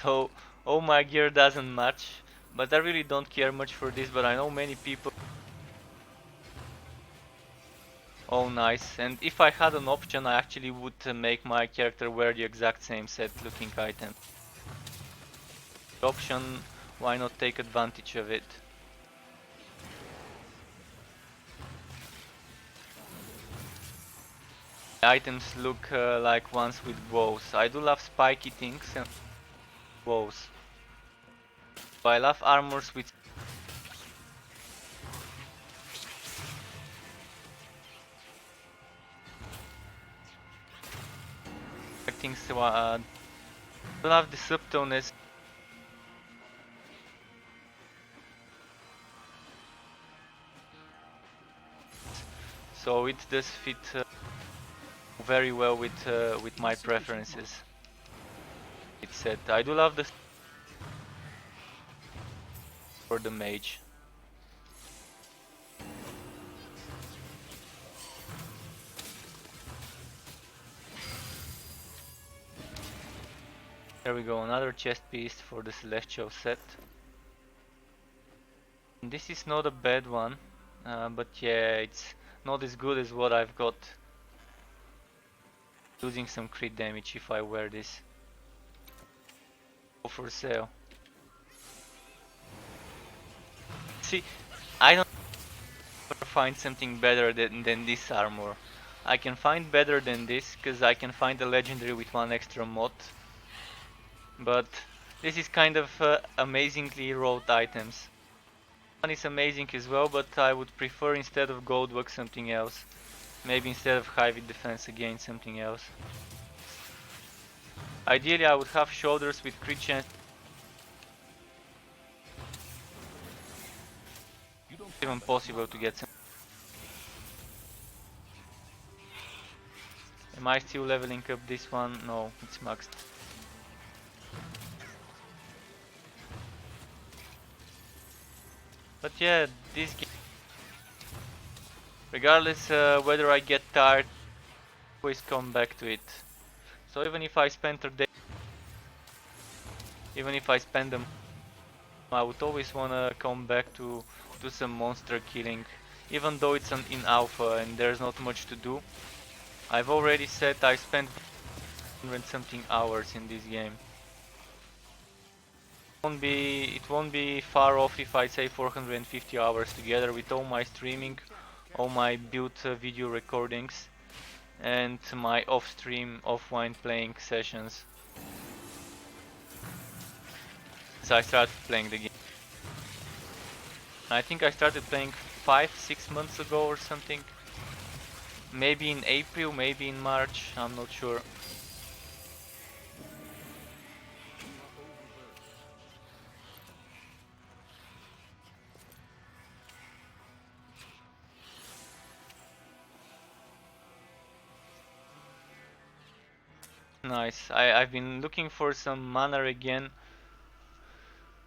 so all my gear doesn't match, but I really don't care much for this, but I know many people. Oh nice, and if I had an option I actually would make my character wear the exact same set looking item. The option, why not take advantage of it? Items look like ones with bows. I do love spiky things and bows. But I love armors with things. I love the subtleness. So it does fit very well with my preferences. It's said I do love the for the mage. There we go, another chest piece for the celestial set. This is not a bad one, but yeah, it's not as good as what I've got. Losing some crit damage if I wear this. Go for sale. See, I don't find something better than this armor. I can find better than this, because I can find a legendary with one extra mod. But this is kind of amazingly wrought items. One is amazing as well, but I would prefer instead of gold work something else. Maybe instead of high with defense again something else. Ideally I would have shoulders with crit chance. It's even possible to get some. Am I still leveling up this one? No, it's maxed. But yeah, this game, regardless whether I get tired, I always come back to it. So even if I spend a day, even if I spend them, I would always wanna come back to do some monster killing, even though it's in alpha and there's not much to do. I've already said I spent 100 something hours in this game. It won't be far off if I say 450 hours together with all my streaming, all my build video recordings, and my off-stream, offline playing sessions. So I started playing the game. I think I started playing 5-6 months ago or something. Maybe in April, maybe in March, I'm not sure. Nice. I've been looking for some mana again.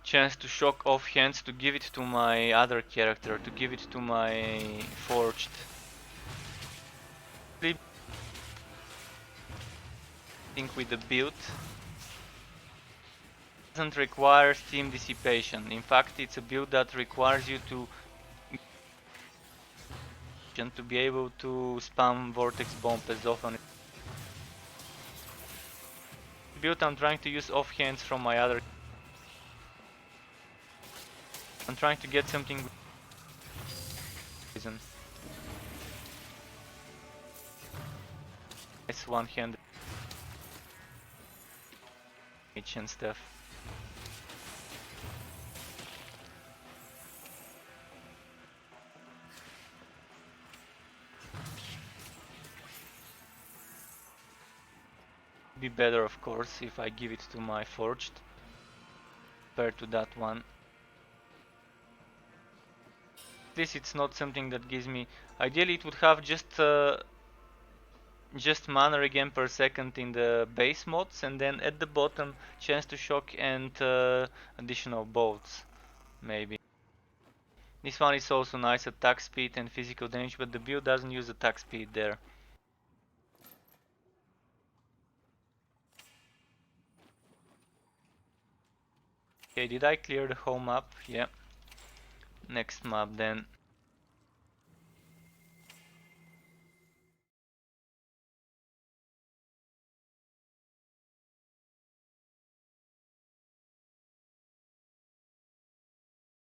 Chance to shock off hands to give it to my other character, to give it to my forged. I think with the build doesn't require steam dissipation. In fact, it's a build that requires you to be able to spam vortex bomb as often. Build I'm trying to use off hands from my other. I'm trying to get something. It's one hand and stuff. Be better, of course, if I give it to my forged compared to that one. At least it's not something that gives me. Ideally, it would have just mana again per second in the base mods, and then at the bottom chance to shock and additional bolts, maybe. This one is also nice, attack speed and physical damage, but the build doesn't use attack speed there. Okay, did I clear the whole map? Yeah. Next map then.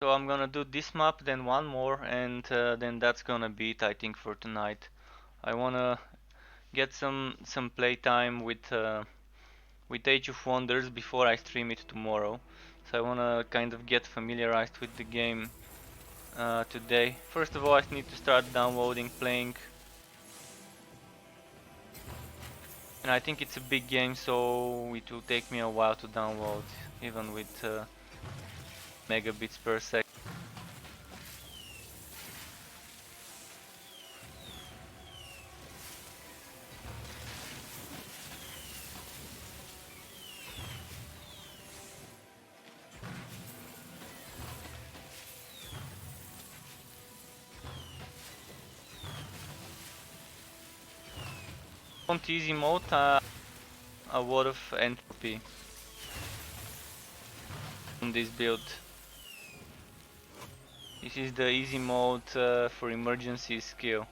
So I'm gonna do this map, then one more, and then that's gonna be it, I think, for tonight. I wanna get some playtime with Age of Wonders before I stream it tomorrow. So I wanna kind of get familiarized with the game today. First of all, I need to start downloading, playing. And I think it's a big game, so it will take me a while to download, even with megabits per second. On easy mode, a lot of entropy on this build. This is the easy mode for emergency skill.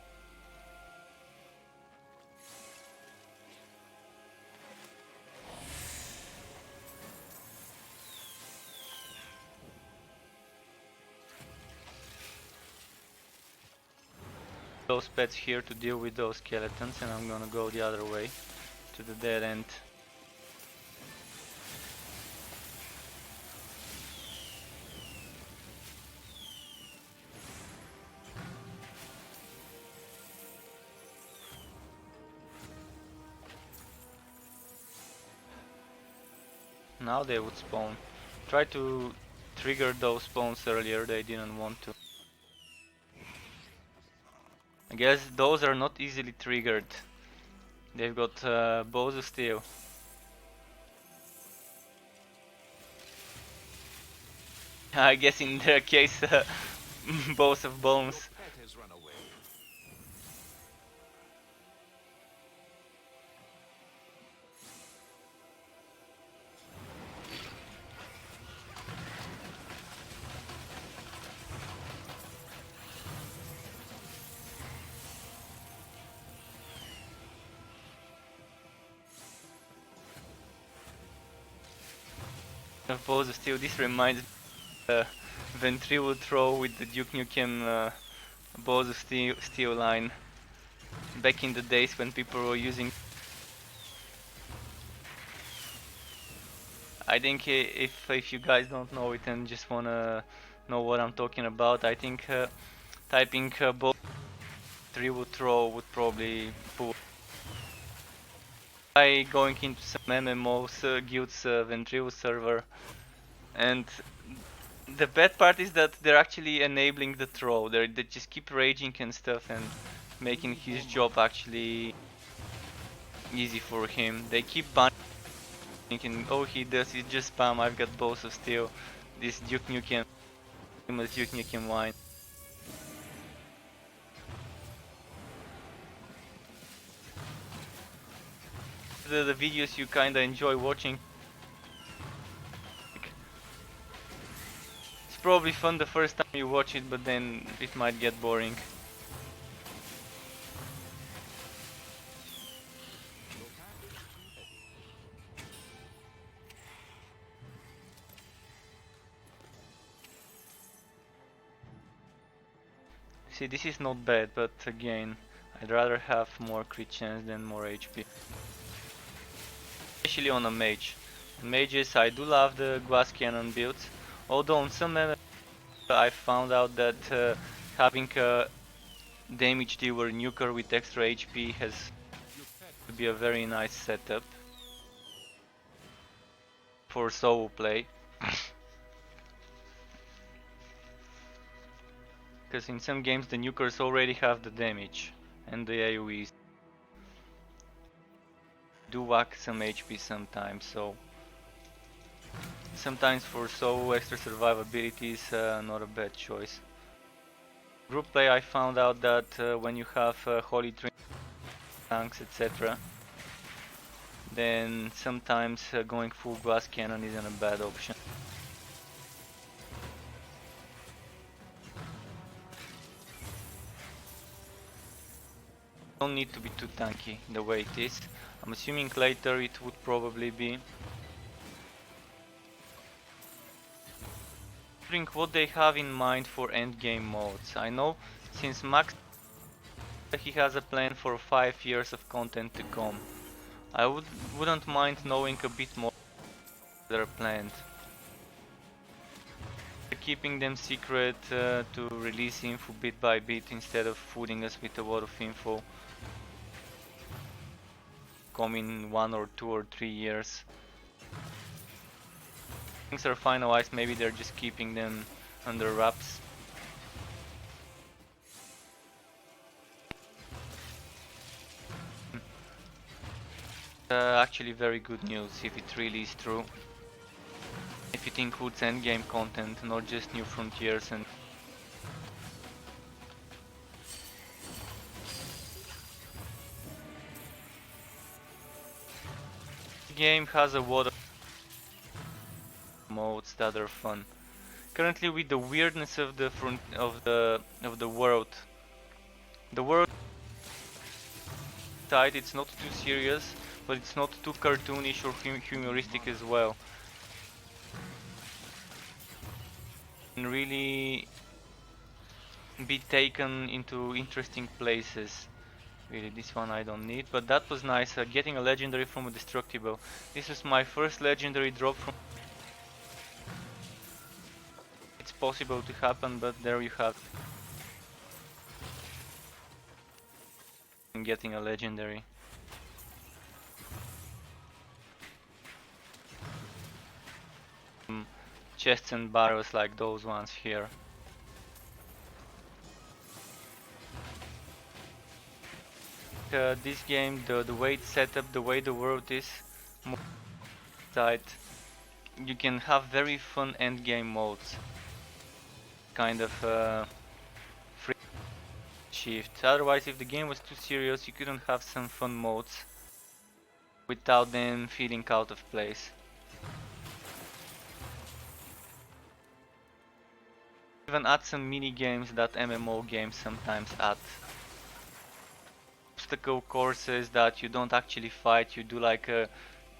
Those pets here to deal with those skeletons, and I'm gonna go the other way to the dead end. Now they would spawn. Try to trigger those spawns earlier, they didn't want to. I guess those are not easily triggered. They've got bows of steel. I guess in their case, bows of bones. Of bows of steel. This reminds me of the Ventrilo throw with the Duke Nukem bows of steel line. Back in the days when people were using. I think if you guys don't know it and just wanna know what I'm talking about, I think typing bow Ventrilo throw would probably pull. By going into some MMOs, guilds Ventrilo server, and the bad part is that they're actually enabling the throw. They just keep raging and stuff and making his job actually easy for him. They keep banning thinking, oh, he does, he just spam, I've got Balls of Steel, this Duke Nukem, Duke Nukem wine. The videos you kinda enjoy watching. It's probably fun the first time you watch it, but then it might get boring. See, this is not bad, but again, I'd rather have more crit chance than more HP. Especially on a mage. Mages, I do love the glass cannon builds, although on some MMOs I found out that having a damage dealer nuker with extra HP has to be a very nice setup for solo play. Because in some games the nukers already have the damage and the AoEs. Do whack some HP sometimes, so sometimes for solo extra survivability is not a bad choice. Group play, I found out that when you have holy tanks, etc., then sometimes going full glass cannon isn't a bad option. Don't need to be too tanky the way it is. I'm assuming later it would probably be. Wondering what they have in mind for endgame modes. I know since Max he has a plan for 5 years of content to come. I wouldn't mind knowing a bit more they're planned. Keeping them secret to release info bit by bit instead of fooding us with a lot of info. Come in 1 or 2 or 3 years. Things are finalized, maybe they're just keeping them under wraps. Actually very good news if it really is true. If it includes endgame content, not just new frontiers and the game has a lot of modes that are fun. Currently with the weirdness of the world. The world side, it's not too serious, but it's not too cartoonish or humoristic as well. And really be taken into interesting places. Really, this one I don't need, but that was nice, getting a legendary from a destructible. This was my first legendary drop from... It's possible to happen, but there you have getting a legendary. Chests and barrels like those ones here. This game, the way it's set up, the way the world is tight, you can have very fun endgame modes. Kind of free shift. Otherwise, if the game was too serious, you couldn't have some fun modes without them feeling out of place. Even add some mini games that MMO games sometimes add. Obstacle courses that you don't actually fight, you do like a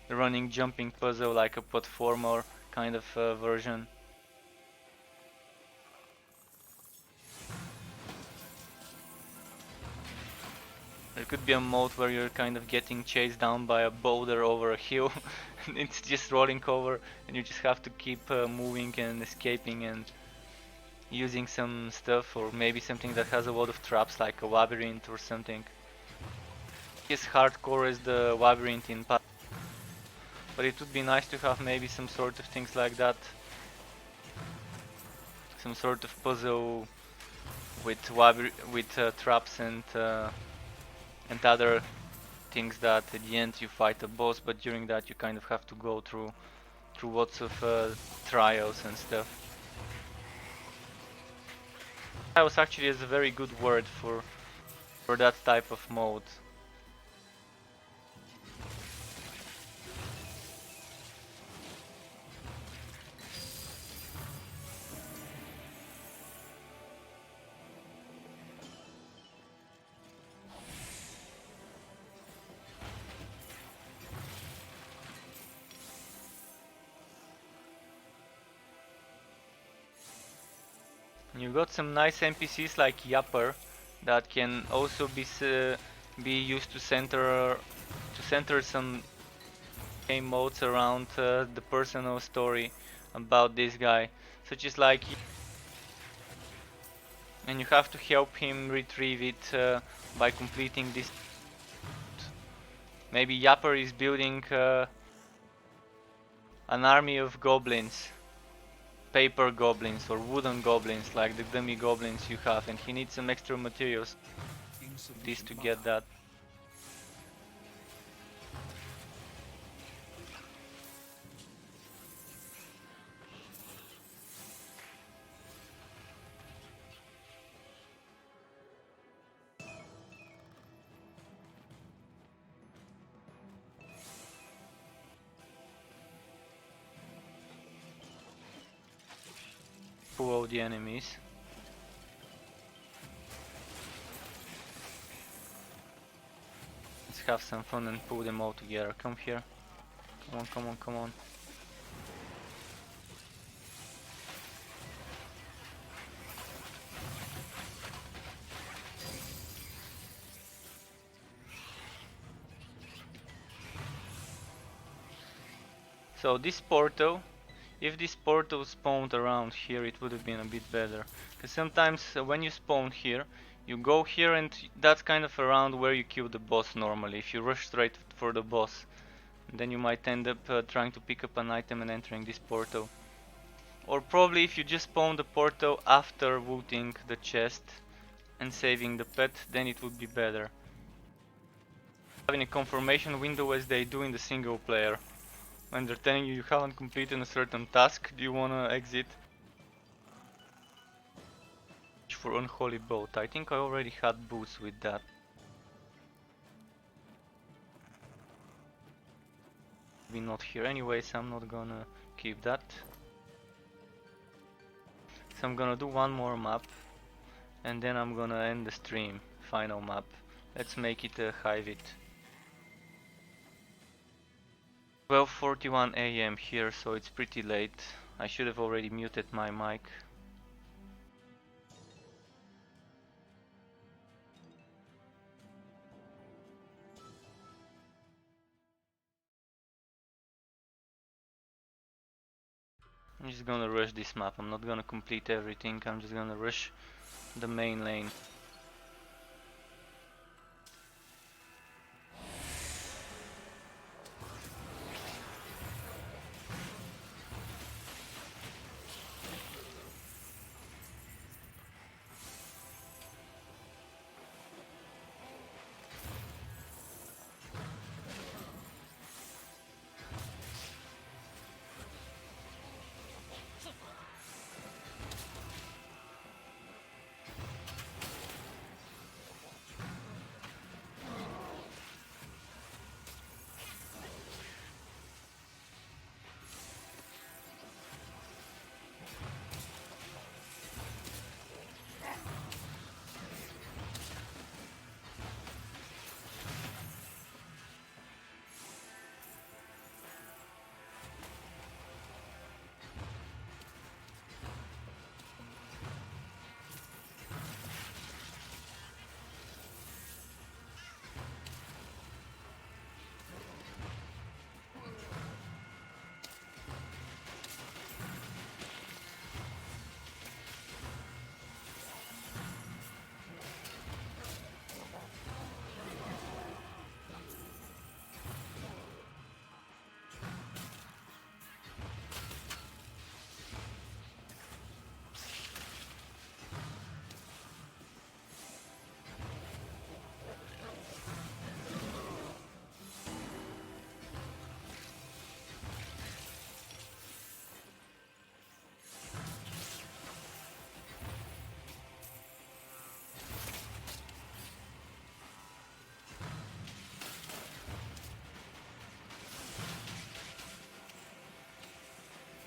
running jumping puzzle, like a platformer kind of version. There could be a mode where you're kind of getting chased down by a boulder over a hill and it's just rolling over and you just have to keep moving and escaping and using some stuff, or maybe something that has a lot of traps like a labyrinth or something. It's hardcore as the labyrinth in Path, but it would be nice to have maybe some sort of things like that. Some sort of puzzle with traps and other thinks that at the end you fight a boss, but during that you kind of have to go through lots of trials and stuff. Trials actually is a very good word for that type of mode. You got some nice NPCs like Yapper that can also be used to center some game modes around the personal story about this guy, such as like, and you have to help him retrieve it by completing this. Maybe Yapper is building an army of goblins, paper goblins or wooden goblins like the dummy goblins you have, and he needs some extra materials this to get that. Pull all the enemies. Let's have some fun and pull them all together. Come here. Come on, come on, come on. So this portal, if this portal spawned around here, it would have been a bit better. Because sometimes when you spawn here, you go here and that's kind of around where you kill the boss normally. If you rush straight for the boss, then you might end up trying to pick up an item and entering this portal. Or probably if you just spawn the portal after looting the chest and saving the pet, then it would be better. Having a confirmation window as they do in the single player. When they're telling you haven't completed a certain task, do you wanna exit? For Unholy Boat, I think I already had boots with that. Maybe not here anyway, so I'm not gonna keep that. So I'm gonna do one more map, and then I'm gonna end the stream. Final map. Let's make it a Hivit. 12:41 AM here, so it's pretty late. I should have already muted my mic. I'm just gonna rush this map. I'm not gonna complete everything. I'm just gonna rush the main lane.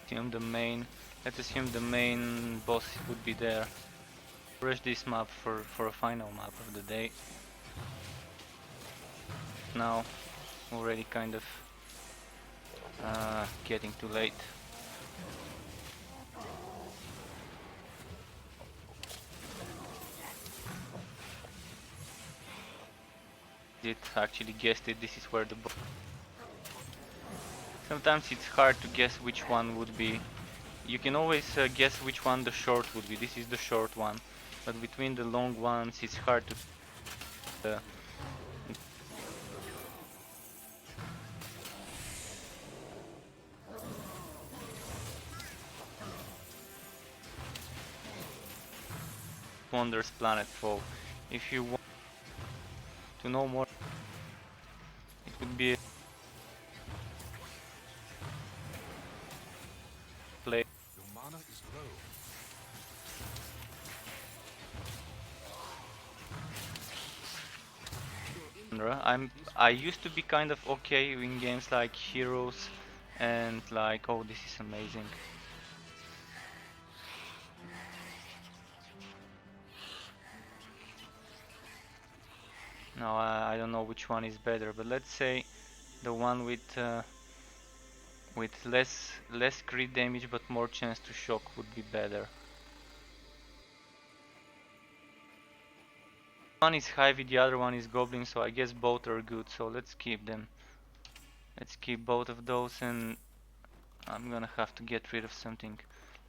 assume the main. Let's assume the main boss would be there. Rush this map for a final map of the day. Now, already kind of getting too late. It actually guessed it. This is where the boss. Sometimes it's hard to guess which one would be. You can always guess which one the short would be. This is the short one, but between the long ones, it's hard to. Wonders Planetfall. If you want to know more, it would be play. Your mana is low. I used to be kind of okay in games like Heroes and like, oh, this is amazing. No, I don't know which one is better, but let's say the one with less crit damage but more chance to shock would be better. One is Heavy, the other one is Goblin, so I guess both are good, so let's keep them. Let's keep both of those, and I'm gonna have to get rid of something.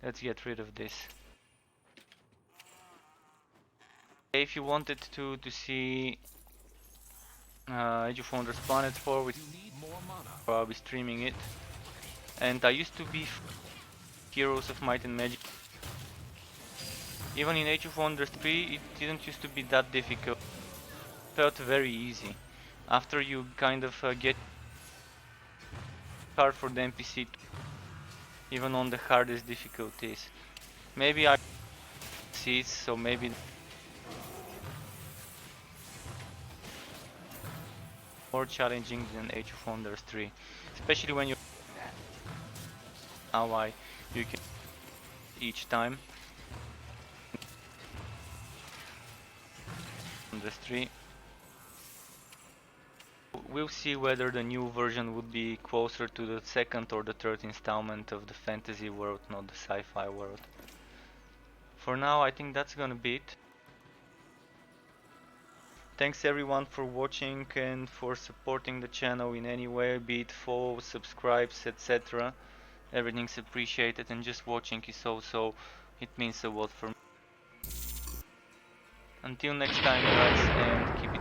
Let's get rid of this. If you wanted to see Age of Wonders Planetfall, with I'll be streaming it. And I used to be Heroes of Might and Magic. Even in Age of Wonders 3, it didn't used to be that difficult. It felt very easy. After you kind of get hard for the NPC, even on the hardest difficulties. Maybe I see it, so maybe more challenging than Age of Wonders 3, especially when you ally you can each time. Wonders 3. We'll see whether the new version would be closer to the second or the third installment of the fantasy world, not the sci-fi world. For now, I think that's gonna be it. Thanks everyone for watching and for supporting the channel in any way, be it follows, subscribes, etc. Everything's appreciated, and just watching is also, it means a lot for me. Until next time guys, and keep it